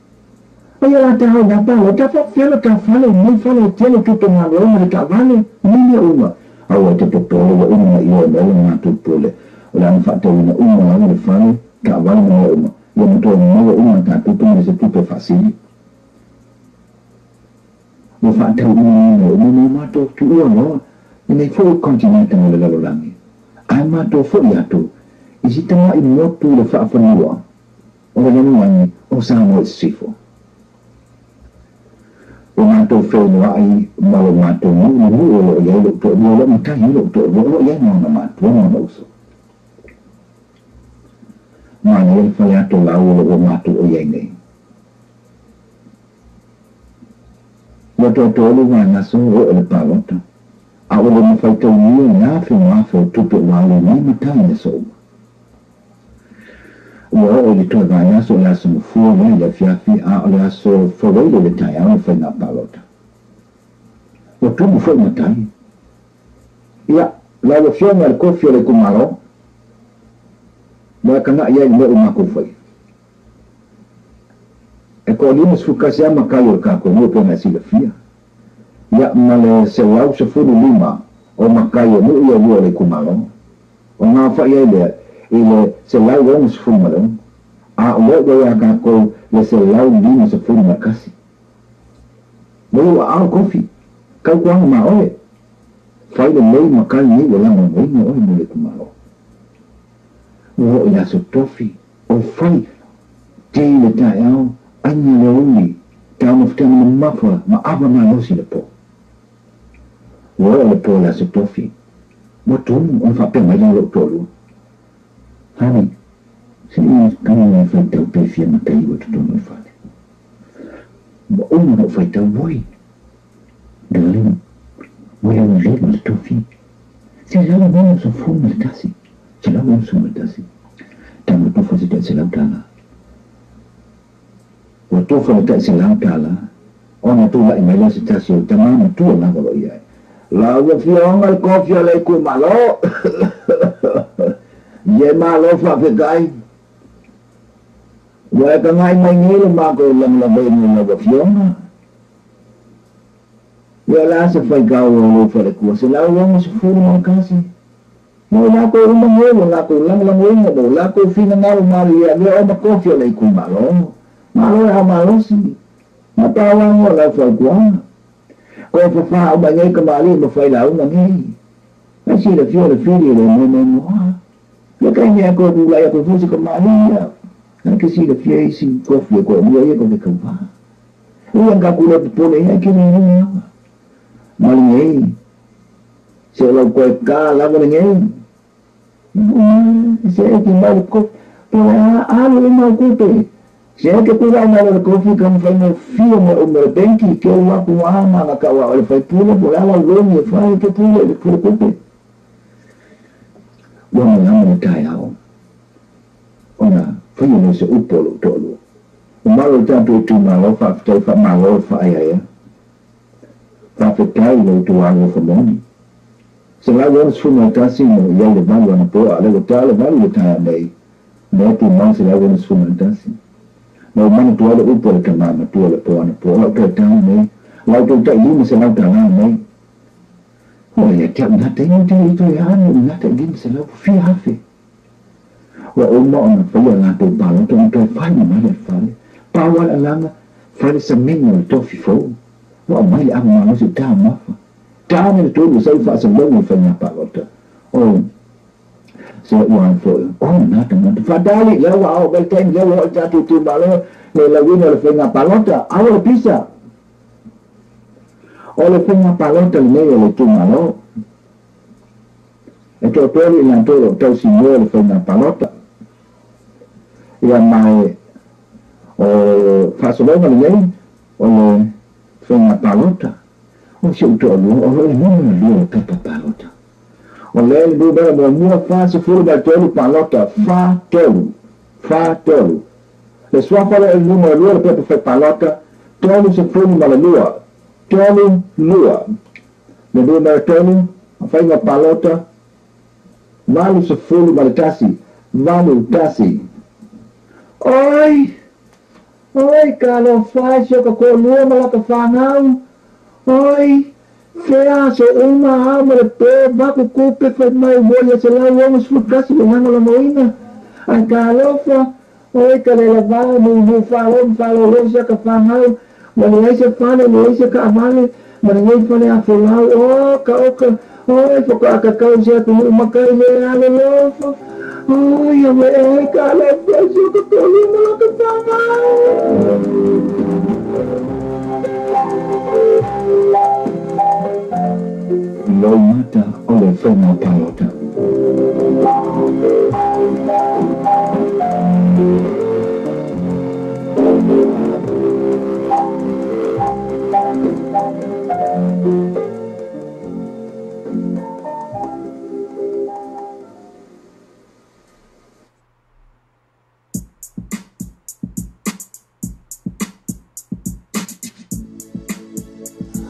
ela tá olhando para lá, tá fazendo cavalo, nem fala tendo tudo na lama de cavalo, nem uma. A outra popolo, uma e uma, uma popolo. Olha, não faz uma, uma fala, cavalo não é uma. Eu não tô uma tá tudo, mas é tudo fácil. Eu faço uma matou tudo não. E nem foi o continente no lado lá. ai mātou fo'i atu, i si tanga i motu le whaafanua, o le nanuani o Samoa Sifo. O mātou whenua ai malo mātou nuu o lo iai lo to lo matahi lo to lo iai na mātou na uso. Mana ia whale ato lau o mātou o iai nei. Lo to tolu wa naso o le palota. A o le mawhaitau nia ngā whenua o tupe wale mai matahi na so. Ua o le toa vai aso le aso mafua wai le fiafi a o le aso whawailo le tai au whai ngā palota. Ua tumu whai matai. Ia, la ua fionga le kofi o le kumaro, ua kanga ia le o mako whai. E ko lima sfukasi ama kai o kako mua pena sila fia. Ia, ma le se lau se furu lima o makai o mu ia ua le kumaro. O ngā whai ai lea, ile se lau wong se fuma lau, a ua a kako le se lau lima se fuma kasi. Mau a au kofi, kau kuanga ma oe, whai le lei makai ni le langa moina oe mo le kumaro. Ua i aso tofi, o whai, te le tae au, anya le uli, te ama whtama na mafua, ma awa ma losi le po. Ua o le po le aso tofi, mo tonu, on whape mai le lo tolu. Hari, sini kami na whaitau pefia matai ua tutono i whale. Ma uma no whaitau woi. Dalim, wai au lema le tofi. Se lau wano sa fuma le tasi. Se lau wano sa le tasi. Tama tofa se se lau tala. Ua tofa le se lau tala. Ona tu lai mai la se tasi o tamama tua na walo iai. Lau wa fionga le kofia le ku malo. Ye malo whawhekai. Wai ka ngai mai ngile mako lang labai mo na wafionga. Ia la se whai kau o lo whare kua. Se lau wanga se furu mga kasi. Mo lako umang ewa, lako lang wenga do. Lako fina ngaro mali ia. Ia o makofia lai ku malo. Malo e ha malo si. Matawang o la whai kua. Ko whawha o mai ka mali ma whai lau na ngei. Ai si la fio le fili le mo me moa. Ia kai mea ko bulai ako fusi ka malia. Nā ke si le fia isi kofi ko mua ia ko te kaupa. Ia nga kula pupone ia ke ni ni awa. Mali ngei. Se lau koe ka lawa ni ngei. Se e ki mau kofi. Pua alu i mau kofi. Se e ke kula mau le kofi ka mwhai mo fia mo o mere benki. Ke o waku waama na kawa o le whai pula. Pua ala uoni e whai ke pula le kula kofi. Wana ngama ni tai hao. Ona, whai no se upolo tolu. O malo tanto tu malo, whaftai wha malo wha aiaia. Whawhetai no tu ango whamoni. Se la wana sfuma tasi no iai le malu ana poa, ale wata le malu le tai anei. No tu man se la wana sfuma tasi. No mana tu ala upolo ka mama tu ala poa ana poa, lau kai tau nei. Lau tu tai lima se lau tanga nei. O ia te ngata ingo te ito e anu, ngata gini se lau fia hafe. Wa o mo ona whaia ngata o balo, to ngai whai na mai le whale. Pawa la langa, whale sa mingo le tofi fau. Wa o mai le ama malo se tā mafa. Tā me le tōru sau wha sa longo whai ngā palota. O, se ua an fo, o ngata ngata. Whadali, lewa au, bai taim lewa o tatu tu malo, le lawina le whai ngā palota, awa le pisa. O le whenga palota le nei o le tūmalo. E tō tori i ngā tōro tau si mua le whenga palota. Ia mai o whasolonga le nei o le whenga palota. O si uto lua, o le mua lua kapa palota. O le le bubera mo mua wha se furu mai tōru palota, wha tōru. Le swafale e luma lua le pepe whai palota, tōru se furu ma le lua. Tolu lua. Le dua mara tolu, a whainga palota, walu se fulu mara tasi, walu tasi. Oi! Oi, kalo whai sio ka ko lua mara ka whanau. Oi! Whea so uma hao mara pē, waku kupe whai mai woia se lau wonga sulu kasi le hango la moina. Ai kalo wha, oi ka le la wao mu whalo losia ka whanau. Mana ngai se whane, ngai se ka amane, mana ngai whane a whalau, o ka oka, Oi, pokoknya siya tumakai na lolo. Oi, may kala presyo ko tuloy na katama. Lo mata oleh Fema Palota.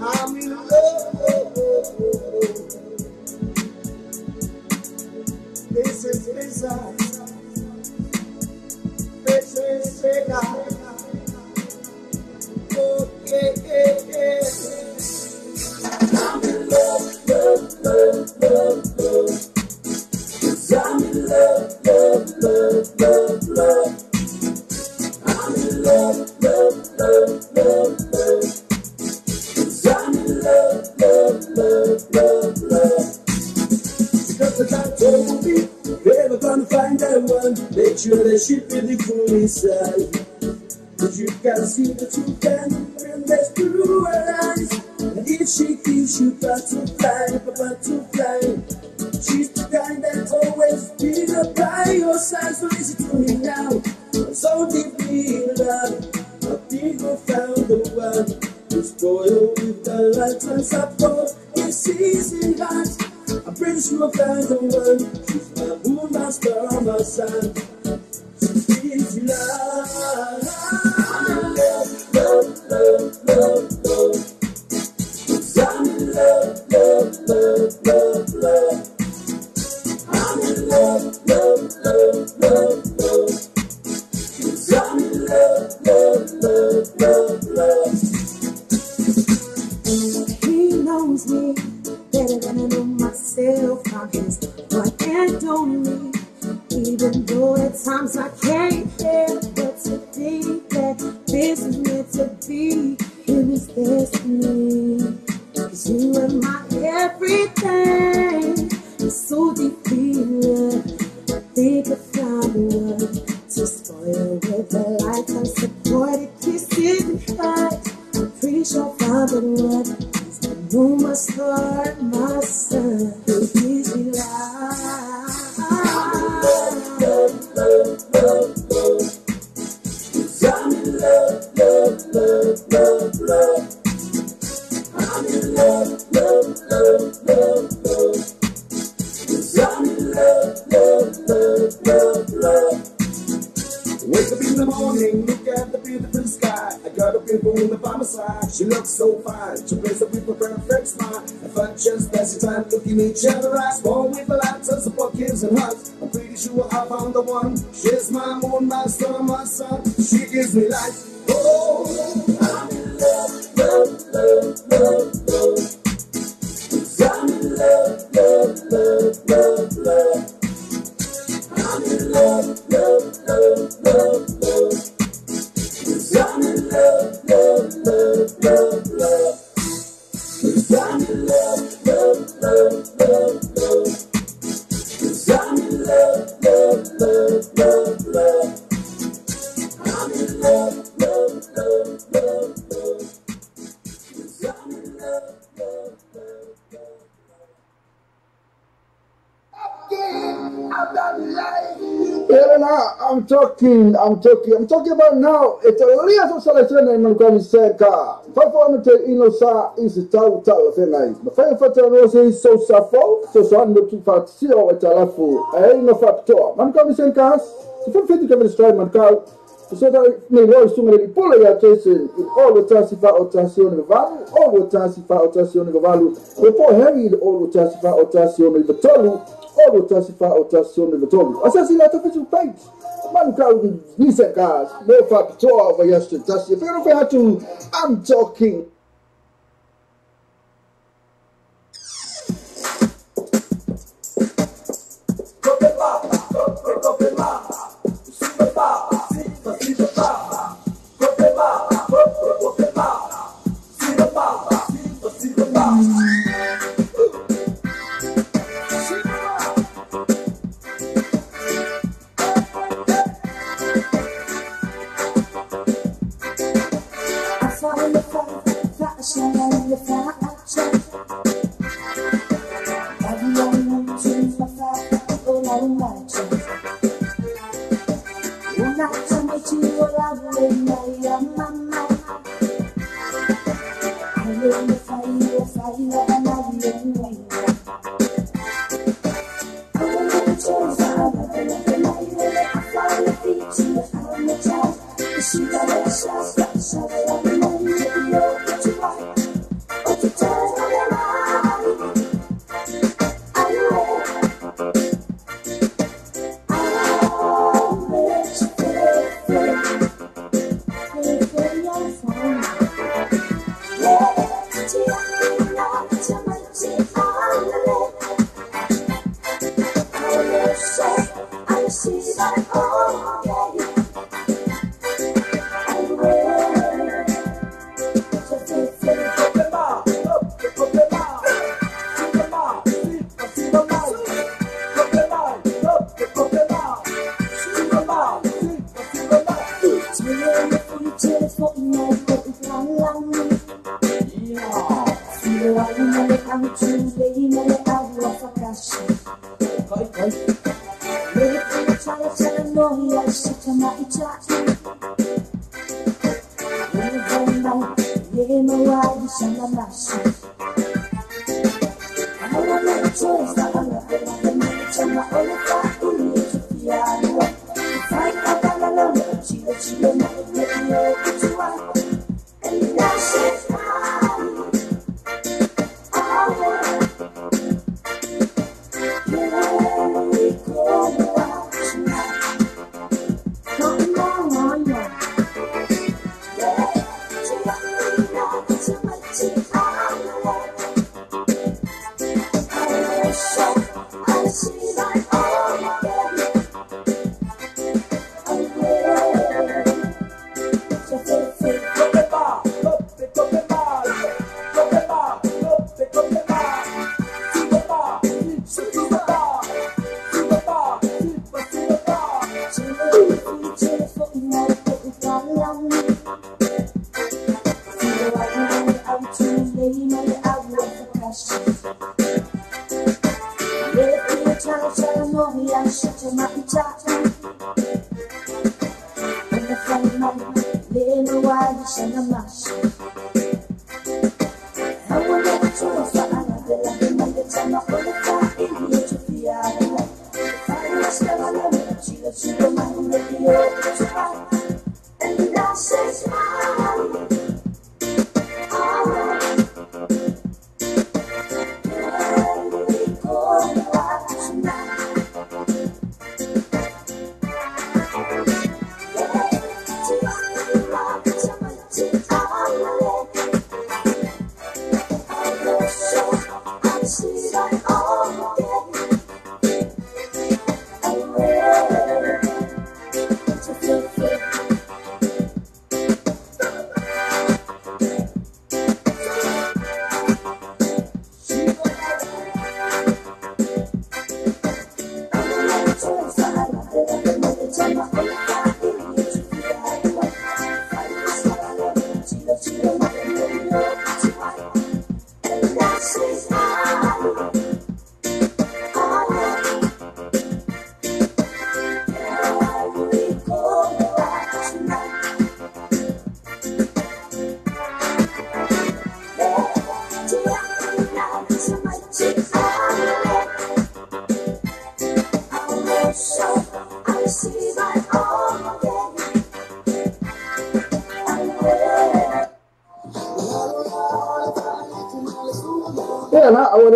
I'm in love. This is precise. This is precise. Okay, I'm in love, love, love, love, love. 'Cause I'm in love, love, love, love, love. I'm in love, love, love, love, love. I'm in love, love, love, love, love. Because the God told me, you're never gonna find that one. Make sure that she really cool inside. Cause you gotta see the truth and that's through her eyes. And if she keeps you butterfly, she's the kind that always be by your side. So listen to me now. I'm so deeply in love. I think I found the one. Spoiled with the lights and support in season lights. I'm pretty sure I found the one. She's my moon, my star, my sun. She's easy love. I'm in love, love, love, love, love. 'Cause I'm in love, love, love, love, love. I'm in love, love, love, love, love. 'Cause I'm in love, love, love, love, love. He knows me better than I know myself. I'm his one and only. Even though at times I can't help but to think that this is meant to be. It was destiny. 'Cause you are my everything. I'm so deeply in love. I think I found one to spoil with the light and supported kisses and hugs. I'm pretty sure I found the one. He's the moon, my star, my sun. Who gives me life? Love, love, love, love. 'Cause I'm in love, love, love, love, love. I'm in love, love, love, love, love. 'Cause I'm in love, love, love, love, love. Wake up in the morning, look at the beautiful sky. I got a beautiful woman by my side. She looks so fine. She plays up with a perfect smile. And fun just passing time, looking each other eyes. Born with a lot of support, kids and hugs. I'm pretty sure I found the one. She's my moon, my star, my sun. She gives me life. Oh, I'm in love, love, love, love, love. 'Cause I'm in love, love, love, love, love. I'm in love, love, love, love, love. 'Cause I'm in love, love, love, love, love. 'Cause I'm in love, love, love, love, love. 'Cause I'm in love, love, love, love, love. I'm in love, love, love, love, love. 'Cause I'm in love, love, love, love. I'm talking about now. It's a little selection in Manuka Seka. Performance in Osa is a tau fenai. The fire for Tanosi is so safo, so I'm looking for Sio at Alafu. I ain't no factor. Manuka Senkas, if I'm fitting to destroy Manuka, so that may voice to me pull a attention in all the Tasifa or Tassion of Value, all the Tasifa or Tassion of Value, before having all the Tasifa or Tassion of the Tolu. All the Tasifa or Tassion of the Tolu. Assassinato official page. Manuka Nisekas, no factor over yesterday. If you refer to, I'm talking.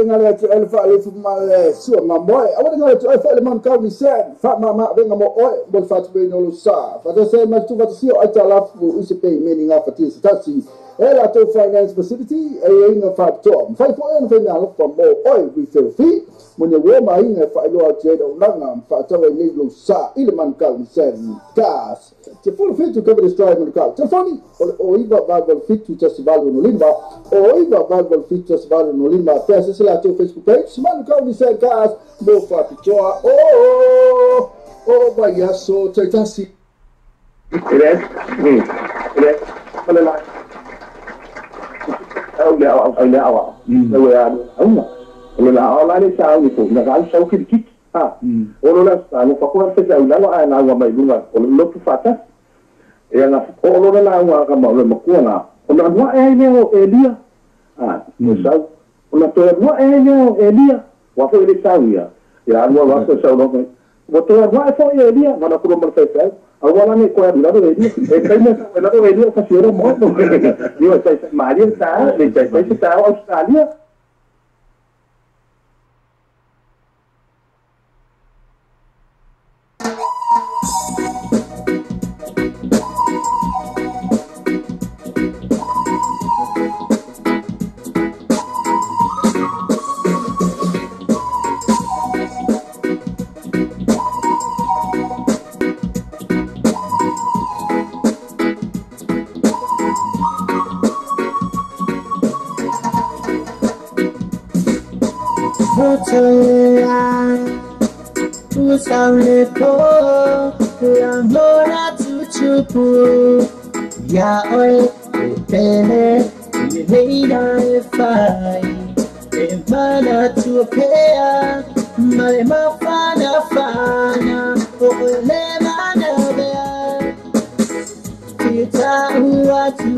ngale tu alfa alfa mal sua mamoy awak ngale tu alfa lemon kau ni sen fa mama venga mo oi bol fa tu no lo sa fa se mas tu va si oi tala fu isi pe meaning of it stasi ela to finance facility e inga fa to fa fo en fe na lo fa mo oi we feel fi mo ne wo ma inga fa lo ate do nanga fa to ni lo sa lemon kau ni sen gas te for fit to cover the strike on car telefoni o iba babal fit to festival no limba o iba babal fit to festival no limba pesa se la to Facebook page man kau ni sen gas mo fa pitoa o vaya so taitasi Yes. Yes. Mana lah. Ông đào rồi ông là online đi sao thì cũng là cái sau khi kích ông là nó có quan hệ gì đó ai nào mà mày luôn à ông lúc phát á yang ông là nào cái mọi người một cuốn à ông là what email Elia sao ông là tôi what email Elia what tôi đi sao vậy ya ông là tôi sao đó một tôi what for Elia mà nó cũng một cái awalnya ni kau bilang tu ini, kayaknya kalau tu ini kasih orang mau tu, dia cakap Malaysia sah, dia cakap sah Australia. Ya oi pele ye leida fai Mana tupea male mafana fana ole mana bea kita watu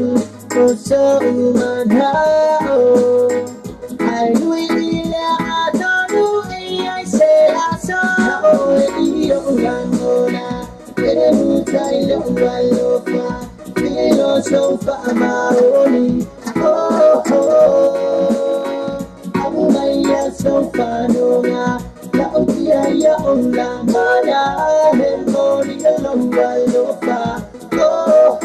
oso umanao I will adonu I say aso iyo langona ere mutailo walofa ilo sofa maoni oh Maya sofanonga la utia ya onla mana hemoni longa lofa oh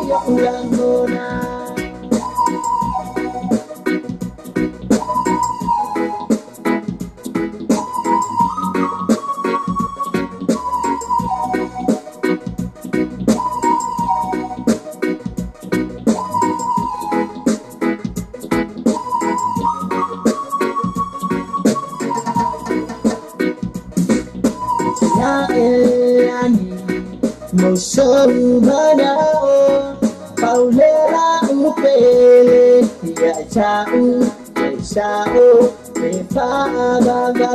ya ulangona Moso manao paulera upele ya chao me faga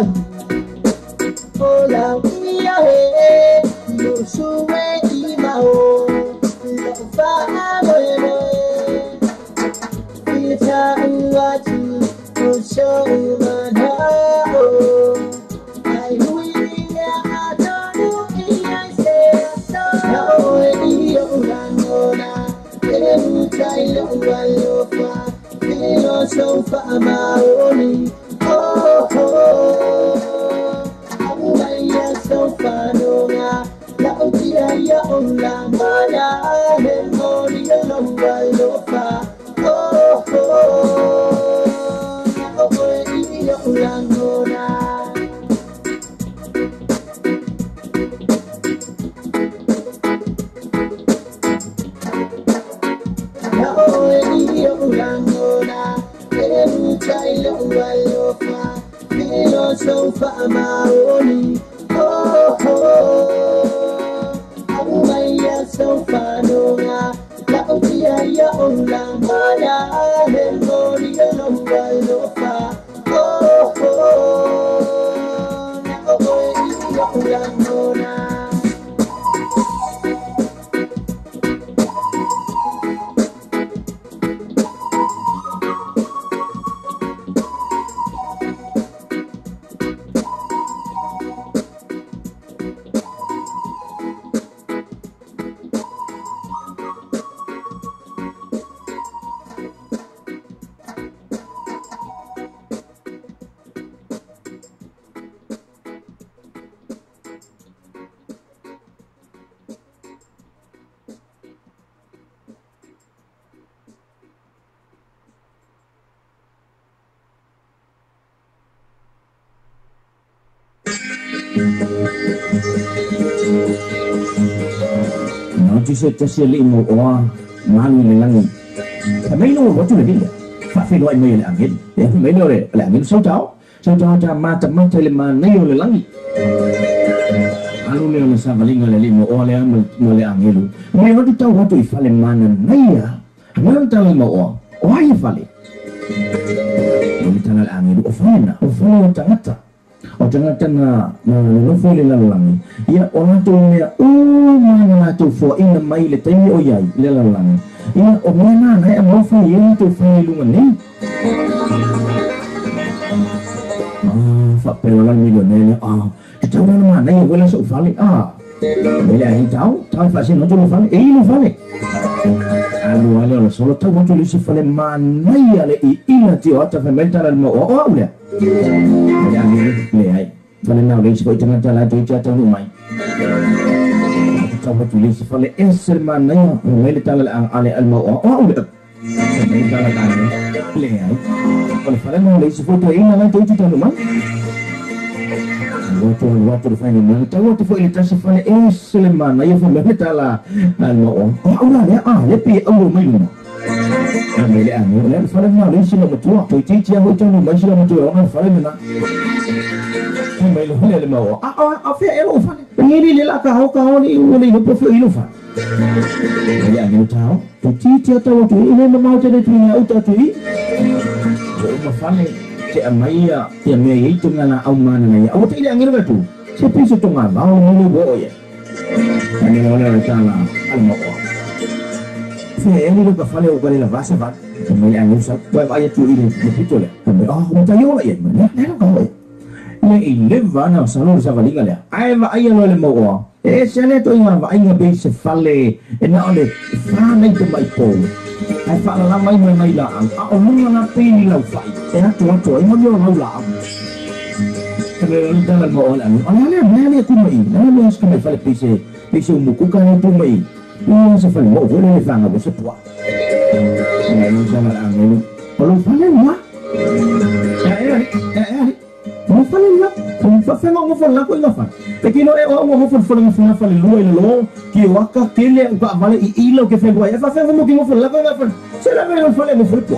ola uya he moso we imao lo fa moe ita uatu moso manao Sofa maoni oh Maya sofa nonga la utia ya onla mana hemoni longa lofa oh iyo langona Sofa maoni oh Maya sofa nonga la utia ya onla mana hemoni longa lofa oh iyo langona Nanti saya tersiap lima orang malu le langit. Mấy nó có chút là đi. Phải phải loại mày là angin. Ya, mấy nó là angin sáu cháu cha ma chăm mang chơi mà nay là langit. Malu le mà sao valing le lima orang le angin lu. Mấy nó đi tahu waktu ifale mana nay ya. Mana tahu lima orang. Why ifale? Ini tanah angin lu ofana tangata. Jangan na fole la lang ya orang tu ya mana tu fo ina mai le tai o yai le la lang ya o mana na e mo fo ya tu fo lu ngani fa pero la mi ne cháu nó mà nay quên số fale đây là anh cháu phải xin nó cho nó fale nó fale allora solo tu quanto li si fale ma nay le ina ti o ta fa mental al mo o udah yang ini le ai fale nào lên sẽ jangan jalan tu jatuh rumah coba tulis fale esel mana ya mai le talal ale al mau udah mai talal ale le ai kalau fale nào lên sẽ foto ini lah tu jatuh rumah waktu fale mana tahu waktu fale tas fale esel mana ya fale le talal al mau udah ya le pi mai lu mai le ang le fale nào lên sẽ một tua tu chia hỗ trợ rumah sẽ một tua orang fale mana mai lu le mau fe elo fa ni le la ka ho ni ni no po fe elo fa Ya ni tahu. Tu ti tahu tu ini mau jadi tu ya uta tu. Cuma fane cek amaya ya me itu ngana au mana ya. Au tidak ngir tu. Sepi tu ngana mau ni bo ya. Ani wala sana almo. Saya ni lu fane ubali la vasa va. Mai angin sa. Ba ayat tu ini begitu lah. Oh, tayo ya. Mana kau? Ni ileva na salo sa valinga le. Ai va ai lo le mo. Sene to inga va inga be se fale. Na ole fa nei to mai po. Ai fa la mai mai la. A o lunga na pe ni la fai. To ai mo yo la. Kale ni ta mo ola. Ona le ku mai. Na le ska mai fale pe se mu ku ka ni tu mai. Ni se fale mo le fa nga bo se po. Ni sa la angin. Olo fale ma. Mo fale la, mo fa mo fa la ko ngafa. Te kilo e o mo fa nga fa le lo e lo, ki waka kele ba vale I ilo ke fe boya. Fa mo ki mo fa la ko ngafa. Se la me fa le mo fa po.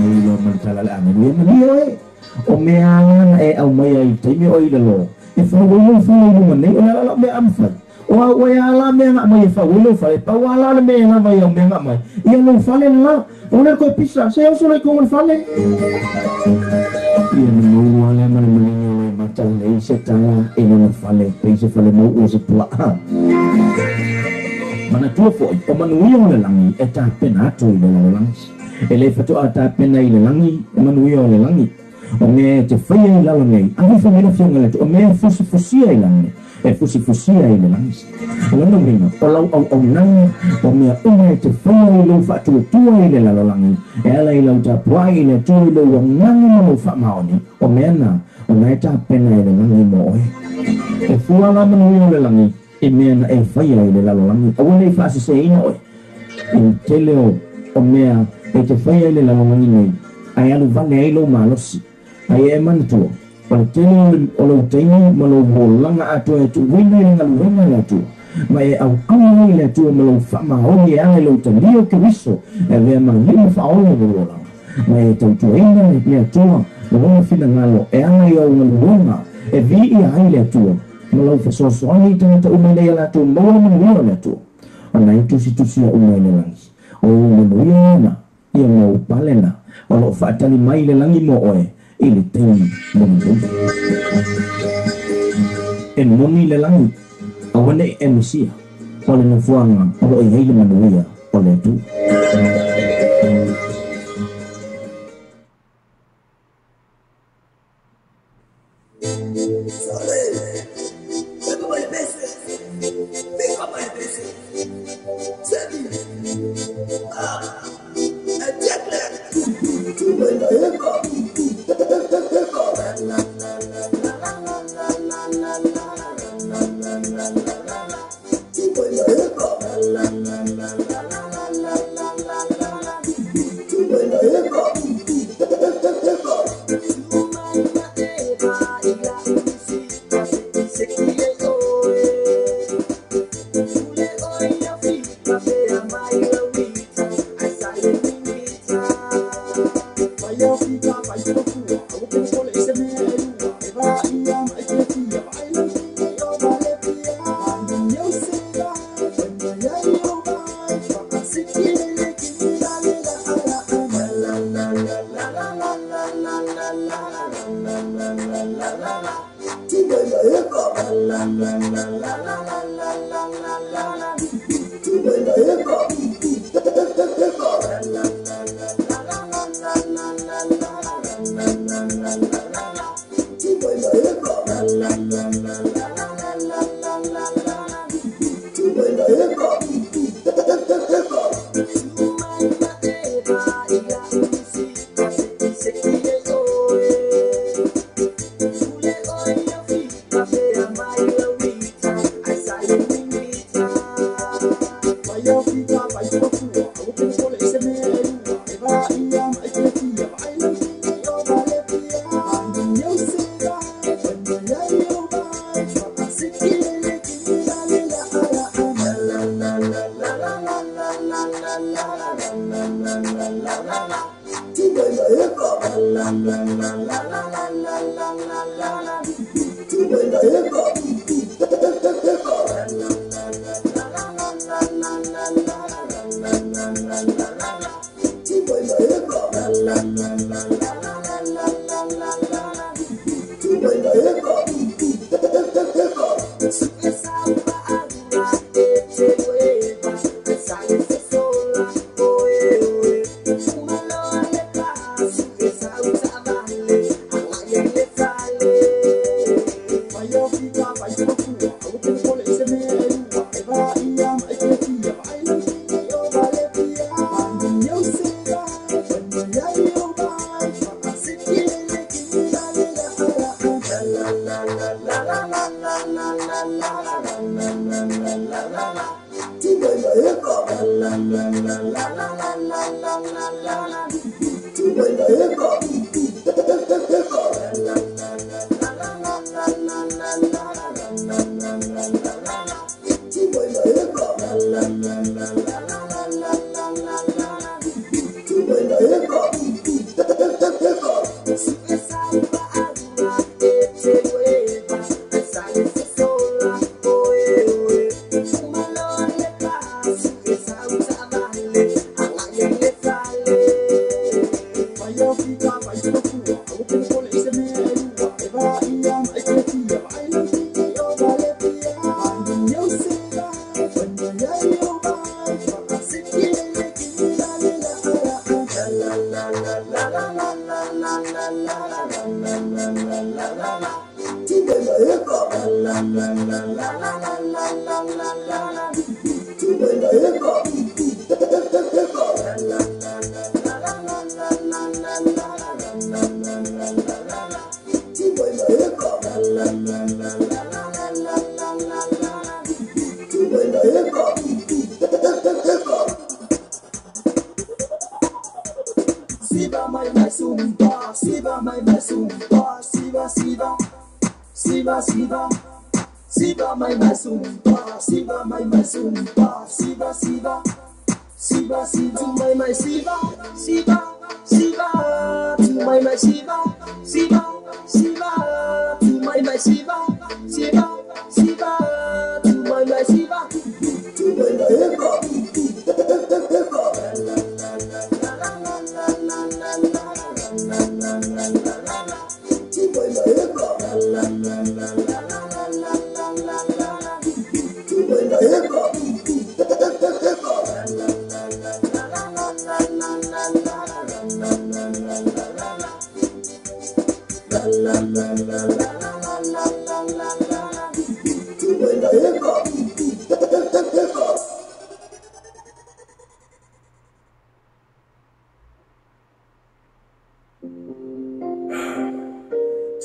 Ilo man tala la me ni e. O me ana e au mai ai te me o ilo lo. E fa mo fa mo ne o la me am fa. O ya la me nga mai fa wo lo fa pa wala me nga mai o me nga mai. Ia no fa le la. Ona ko pisa, se o so le ko mo fa le. Ia no wala man matal nei se tala e no fale pese fale mo o se pla. Mana tu fo o manu yo le langi e ta pena tu le langi. E le fato ata pena i le langi o manu yo le langi. O me te fai la langi. Ani fa me na fionga le o me fusi ai langi. E fusi ai le langi. O no me o lau o nang o me o me te fai lo fa tu ai le la langi. E ala I lau ta puai le tu lo o nang mo fa maoni. O me na o me ta pena le langi mo e. E fua la manu yo le langi. E me na e fai ai le la langi. O le fa se ino e. In teleo o me e te fai ai le la langi nei. Ai alu vale ai lo malosi. Ai e man tu. O le tele o lo teini ma lo volanga atu e tu wina i ngalu wenga le atu. Ma e au kama i le atu ma lo whama honi e ange lo tanio ke wiso e vea ma lima whaole le volanga. Ma e tau tu eina le atua ma wana whina ngalo e ange i au ngalu wenga e vi I ai le atua ma lo whasoso ange I tangata umai le ala atu ma wana mana le atua. Ana I tusi a umai le langi. O manuia na ia mau palena o lo whaatani mai le langi mo oe I le teini moni. E moni le langi a wane e mesia o le nafuanga o lo I heile manuia o le atu.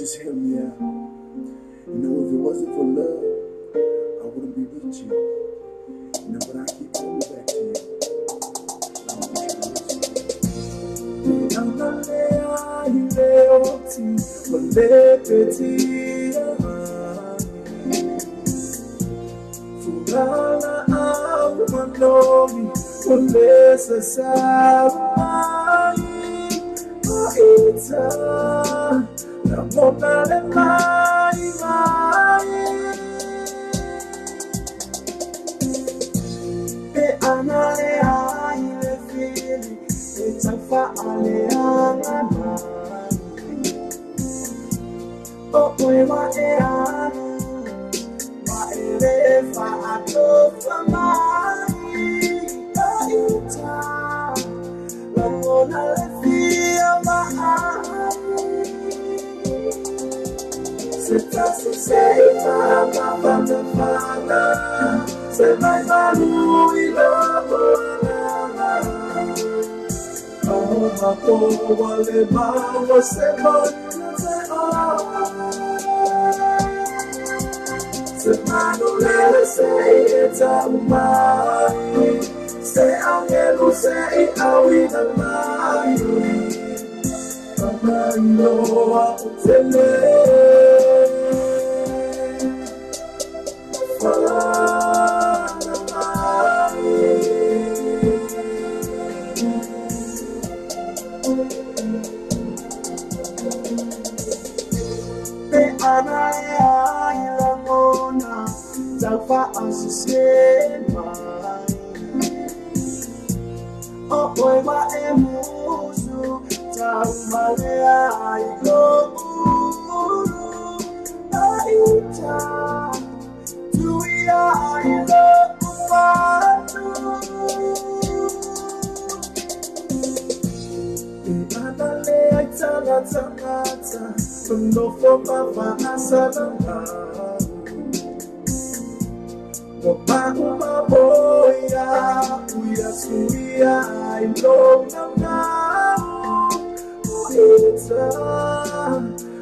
Just hear me out. You know, if it wasn't for love, I wouldn't be with you. You know, but I keep coming back to you.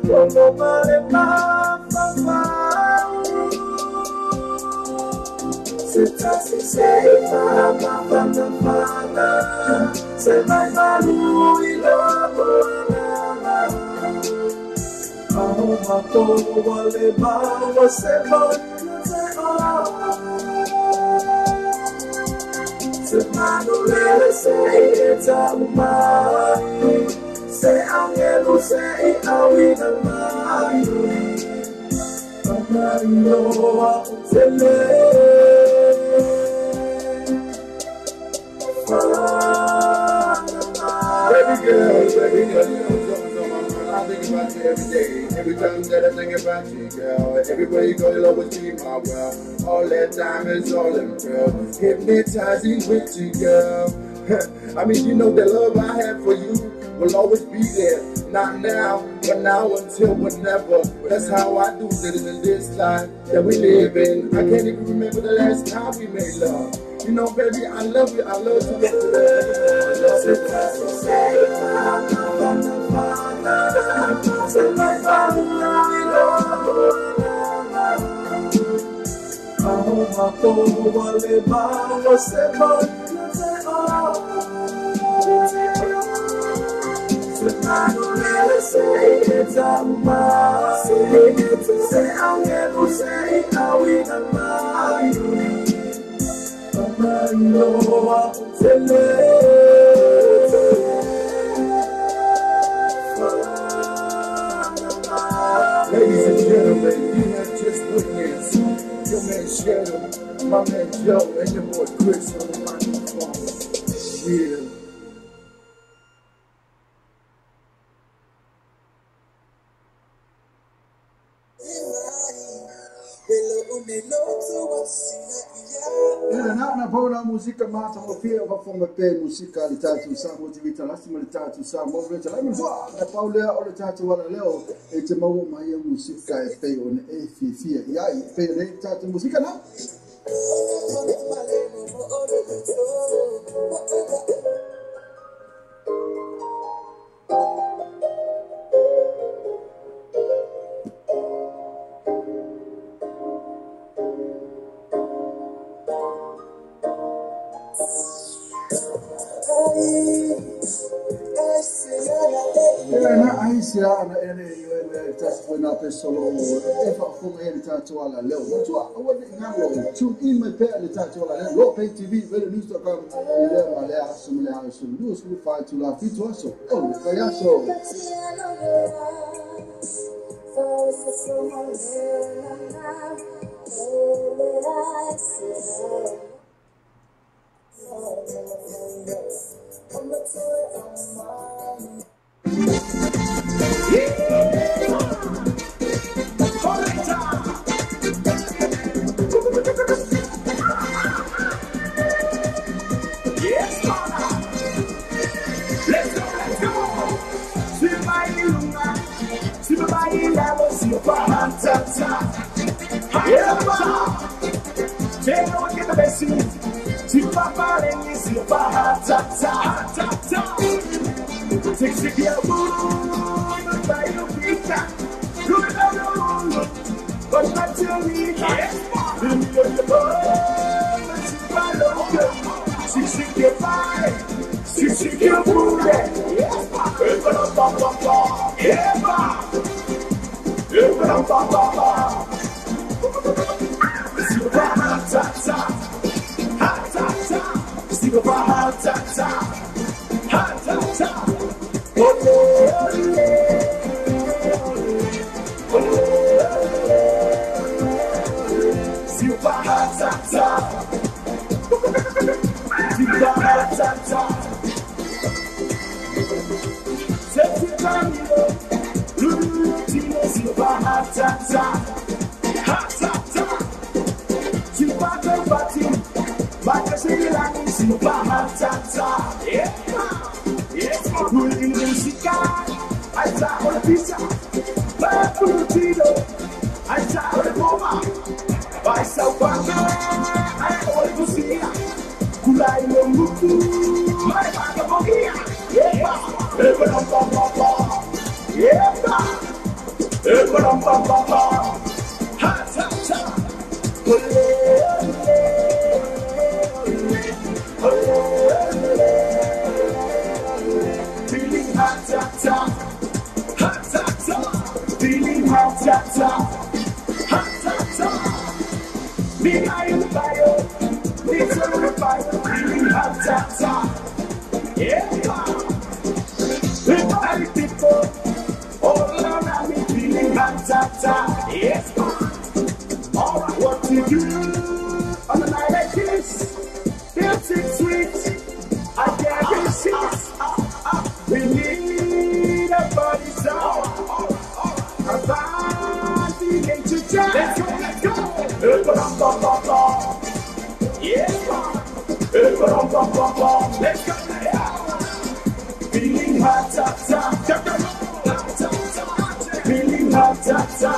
Don't say Mama, say my Malu, we love you. Wale Mama, say say Manu, say it's a umai. Say Angelu, say Awina Mai. Mario, baby girl, I think about you every day. Every time that I think about you, girl. Everywhere you go, you'll always be my world. All that time is all in real. Hypnotizing with you, girl. I mean, you know the love I have for you will always be there. Not now, but now until whenever. That's how I do it in this life that we live in. I can't even remember the last time we made love. You know, baby, I love you. I love you. Say it's a must. Say I'm gonna say how we don't mind. I know I'm ladies and gentlemen, you have just witnessed your man Shadow, my man Joe, and your boy Chris on the microphone. Yeah. Na bona musika mata mo pia va fonga pe musika le tatu sa mo tivita lasima le tatu sa mo veta la mwa na paulea o le tatu wala leo e te mau mai musika e pe on e fifia ya e pe le tatu musika na Aisha na ene tatu na pesolo e fa come ele tatu ala leo no tu awone ngalo tu in my pay le tatu ala leo lo pay tv vele news.com ile wale asumle asu news we fight to la fitu aso oh kayaso Me iron fire, me turn fire, feeling hot, hot, hot. Yeah, everybody people, all around me feeling hot, hot, hot. Yes, all right, what to do on a night like this? Feels it sweet, I can't resist. We need a body song, a body to jump. Let's go, let's go. Yeah, let's go. Feeling hot, hot, hot. Feeling hot, hot, hot. Hot, hot, hot.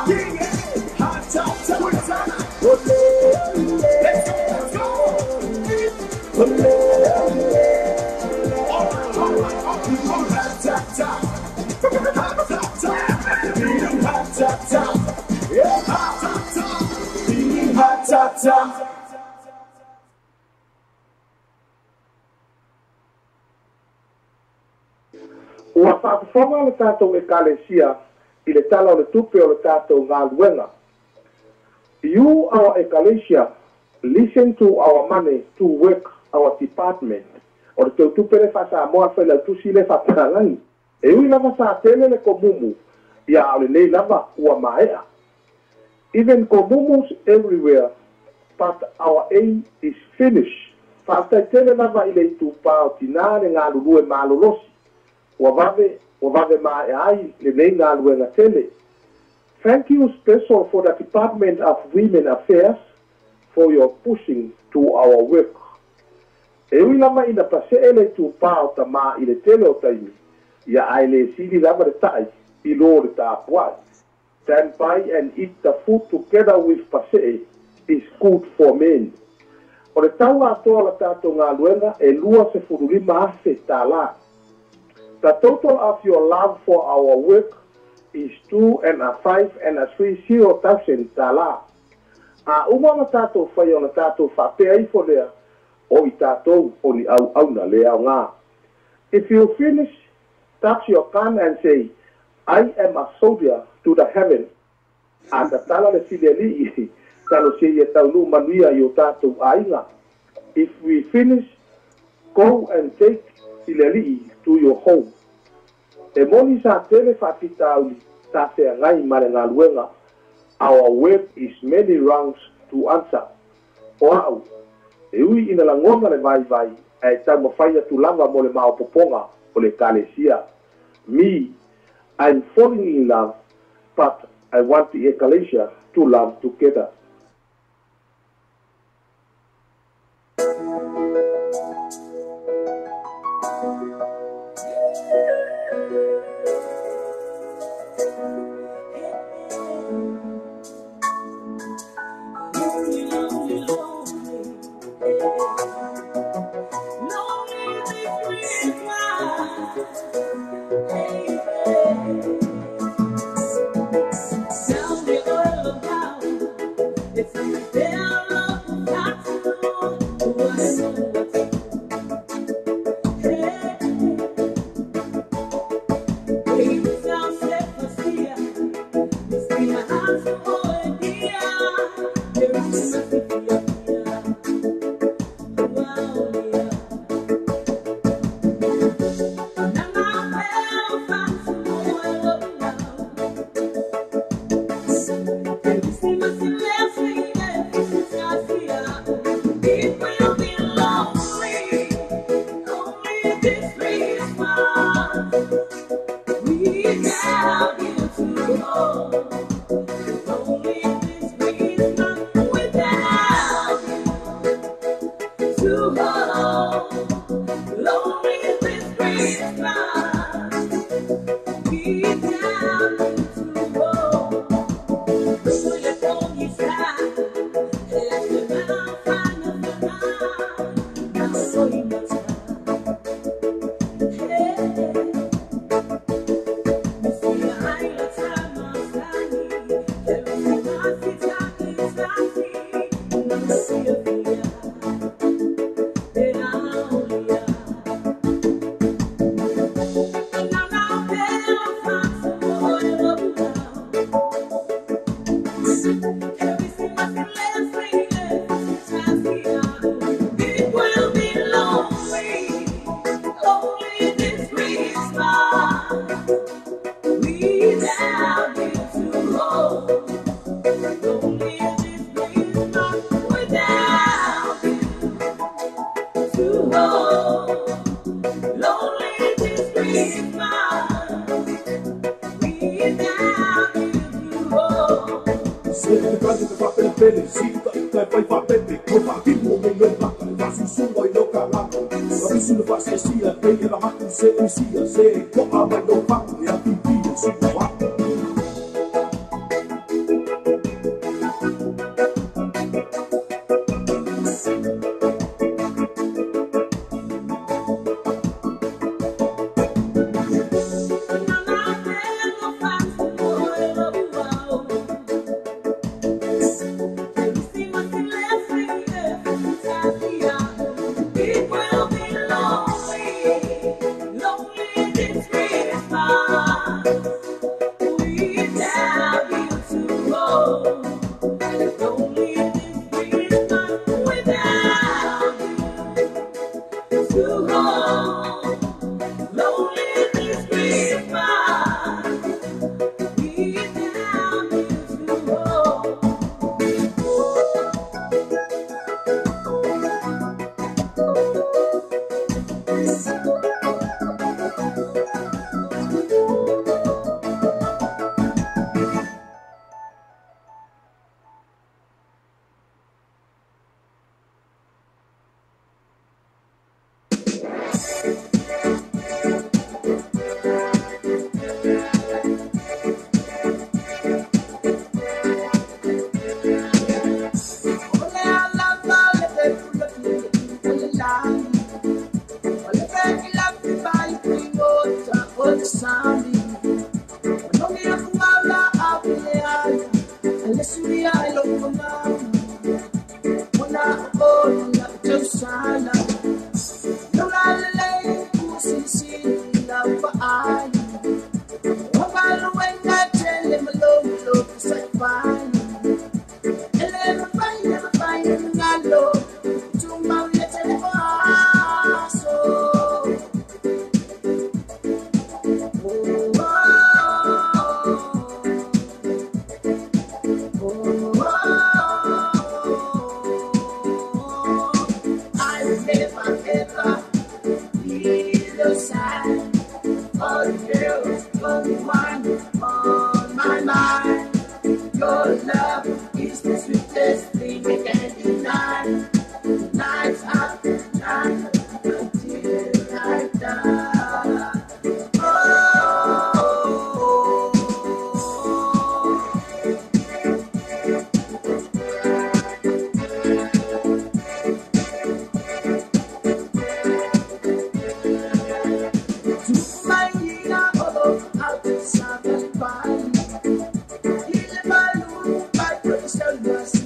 Let's go, let's go. Ua whaafafonga le tātou e kalesia I le tala o le tupe o le tātou ngā luenga. You, our ecclesia, listen to our money to work our department. O le tau tupe le whasa moa whaila tusi le whaparangai. E ui lava sa tele le komumu, ia au le nei lava ua maea. Even komumus everywhere, but our aim is finished. Whaatai tele lava I le itu pāo tina le ngā lulue mālolosi. Ua vave mai ai le nei ngā luenga tele. Thank you special for the Department of Women Affairs for your pushing to our work. E ui lama ina pase ele tu pāo ta mā I le tele o taimi. Ia ai le sili lama le tai I lo le tāpuai. Stand by and eat the food together with pase is good for men. O le tau atoa la tātou ngā luenga e lua se furulima ase tā lā. The total of your love for our work is 2 and a 5 and a 30,000 tala. A uma na tātou whai o na tātou whapea I fo lea o I tātou o ni au na lea o ngā. If you finish, touch your can and say, I am a soldier to the heaven. A ta tala le filiali I talo se ia taunu manuia I o tātou ainga. If we finish, go and take filiali to your home. E moni sa tele whapita auli, sa te ngai mare ngā luenga, our work is many rounds to answer. O au, e ui ina la ngonga le vai, e tau mawhaia tu lava mo le mao poponga o le kalesia. Me, I'm falling in love, but I want the ecclesia to love together. Se le cante te fa per bene, si te poi fa pepe, non fa chi mo me lo fa, fa su su vai lo calato. Ma su le fa se sia, te la matu se sia, se ko ama lo fa, e a ti pide su va.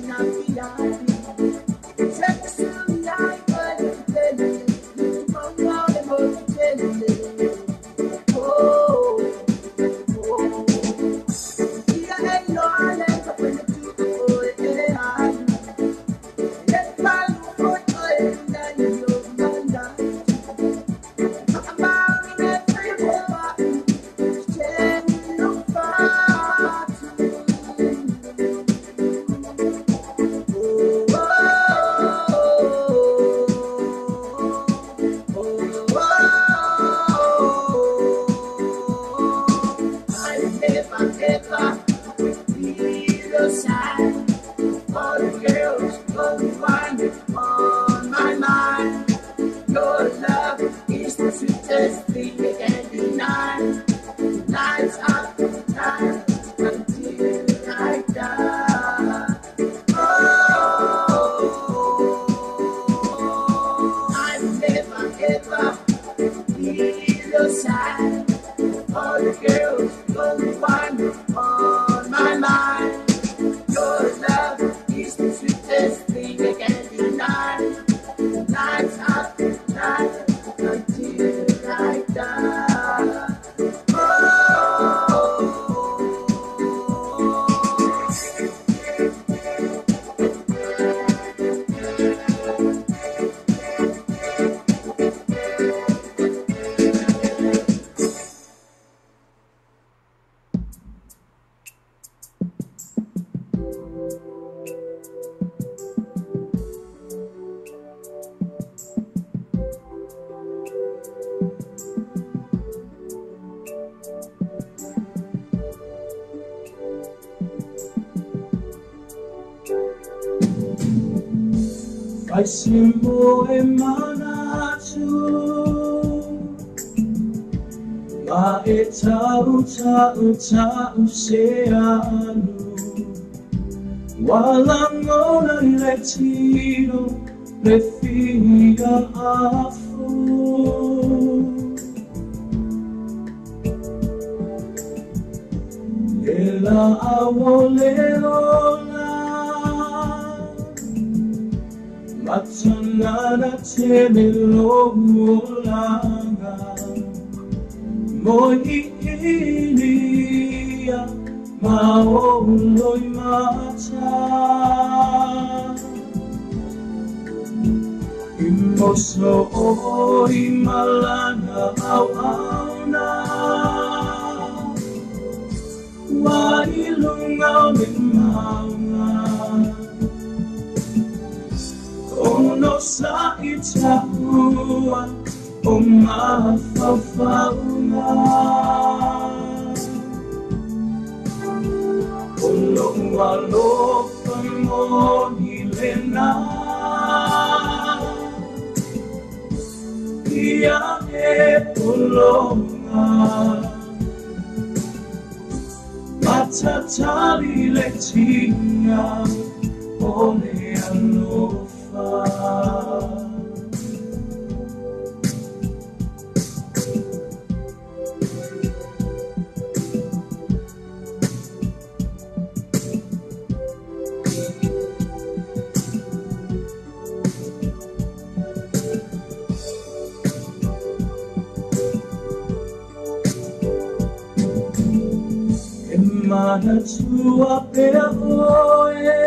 Not Fai simbo e manatu Ma e tau se anu Walangona le tiro le figa afu E la awoleola Matanana tene longolanga Moi inia maoloi mata Imoso oi malana au auna Wailunga me maunga Ono sa itāua o mawhawhaunga O loa lopa moni lena Ia e polonga Matatali le tinga o le alofa Mana tua pea oe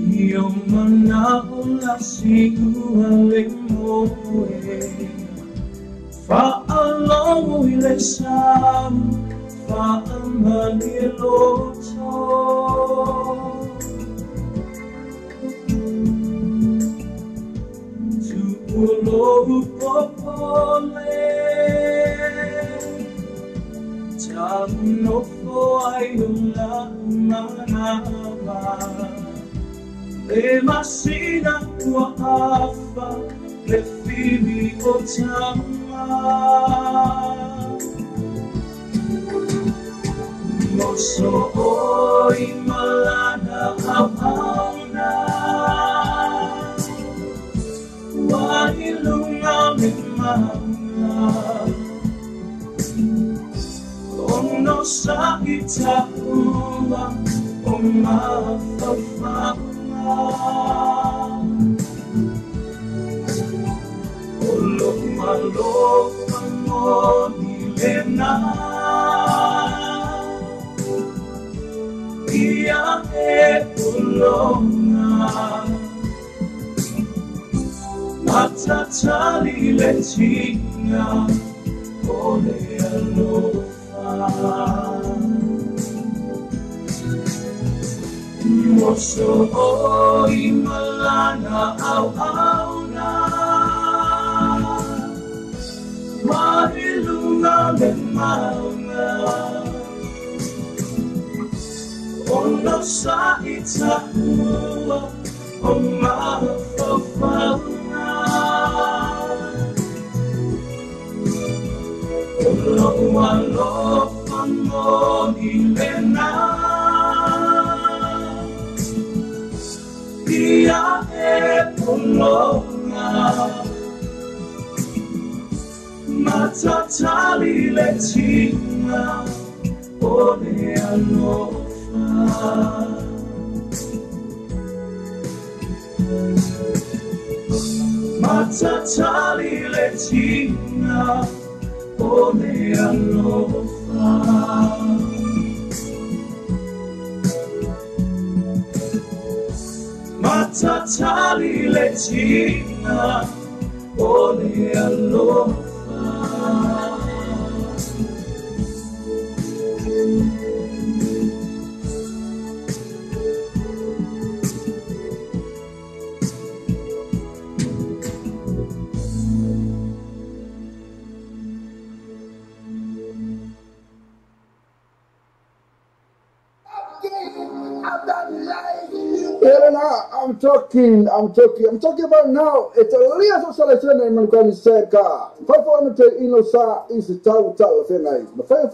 Io mana o la sigua le moe Fa alongo i le samu Fa amani e loto Tu ulohu popole No foi una manava Le masina tua afa Le fili o tama Moso oi malana au auna Wailunga me maunga No sa itaua o mawhawhaunga O loa loa moni lena Ia e polonga Matatali le tinga o le alofa Moso oi malana au auna Marilunga me maunga Ono sa itaua o mawhawhaunga Loa lopa moni lena Ia e polonga Matatali le tinga o le alofa Matatali le tinga o le alofa Matatali le tinga o le alofa I've done life. Elena, I'm talking about now. It's a little selection in Mancani Seka. Five ino sa is a tau fenai. The five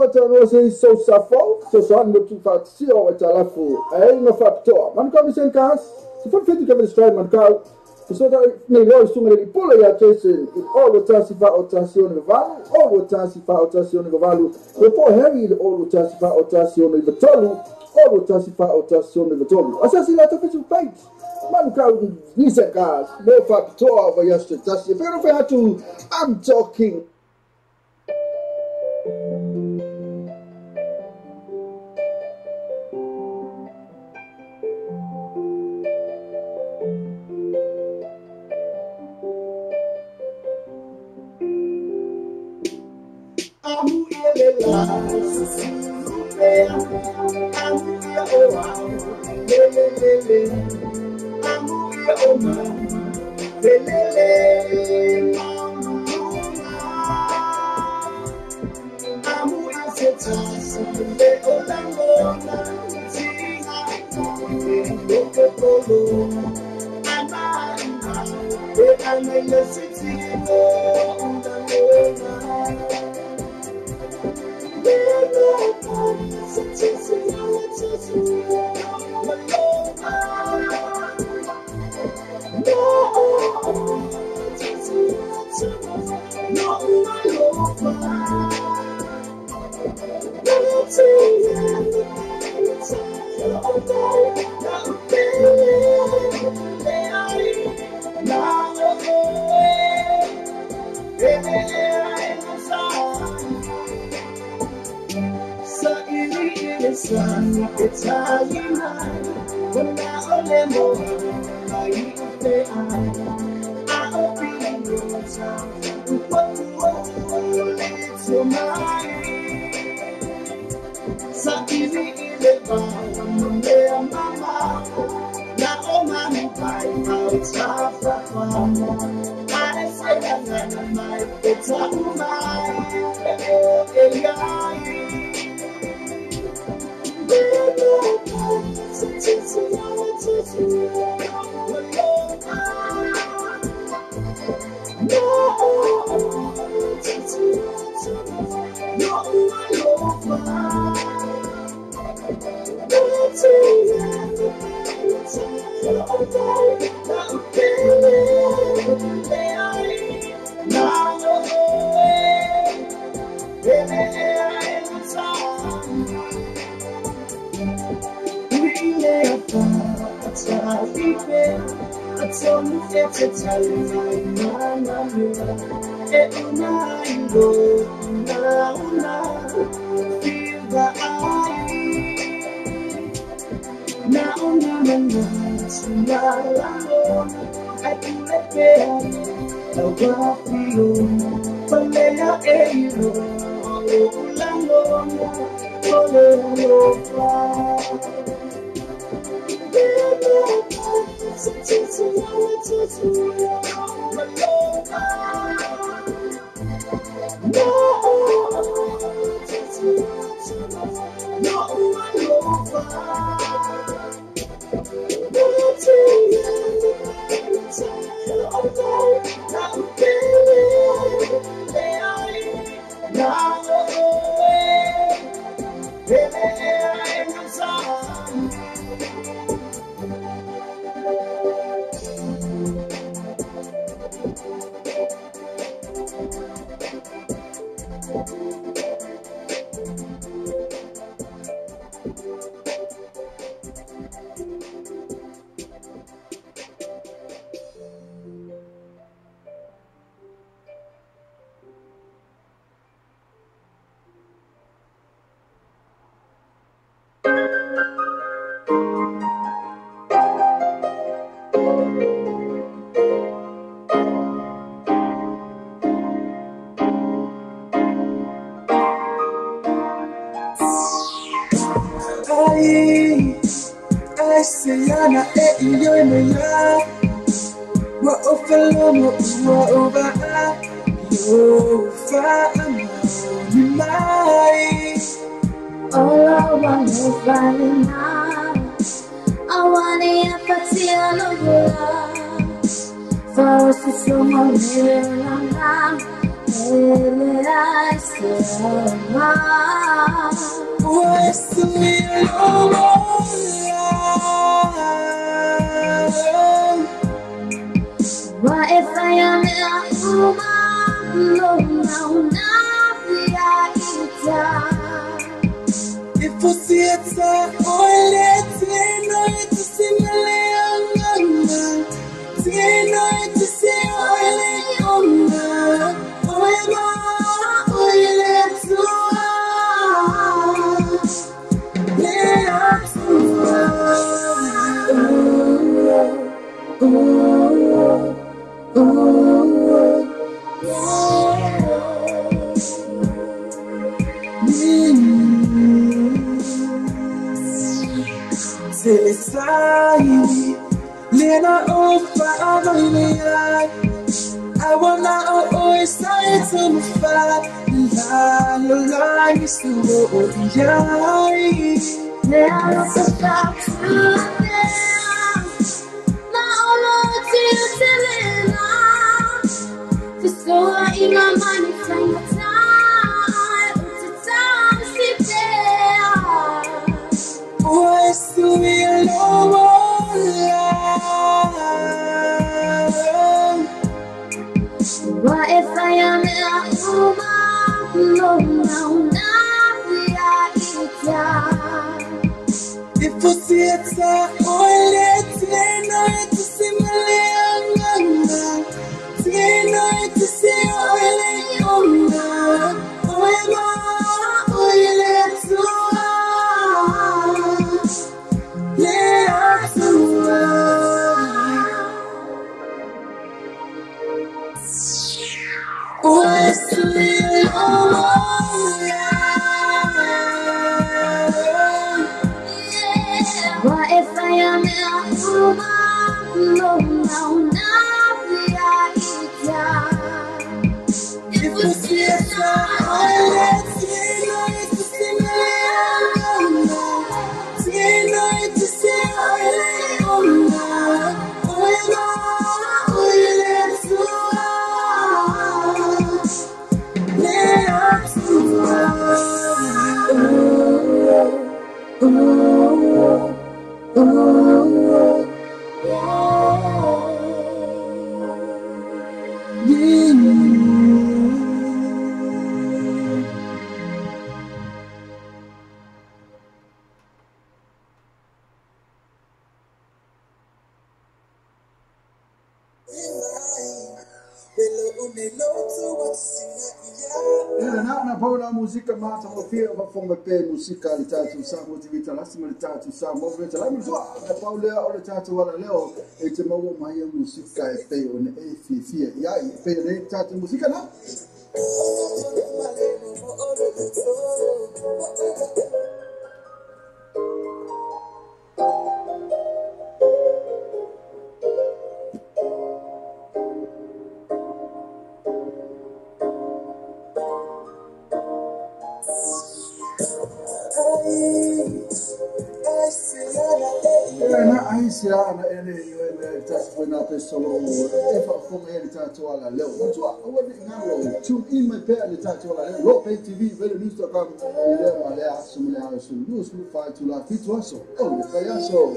is so safo, so son with two fat seal at Alafu. I ain't no factor. Mancani Senkas, the foot fit to give it straight Mancau. So that may go soon at the pulley Jason, all the Tassifa or Tassion of Valu, all the Tassifa or Tassion of Valu, before Harry, all the Tassifa or Tassion of the Tolu. All the Tassifa or Tassion of the Tolu. Assassinate official page. Mancau Nisekas, no factor over yesterday. Tassi. If you're fair to, I'm talking. Sayana iyo na ya wa ofalomo wa over yo fa ni mai all I want is right now. I want it cielo volar, forse sono nella questo mio what if I am a woman? If I see it, all it's in to see me, to see all it on. Lena over I wanna always say to my father, la is the world. Now let's stop to them. Now Lord, you telling us to store in my money from the time to time sit there. Always to be alone. What if I am a woman? If I see it, all it's to see my to see all it on. What if I am a woman? If we see it, let's see to see na paula musika mata mo fia va fonga pe musika le tatu sa mo tivita la sima le tatu sa mo veta la mizwa na paula o le tatu wala leo e te mo mai musika e pe on e fia ya e pe le tatu musika na Aisha na ene yo tatu foi na pessoa e fa como ele tatu ala leo no tu o ngalo tune in my pair le tatu ala leo lo pay tv very news to come ile male asumule asu news lu fa tu la fitu aso o fa yaso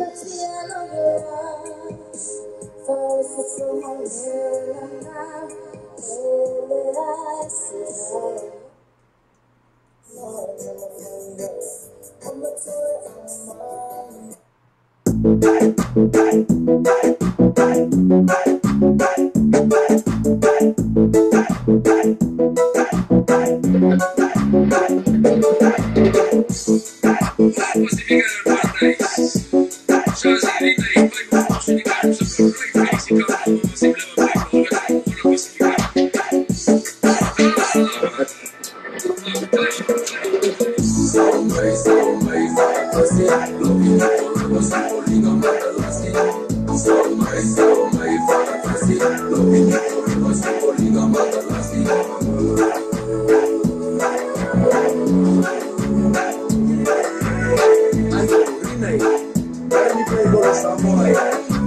Samoa.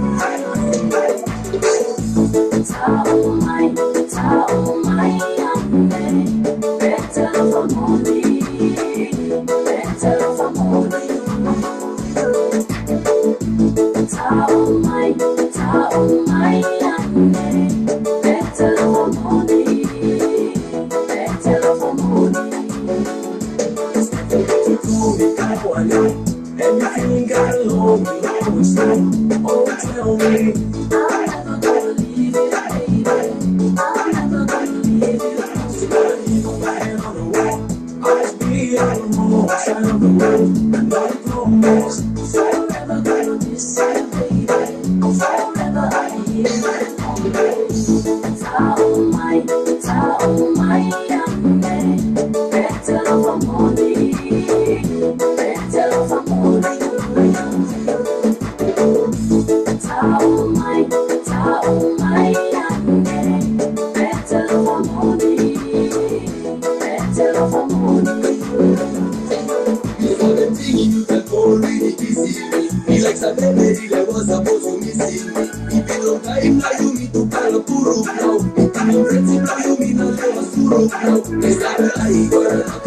got along, we always like, oh, tell me. I'm never gonna leave it, baby. I'm never gonna leave it. So gotta keep my hand on the wall. Always be on the wrong side of the road. No promise. Forever gonna miss you, baby. Forever I'll be here on the road. Tao mai, better for money, better for money. Tao mai, better for money, better for money. Before the thing you can go really easy. He likes a memory that was supposed to missing me. If you don't time now you meet to call a puru now. If you ready now you mean a little suru now. It's not a lie, but I'm not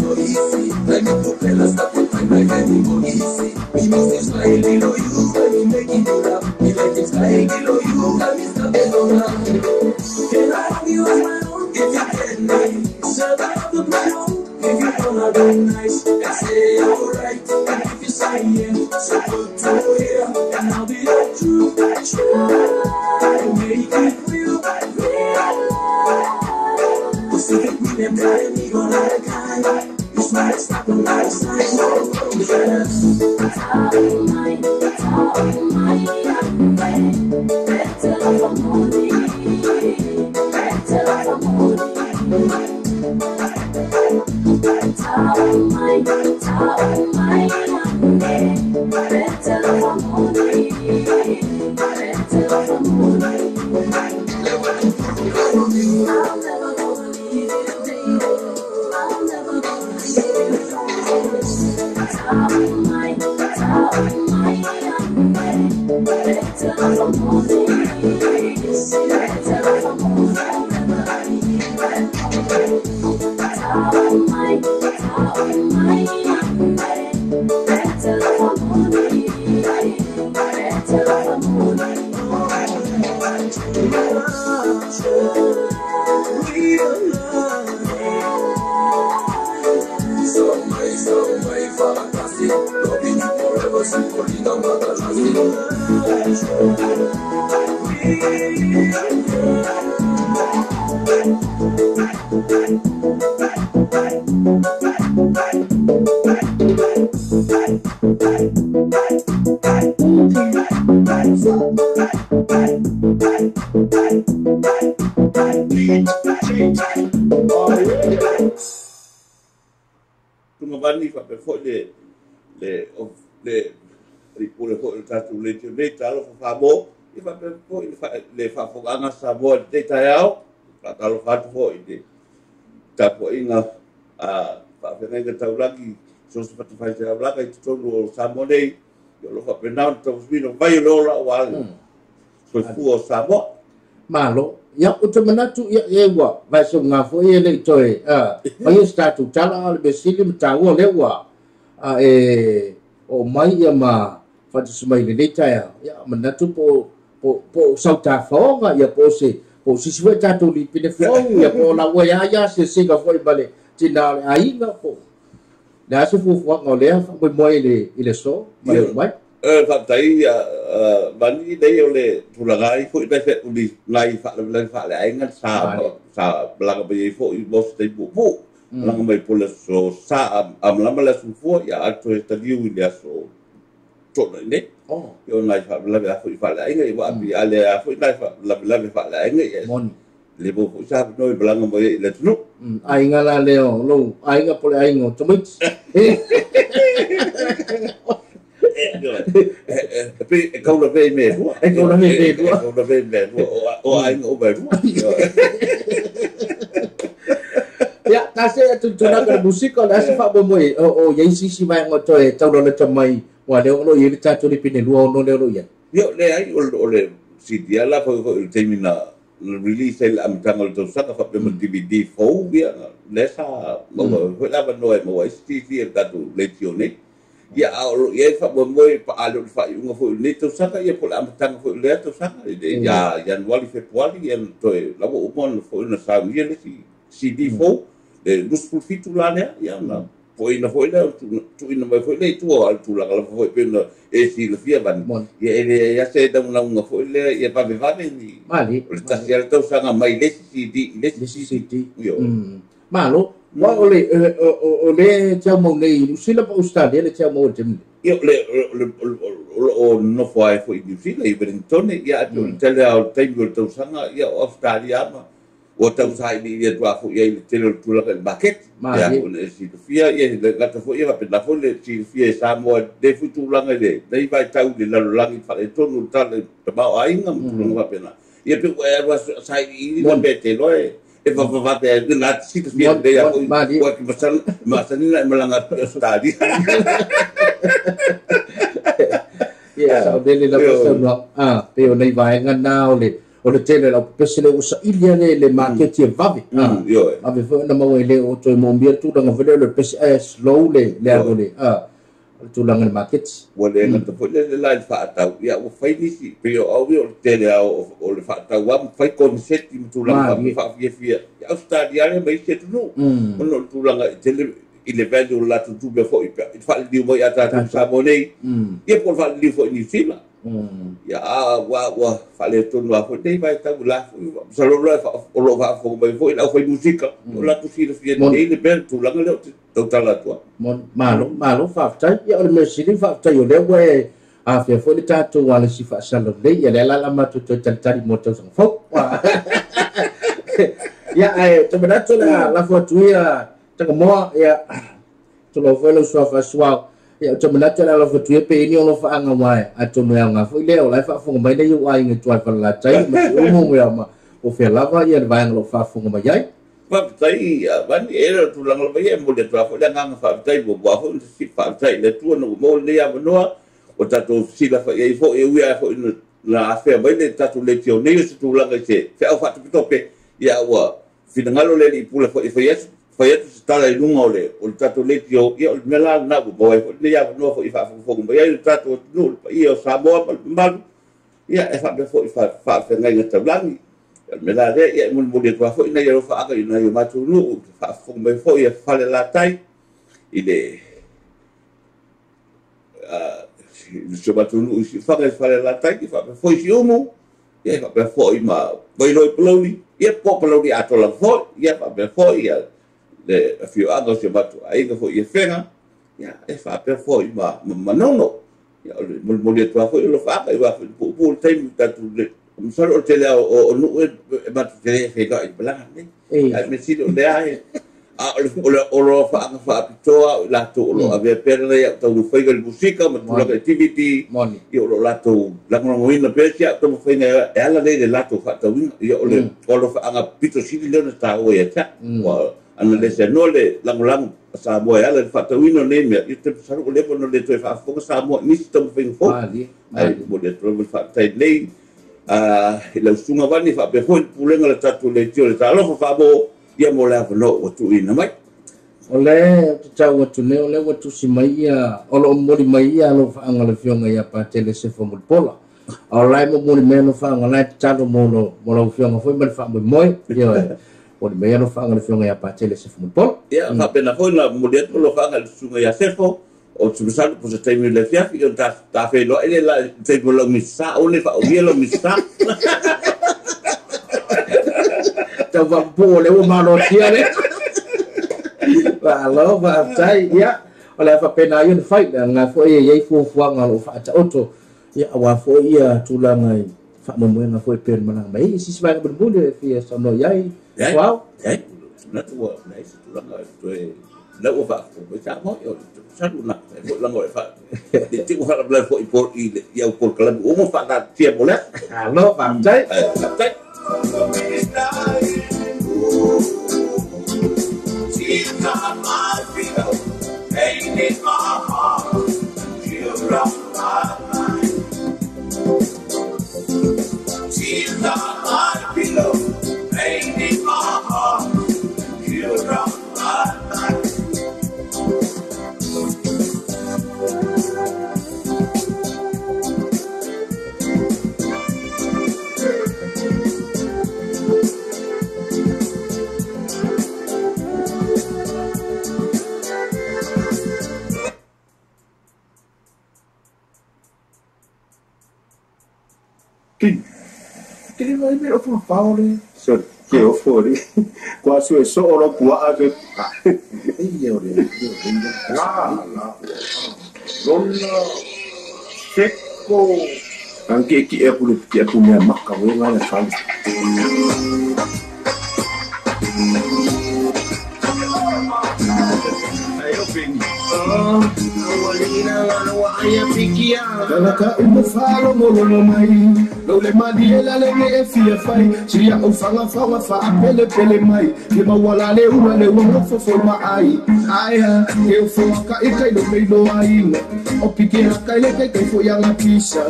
no easy. Let me put fellas stop and find my hand go easy. Me miss him smile below you, when he making you laugh. Me like him smile below you, got me stopping on now. Can I have you as my own? If you get me, shut up the my own. If you wanna be nice, I say alright. And if you say yeah, so good to hear. And I'll be the truth, and make it real. Cause if it mean them dying, me gonna kind. You smile, stop on my side. Better for money, better for money. Tao mai, better for money, better for money. I'm never gonna leave it, baby. I'm never gonna leave it. Tao mai, better for money, better for money. Bani fa pe fo le pure fo tatu le te talo fa bo I fa pe fo le fa fo anga sa bo te tayao pa talo fa fo ide ta po inga fa pe nga tau lagi so se pa fa te abla ka tonu sa mo nei yo lo fa pe na to vino vai lo la wa so fu o sa bo malo ya utemanatu ya yewa vai so ngafo ele toe mai statu tala le besili mtawo lewa o mai ya ma fa tsumai le taya ya manatu po sauta fonga ya po si tatu li pine fonga ya po la wa ya se singa foi bale tina ainga po da su fu ngole fa mo ile so mai Fatai bani dei ole tulagai fo dai fe uli lai fa le ainga sa belanga be fo I bos dei bu langa mai pula so sa am lama la su fo ya ato sta diu dia so to ne yo nai fa la fo fa le ainga wa bi ale fo dai fa la fa le ainga yes le bo fo sa no belanga mai le tunu ainga la leo lo ainga pole ainga to mix Kau dah me o ai o ba ya tase tu na ka musik ko asa fa bo moi o ye si mai ngo to e tau na chamai wa le no ye ta tu ni pine luo no le lo ya yo le ai o le si dia la fo termina release el am tangal to sa ka fa pe DVD fo bia le sa mo la ba no e mo sti ta tu lezione ya ye fa bo moi pa alo fa unga fo le to sa ka ye po am tang fo le to sa ya yan wali februari en to la bo mon fo na sa ye le CD fo de dus profitulane ya na foi na tu ina mai foi le tu al tu la foi pena e si le fia van ye ele ya se da una foi le ye pa be va ni mali ta sia tau sanga mai le si di yo malo wa ole tau mo nei usila pa ustadi le tau mo tem yo le o no foi di fila i Wellington ya tu tele al table tau sanga ya Australia ma o tau sai di dia tu aku ia tele tu la bucket ya o si fia ia le gata fo ia pe la fo le si fia Samoa de futu langa de dai vai tau de la langi fa le tonu tale te ba ainga tu la pena ia pe wa sai i la bete lo e va te na si tu fia de ya o ki masan na malanga stadi ya o dele la cosa pe o nei vai ngana o le tele la pesele o sa ilia le market e vave ave fo na mo ele o to mo mbia tu nga vele le pes slow le agole tu langa market wale na to le la fa ta ya o fai ni si pe o tele o le fa ta wa fai concept tu langa fa fia ya Australia le mai se tu no tu langa tele ile value la tu be fo fa di mo ya ta sa monei ye por fa di fo ni fila ya wa fale tu no fo dei vai ta la solo o lo va fo vai fo la fo musica la tu si fie dei le bel tu la le total la tua malo fa ta ya o me si fa ta yo le we a fia fo le ta tu wa le si fa salo le ya le la ma tu tari mo tu sang fo ya te bena tu la fo tu ya ta mo ya tu lo fo lo so fa swao ya te mena tala la fotu pe ni ono fa anga mai ato me anga fo le o la fa fo mai nei wa inga tua fa la tai mo mo ya ma o fe lava ya va nglo fa fo mai ai fa tai ban era tu lang lo ye mo le tua fo le nganga fa tai bo bo fo si fa tai le tu no mo le ya no o ta to si la fa ye fo e wi fo la fa mai le ta tu le tio nei tu lang che fa fa tu pe ya wa finangalo le i pula fo yes fa ia tala i lunga ole o tato leti o ia o mela na bo boy le ia no fo i fa fo ia o tato no ia o Samoa mal ia e fa be fo i fa ngai ngata blangi mela le ia mo le fa fo ina ia fa aga ina ia matu no fa fo me fo ia fa le la tai ile se matu no si fa le la tai ki fa fo si umu ia fa be fo i ma vai no ploni ia po ploni atola fo ia fa be fo ia le fio anga se matu ai ga fo ia fenga ya e fa pe fo i ma nono ya mo le tua fo lo fa ai va pu time ta tu le solo tele o no e matu tele fe ga i bla ne ai me si le ai o lo fa anga fa pitoa la to lo ave perde ya to fo ga musica ma tu la activity io lo la to la no in la pecia to fo ne ala de la to fa to io lo fa anga pito si le na ta o ya ta ana le se no le langulang sa mo ya le fa tawino ne me ite sa o le no le to fa fo sa mo ni sto fing fo ai mo le tro fa tai le le sunga vani fa pe fo pulenga le tatu le tio le talo fa bo ia mo la no o tu ina mai o le tau o tu ne o le o tu si mai ia o lo mo di mai ia lo fa anga le fionga ia pa tele se fo mo pola o lai mo mo me no fa anga lai talo mo lo fionga fo me fa mo moi ia o le mea no whaanga le whionga ia pātele se whumupol. Ia, ka pena hoi na muliat mo lo whaanga le sunga ia sefo, o tumisano po sa taimi le fiafi, o ta whelo ele la taimi lo misa, o le wha o via lo misa. Tau whampu o le ua mano tia le. Walo, whaatai, ia. O le wha pena iun whai, ngā fo ia iei fuafuanga lo whaata oto. Ia, wa fo ia tūlangai whaamumuenga fo i pēn manang mai. Sisi wanga berbunde e fia sono iai. Wow, na tu na isi tu lang tu na u fa ko sa mo yo sa tu na ko lang o fa ti ko hala bla fo i por i ya por kala u mo fa na ti mo le allo fa tai tai She's not my freedom, pain in my heart, she'll rock my mind. She's not my pillow, pain in my heart, she'll rock my mind. Kiri vai me ofu paole. So ke ofu ri. Kwa su so oro bua ave. Iya ore. La. Ronna. Seko. Anche ki e pulu ki e pulu me maka we vai na fal. Kalaka umefalo molo mai lo le madiela le me fia fai sia o fanga fanga fa pele pele mai ke mawala le una le wo fo fo ma ai aya eu fo ka e kai lo me lo ai o pike ka le kai fo ya la pisa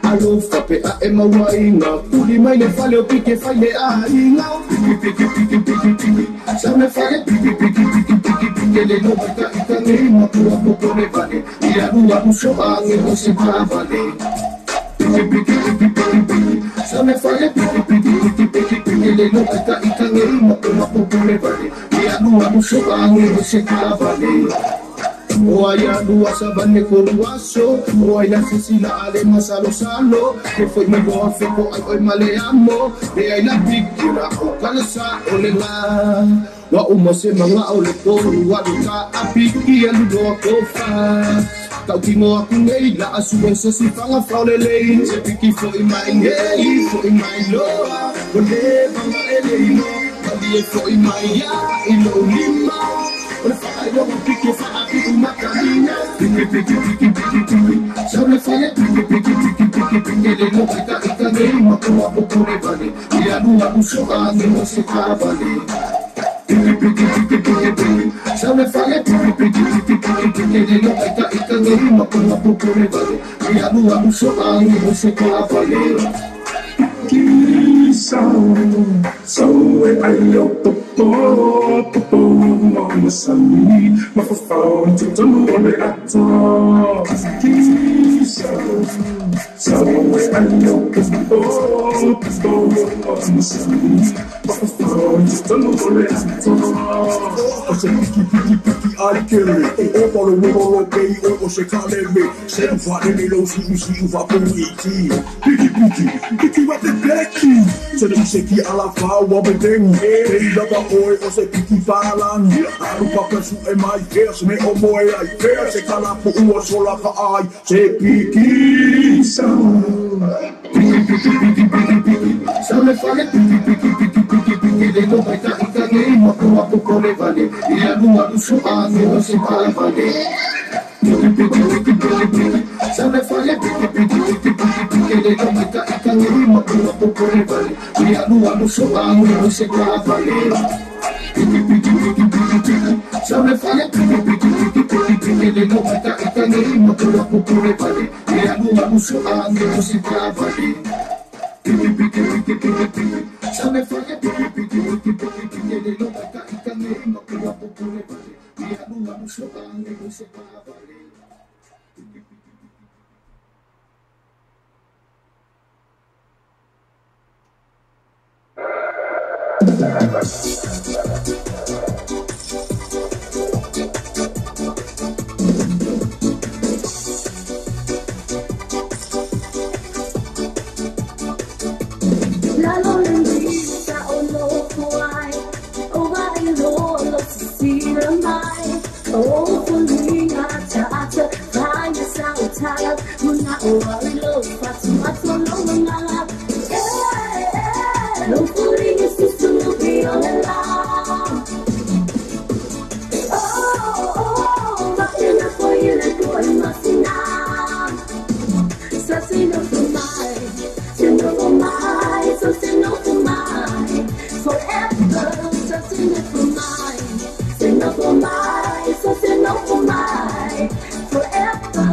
alo fa pe a e mawainga kuli mai le fale o pike fai le ai na pike sa me fale pike le no ka ngi mo ko ne vale ya rua muso ange no se vale sa me fale pike le no ka ngi mo ko ne vale ya rua muso ange no se vale o aya dua sabane koruaso o aya sisila ale masalo salo que foi me boa feco ai male amo e ai la pikira o kalasa o le la wa uma se manga o le toru wa ka apiki alu do ko fa tau kingo aku nei la asu se si fanga fa le le se piki foi mai nei foi mai lo o le manga ele no ali foi mai ya ilo lima I don't pick it for a pick my carina. Pick it. So if I pick it, they look like a game of everybody. We are doing so on the most cavali. So if I pick it, they look like a game of everybody. We are doing so on the most cavali. So I look po mama sami mafafao tutono ole ato so I look po mama sami mafafao tutono ole ato ose piki ai kere o polo mo pei o se kale me se fa ne lo si va po iti piki wa te peki se de se ki ala fa wa bedeng e lava oi o se piki palan aru papa su e mai vers me o moe ai vers se kala po o sola ka ai se piki sa me fale piki de no vai ka nei mo ko le vale e a lua do so ano se fala vale sa me fale piki de no vai ka nei mo ko le vale e a lua do so ano se fala vale sa me fale piki de no vai ka nei mo ko le vale e a lua do so ano se fala vale sa me fale piki de no vai ka nei mo ko le vale e a lua do so ano se fala vale. La lolita o lo puai o vai lo si mai o fulinga ta vai sa utala una o vai lo fatma solo mala lo fulinga si sono io la oh ma ina poi le tue masina sa si no mai se no mai so se no mai forever so se no mai se no mai so se no mai forever.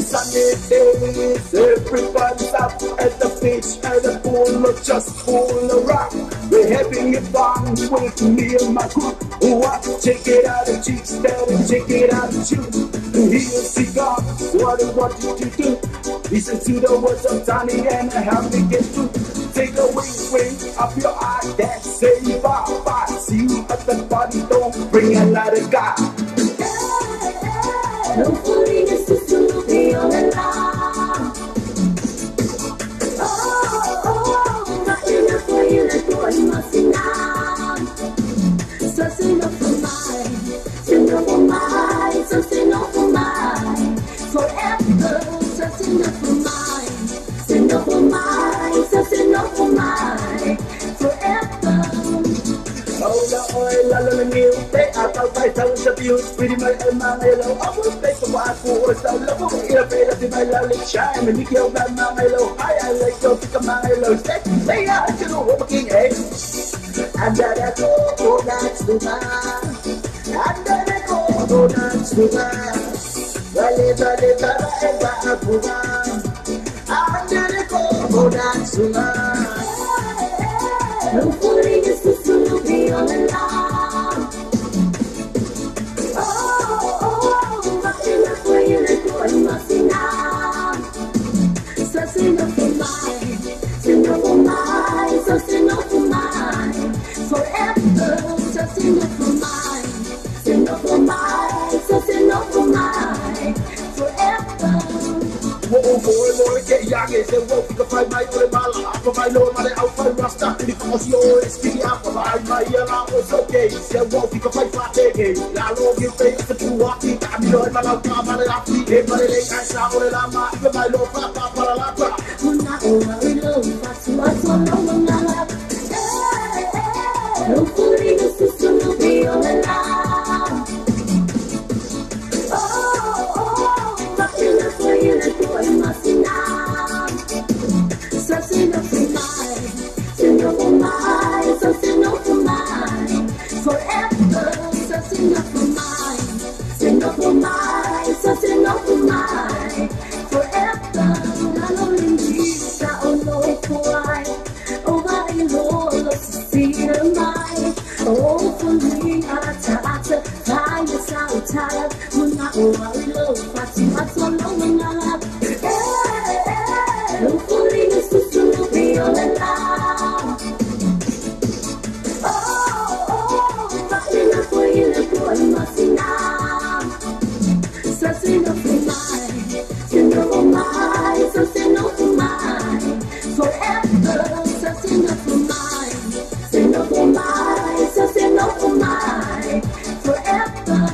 Sunday days, everybody's up at the beach, at the pool, or just full of rock. We're having it fun with me and my crew. What? Check it out, and cheek stand and check it out, and chew. And here's cigar, what I want you to do. Listen to the words of Johnny and I have to get through. Take a wing up your eye, that say bye bye. See you at the party, don't bring a lot of guy. No fooling is to be on the line. forever. Just enough for mine, enough for mine, just enough for mine, forever. Ola oila la new day atau pai tau sa piu pretty my mangelo I will play for my for so love ira pera di my love shine me nikio ba mangelo I like to pick a mangelo say ya to know what king eh andare ko dance to ma andare ko dance to ma vale tara e ba apuga andare ko dance to ma no fooling is to be on the line. Oh, nothing left for you to go and must now. So sing up for mine, sing up for mine, so sing up for mine, forever. So sing up for mine, sing up for mine, so sing up for mine, forever. Whoa, boy, get young as a wolf. You can find my own mala. For my Lord, my alpha rasta. Because you're a skinny apple. My yellow was okay. Say, wolf, you can fight for a game. I love you, face for two walking. I'm your man, I'll come out of that. Everybody, I saw it. I'm not even my Lord, Papa, Papa. We're not over love, that's what's on our love. No fooling the system will be on the line. Oh, nothing left for you to go and must now. So sing up for mine, sing up for mine, so sing up for mine, forever. So sing up for mine, sing up for mine, so sing up for mine, forever. Not only me, that I know why. Oh, I know to see the mind. Oh, for me, I find this out tired. When I love, what's on my lap. No fooling is to be on the line. Oh, nothing left for you to go and must now. So sing up for mine, sing up for mine, so sing up for mine, forever. So sing up for mine, sing up for mine, so sing up for mine, forever.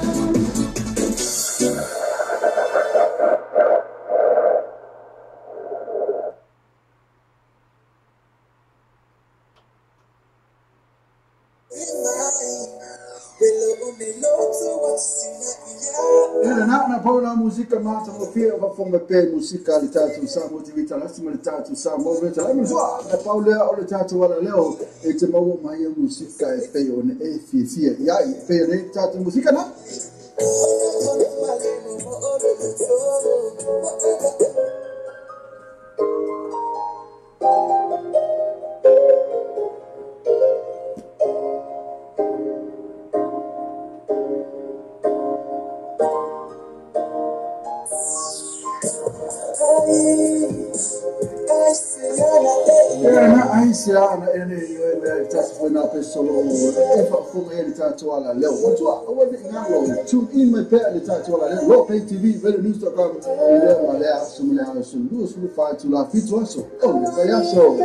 Na paula musika mata mofia va fonga pe musika le tatu sa motivita la sima le tatu sa movita la mzwa na paula o le tatu wala leo e te mawo mai musika e pe on e fifia ya e pe le tatu musika na Aisha na ene iwe tatu foi na pessoa e fa fumo ele tatu ala leo watu awone ngalo tune in my pair le tatu ala leo lo pay tv vele news.com ile wale asumule asulu sulu fa tu la fitu aso oh ya so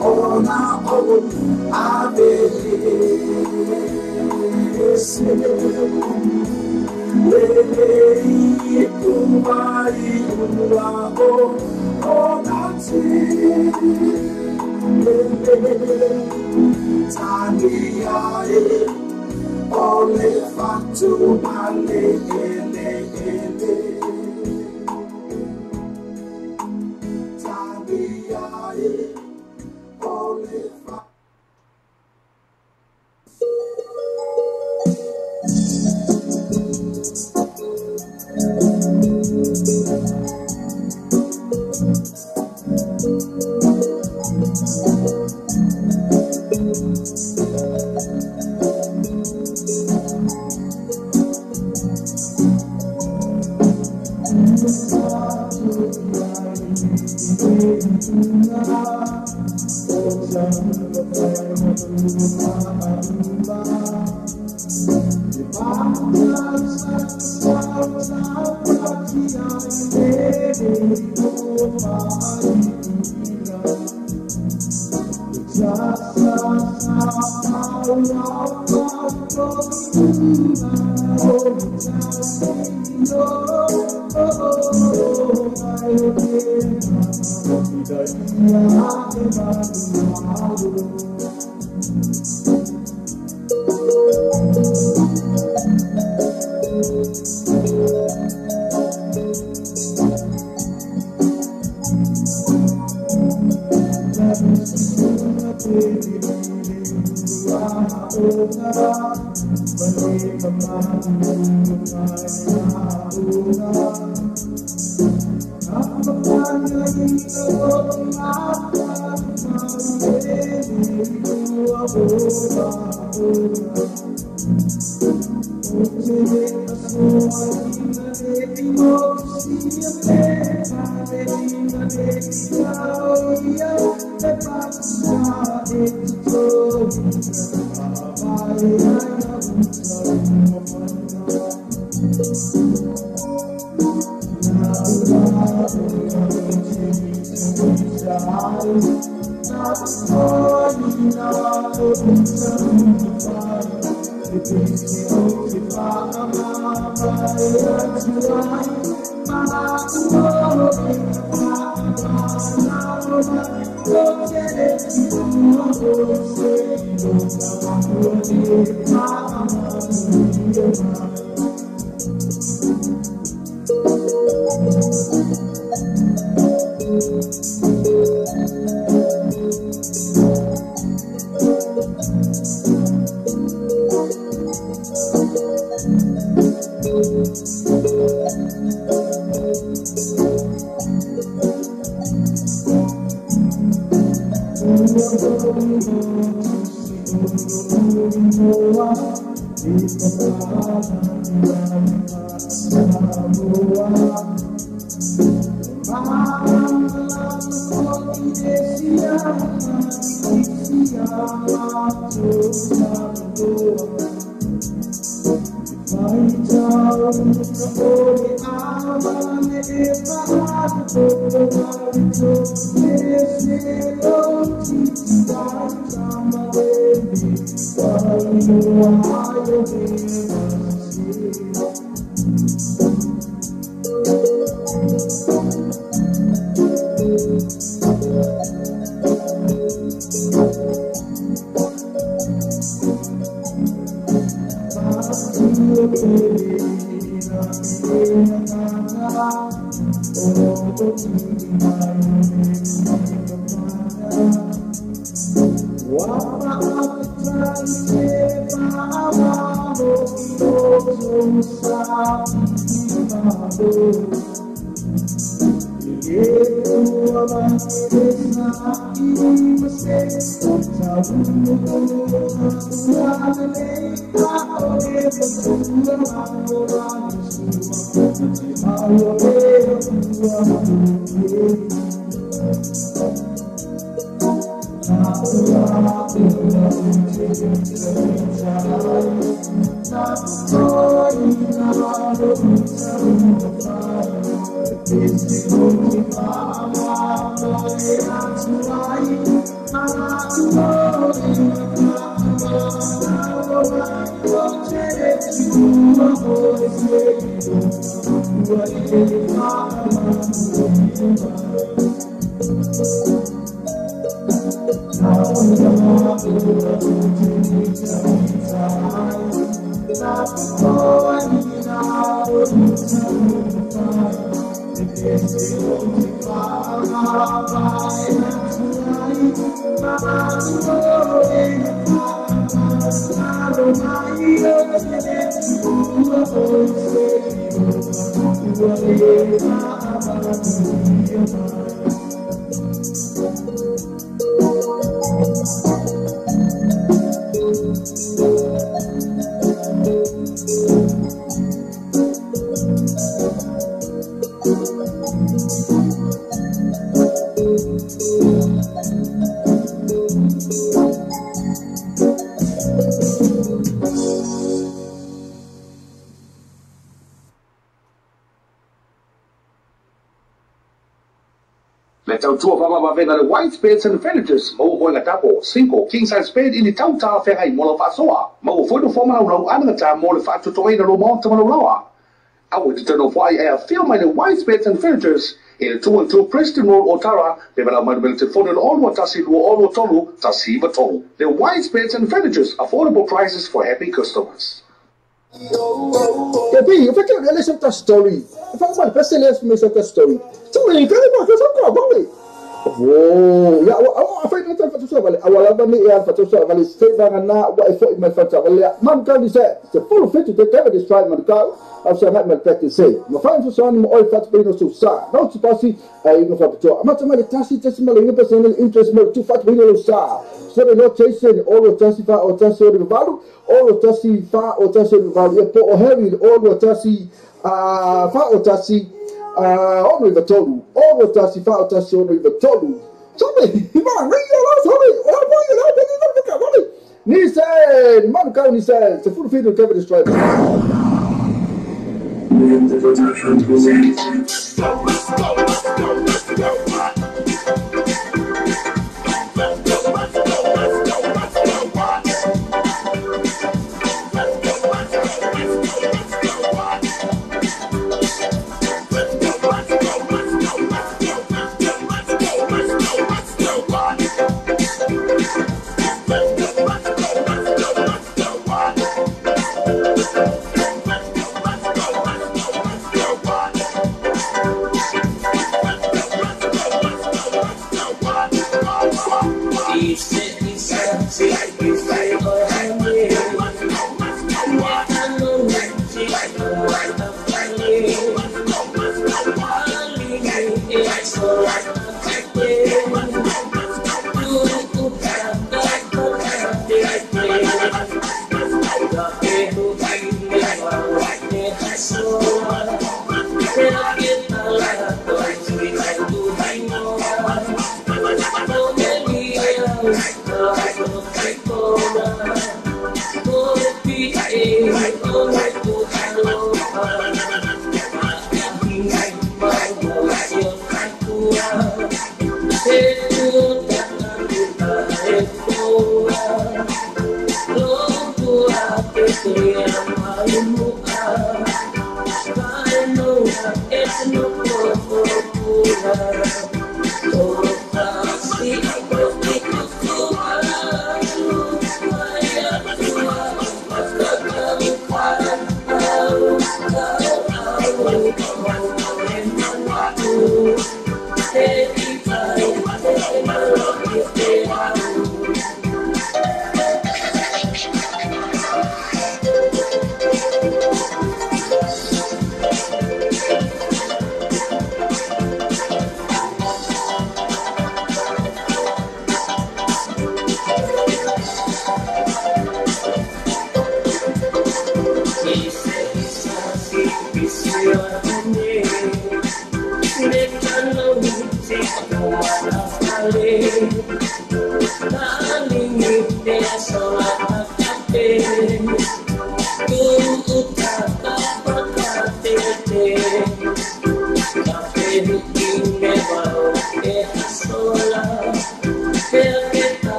ona o ave se lei kumai ula o nati tani ai ole fatu ale ele ele tani ai ole fatu Le tautua whamawawena le white beds and furnitures, mau hoinga tapo, single, king size bed in the tauta whengai mola whasoa, mau whoinu whamana ulau anangata mo le whaatutoina lo maonta manulawa. I would turn off why I have filmed the white beds and furnitures in 212 Preston Road, Otara, Bevela Manability Phone all what Tassi all what Tolu, Tassi Batolu. The white beds and furnitures, affordable prices for happy customers. Tapi, eu fiquei olhando essa story. Eu falo, mano, presta atenção nessa story. Tu me engana, mas eu só vale. Oh, ya, awak apa yang kita fatusah balik? Awal ni yang fatusah balik. Saya nak buat effort in my fatusah balik. Man kau ni saya, full fit to take care of this tribe man kau. Aku nak practice say. Mafan fatusah ni mau effort beri no susah. Nak sepasi, ini fatusah. Macam mana tasi malah ini personal interest mau tu fat beri no susah. So the notation all of tasi fa or tasi or baru, all of tasi fa or tasi baru. Ia po heavy all of tasi fa or tasi. Ono iva tolu, ono tasi fa tasi ono iva tolu. Sabe, ima ringa lá, sabe? Olha boy, olha bem, não fica, vale. Nissan, mano, carro Nissan, se for filho Kevin Destroy.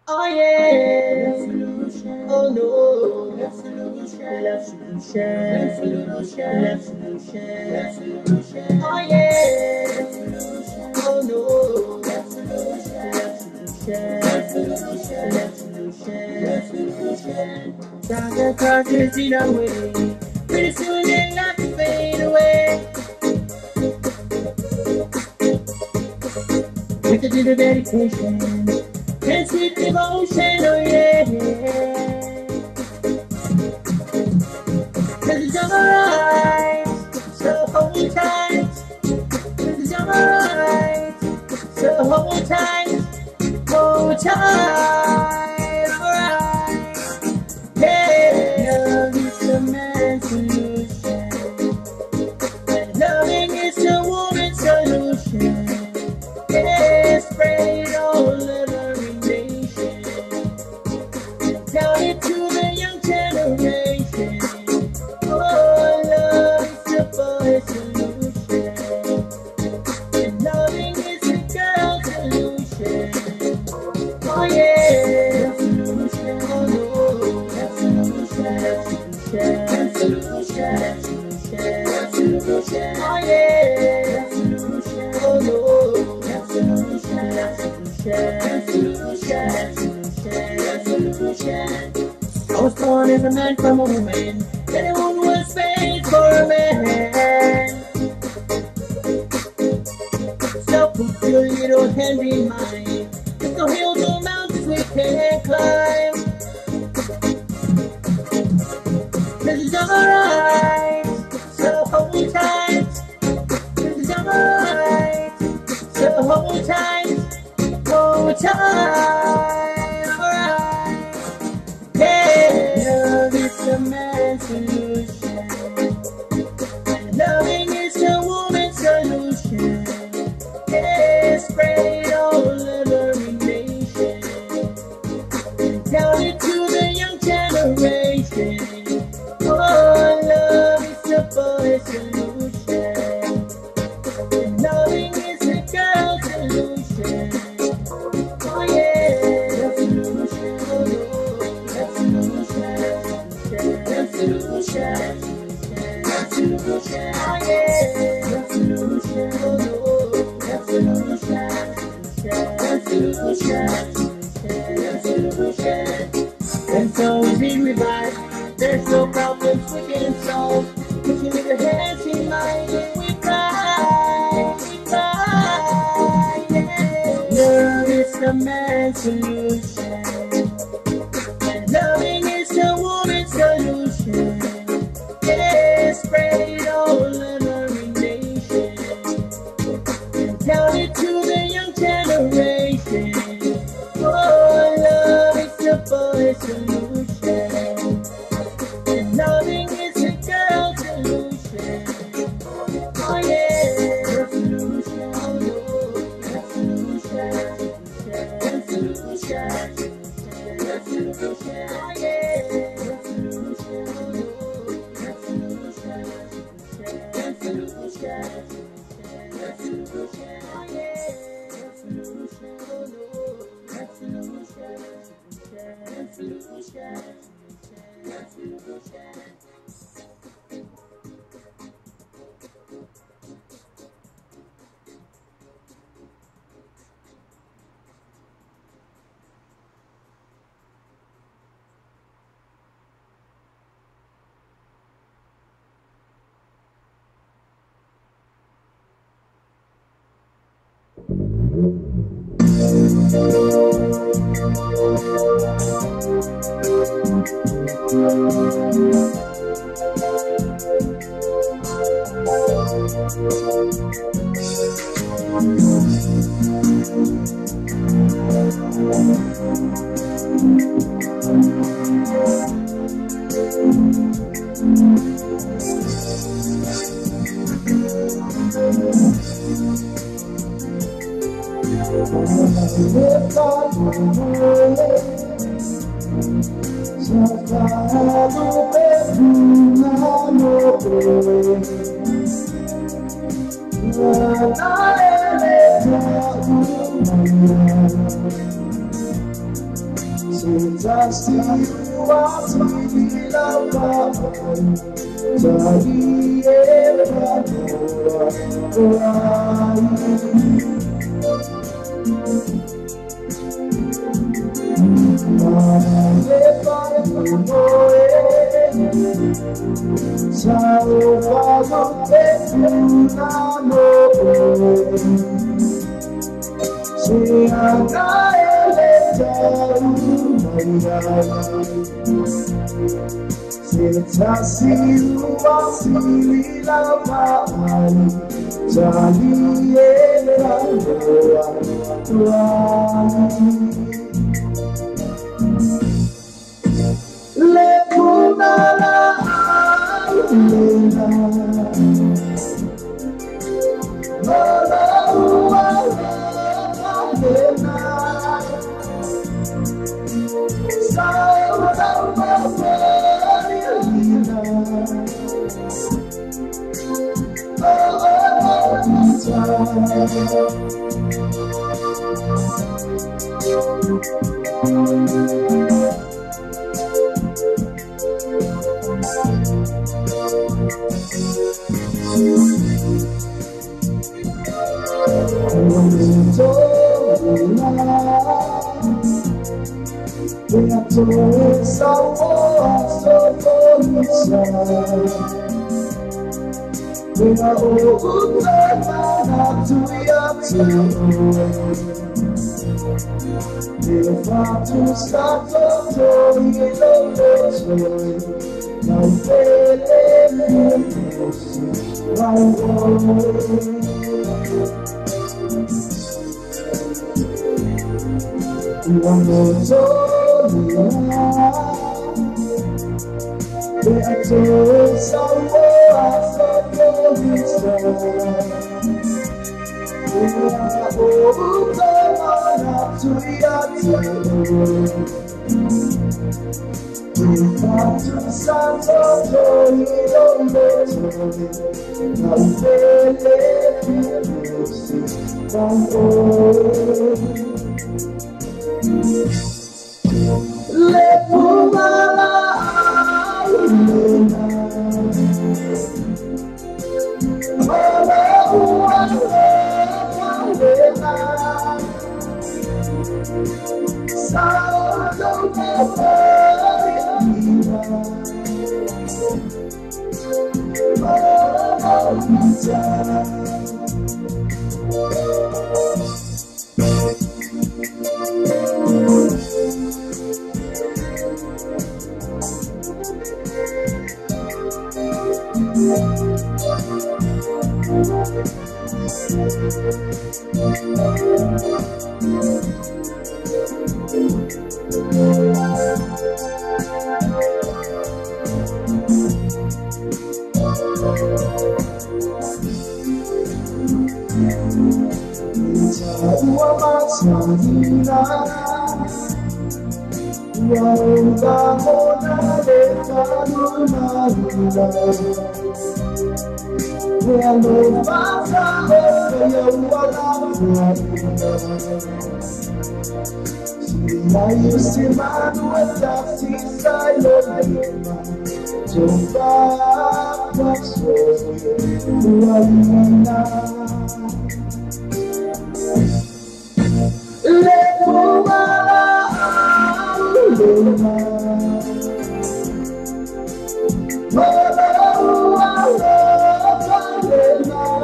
Oh yeah, revolution. Oh no, revolution, revolution, revolution, revolution. Oh yeah, revolution. Oh no, revolution, revolution, revolution. Darker clouds in our way. Pretty soon they'll have to fade away. We could do the dedication. And sweet devotion, oh yeah. Cause it's alright, so hold tight. Cause it's alright, so hold tight. Hold tight, alright. Yeah, love is the man's solution. And loving is the woman's solution. Yeah, spread it all over. Tell it to the young generation. Oh, love is the boy's solution. And loving is the girl's solution. Oh yeah, solution. Oh no, solution, solution, solution, solution. Oh yeah, solution. Oh no, solution. I was born as a man from a woman. Anyone was made for a man. So put your little hand in mine. Let's go hills or mountains we can climb. This is alright, so hold tight. This is alright, so hold tight. Hold tight, alright. Yeah, love is the man's solution. And loving is the woman's solution. Yeah, spread it all over the nation. And tell it to the young generation. Oh, love is the boy's solution. And loving is the girl's solution. Oh yeah, revolution, oh no, revolution, revolution, revolution, oh yeah, revolution, oh no, revolution, revolution. And so we revive. There's no problems we can solve. We can leave our hands in mind and we cry, yeah. Love is the man's solution. And loving is the woman's solution. Yeah, spread it all over the nation. And tell it to the young generation. Oh, love is the boy's solution. And loving is the girl's solution. Oh yeah, revolution, oh no, revolution, revolution, revolution, oh yeah, revolution, oh no, revolution, revolution, revolution, oh yeah, revolution, oh no, revolution, revolution. Mayusimanu atasi sailolema Jumba kwaso Uwalina Lepuwa Ulema Mama Uwalema Sauto Mama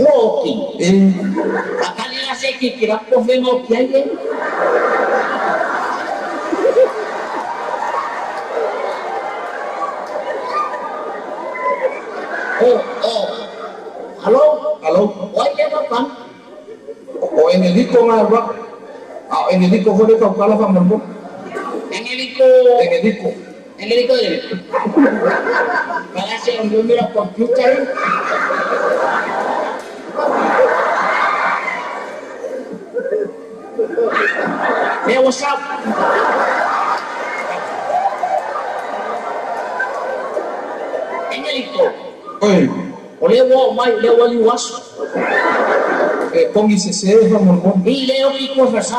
Walking. Akalila sa ikikirap ko mo kaya. Halo? Halo? Why ka pa? O Enrico nga ba? Enrico ko dito, kala pa mo? Enrico. Enggak itu. Kalau saya ambil komputer. Hey, what's up? Enggak itu. Oleh mai lewat liwas. Kung isese hamon mo. Leo kiko fasa.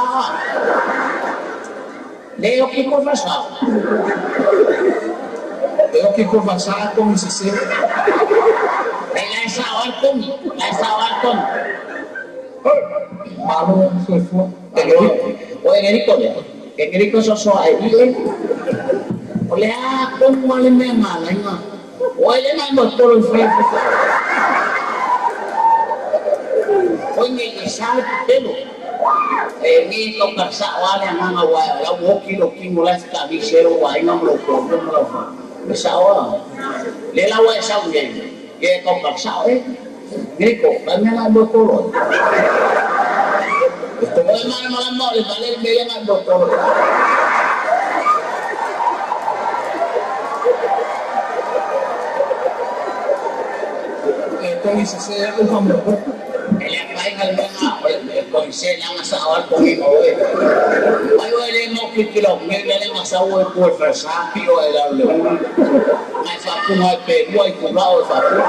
Leo kiko fasa. Leo kiko fasa kung isese. Laisa warton. Malo sefo. Enrico sosok ini. Oleh aku malah mengalami. Oleh nak betul free. Onye isal telo. Ni to kaksa wale nga wa la woki do kimula ska bi shero wa ina mo ko mo fa. Sawa. Lela wa sa nge. Ye to kaksa ni ko kamera do tolo. Esto no es malo mo le vale me llama doctor. Kung isese hamon mo. Konsen ang asawal kong ikaw eh. Ay, wala mo kikilog. Ngayon lang asawa ko for sapi o ilang lang. May sapo nga pego ay kula o sapo.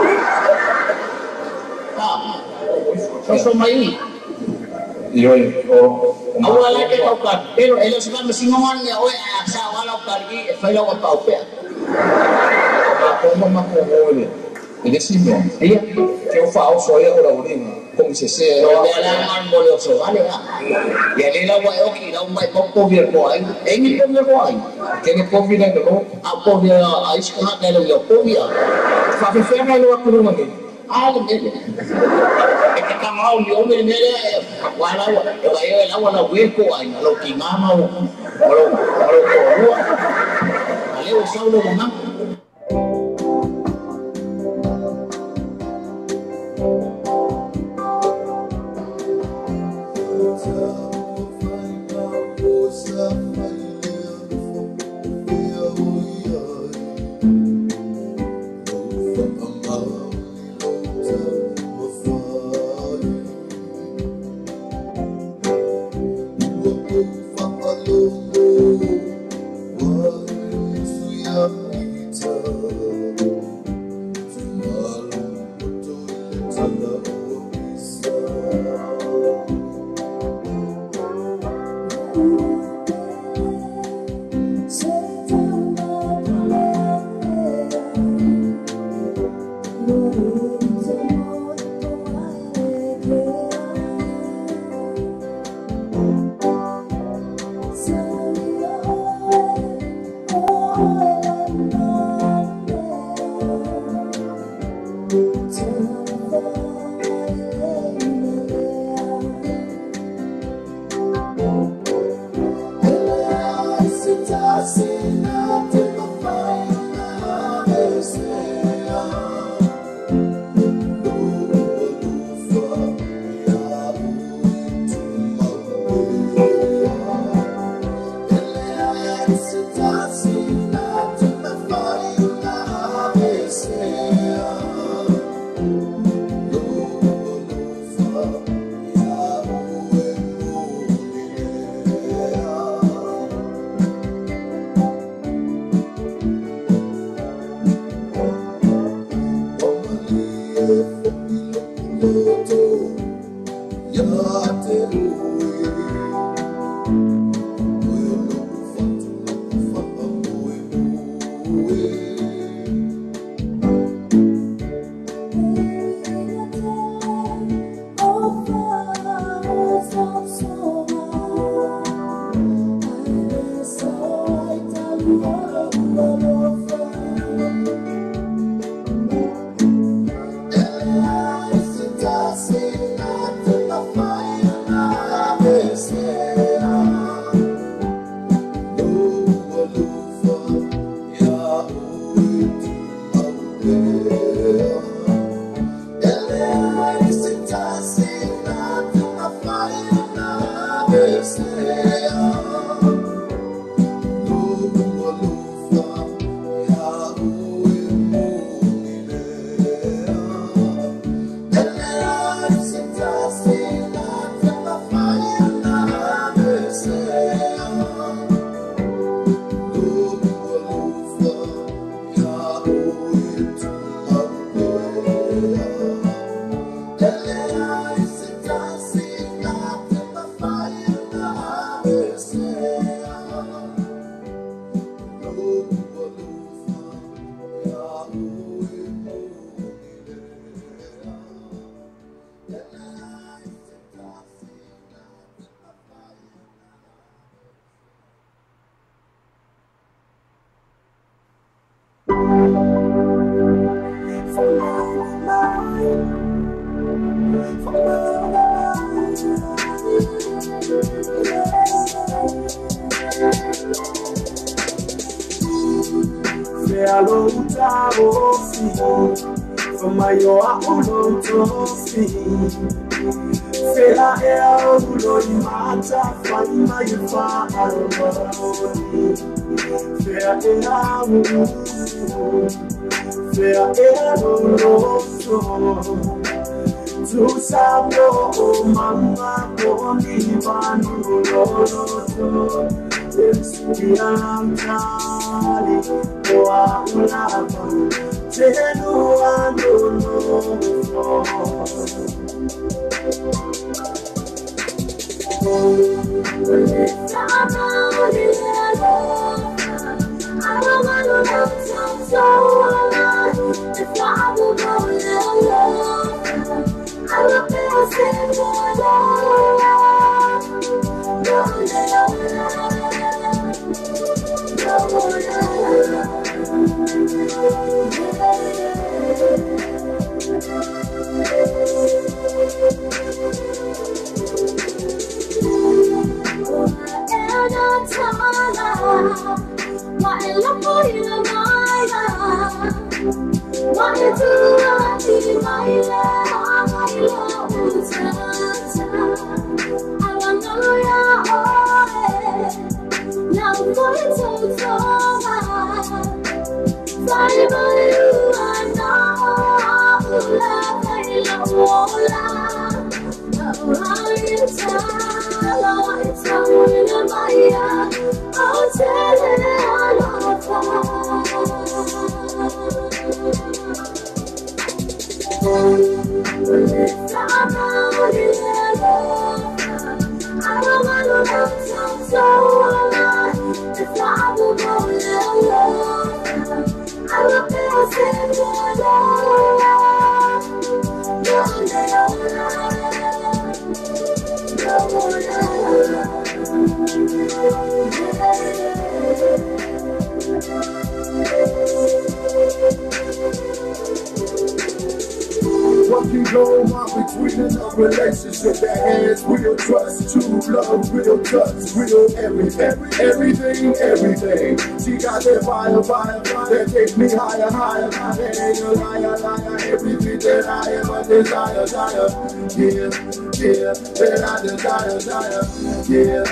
So may. Yun. Awala kayo ka. Pero ilo sa masingongan niya, oy, asawa lang kargi, fayo ka pa upe. Ako mamakuhuli. Inisipin. Iya. Kaya fao soya o launin. Kung isese. Kailangan mo yung sumali ha. Yan nila wa okay daw may pag-cover ko ay. Hindi cover ko ay. Kaya COVID na ito. Ako niya ayos ko nga dahil yung COVID. Fafe na luwag ko naman eh. Alam nila. Ito ka nga yung nila. Wala ko ay. Wala kimama. Wala ko. Aliw sa ulo naman. alo utaofi Fama yo a ulo tofi Fela ea ulo imata Faima yufa alwani Fea ea ulo Fea ea ulo Tu sablo o mama Boni vanu loloto Espiam tali Oa ulama Tenu andono What can go on between a relationship that has real trust, true love, real touch, real everything. She got that fire that takes me higher. That ain't a liar, everything that I ever desire. Yeah, that I desire. Yeah,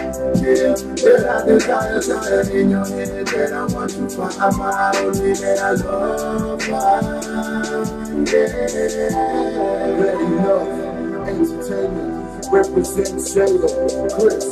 that I desire. In your head that I want to find my only that I love. Ready enough, entertainment, represent Shayla, Chris,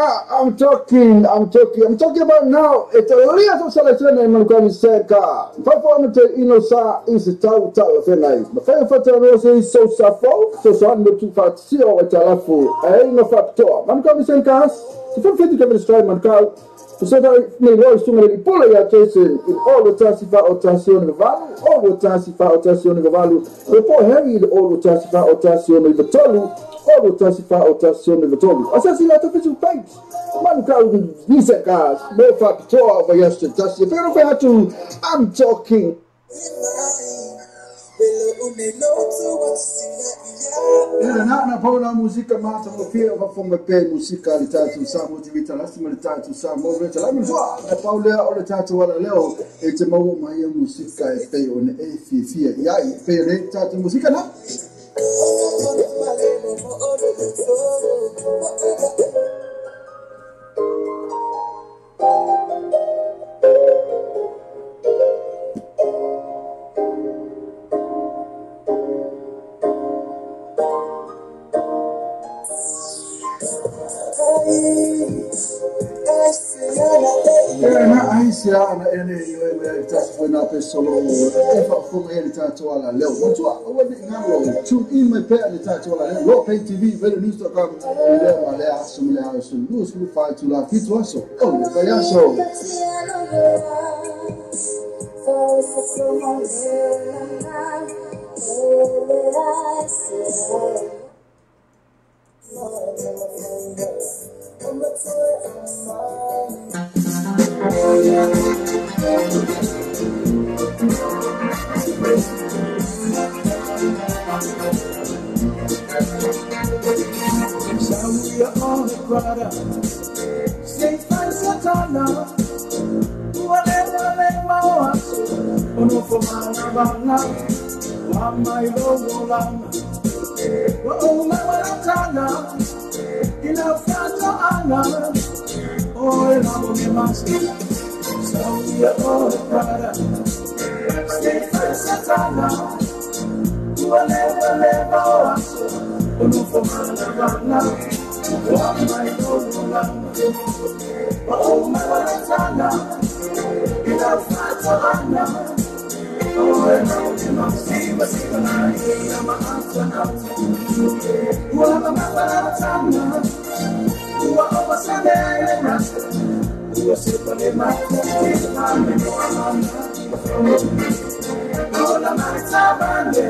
I'm talking about now. It's a little selection in Malcolm Seka. Performance Inosa is a tau fenai. The fair father is so safo, so son to fat seal at Alafu. I ain't no factor. Malcolm Senkas, if I'm fitting to destroy Malcolm, so that may lose too many pull your chasing in all the Tassifa or Tassion Value, all the Tassifa or Tassion Value, before heavy the all the Tassifa or Tassion of the Tolu. All the Tassifa or Tassion of the Tolu. Assassinato official pipes. Malcolm Nisekas, no factor over yesterday. Tassi, I'm talking. Na paula música mata no fio va fome pe música litatu samo divita lastima litatu samo veta la mizwa na paula o litatu wala leo ete mawo mai música e pe on e fi ya pe litatu música na Ana ene iwe tatu foi na pessoa efa como ele tatu ala leo muito wadi ngalo tune in my pay ele tatu ala leo lo pay tv very news to come leo ale asumule asu news lu fa tu la fitu aso oh bayaso Saudia on the brother, Saint Satana, whatever they want, ono formana bana, wama ilogo lana, wa oma waratana, ina fata ana, oh lamo mi maski, Saudia on the brother, Saint Satana, whatever they want. Ono formana bana, wama ilogo lana, wa oma waratana, ina fata ana, oh lamo mi maski, masika na iya maatana, wama waratana, wa oma sanena, wa sepale mata, ame moana, ola matabane.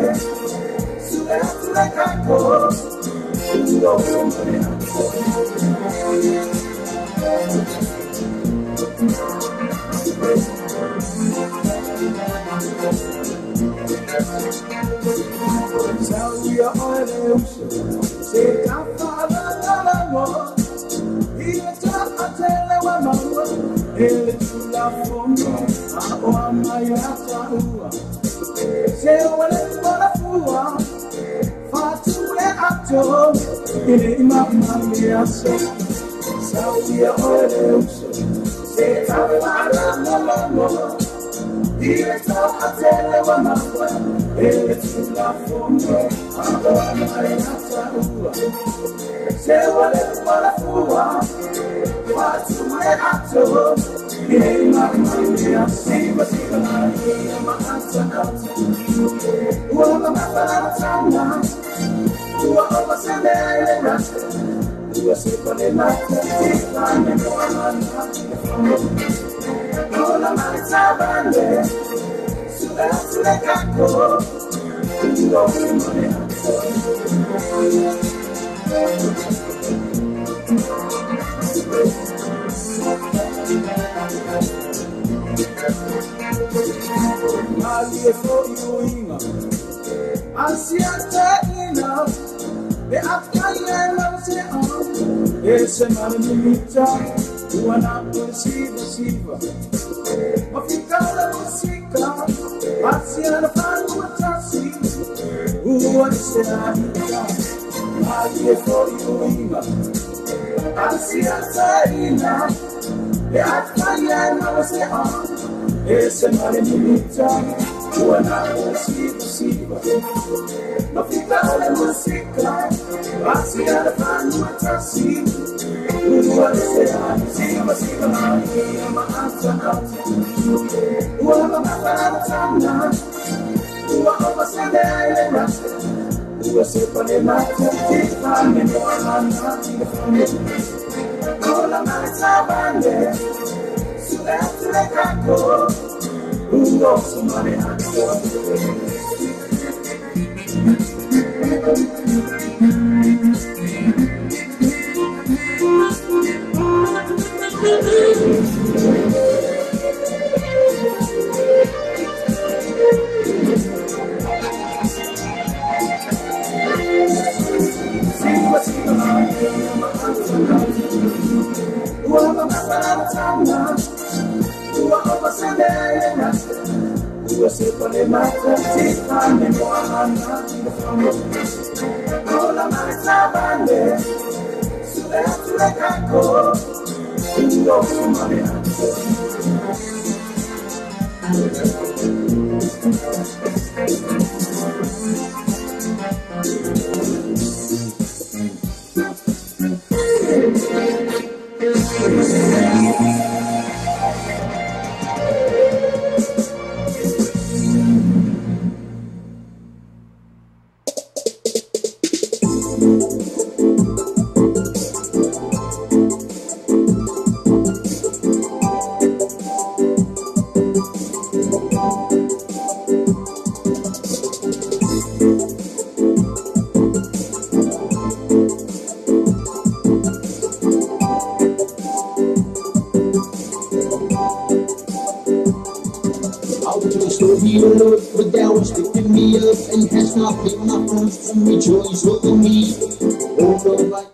Ile imama miaso Saudia oleuso se tawala molomo ile toatele wa mawa ile tula fondo aba mayata uwa se wale wala fuwa watu ato ile imama miaso basika na maata wa mama sana Ua oma sanera, ua sepale mata, ame moana, ola matabane, sule kako, ua umone Mali e foi uinga, ansiata ina. E afkaya lang siya e se manimita wana siva mafika la musika asia na fantasy uwa sena ali for you asia taina e afkaya lang siya e se manimita Siva, no ficare musica, passi alla fanno matassi, vuole serani, siva, ma anzana, vuole mamma tanna, vuole passare alle rase, vuole seppare matti, ti fanno nuova, con la mano bande, sulle cacco. No, somebody has Sippone mata, sippone buona, con la mano bande, sulle cacco, non so male. But thou hast lifted me up and hast not been my friends to rejoice over me. Oh, Lord,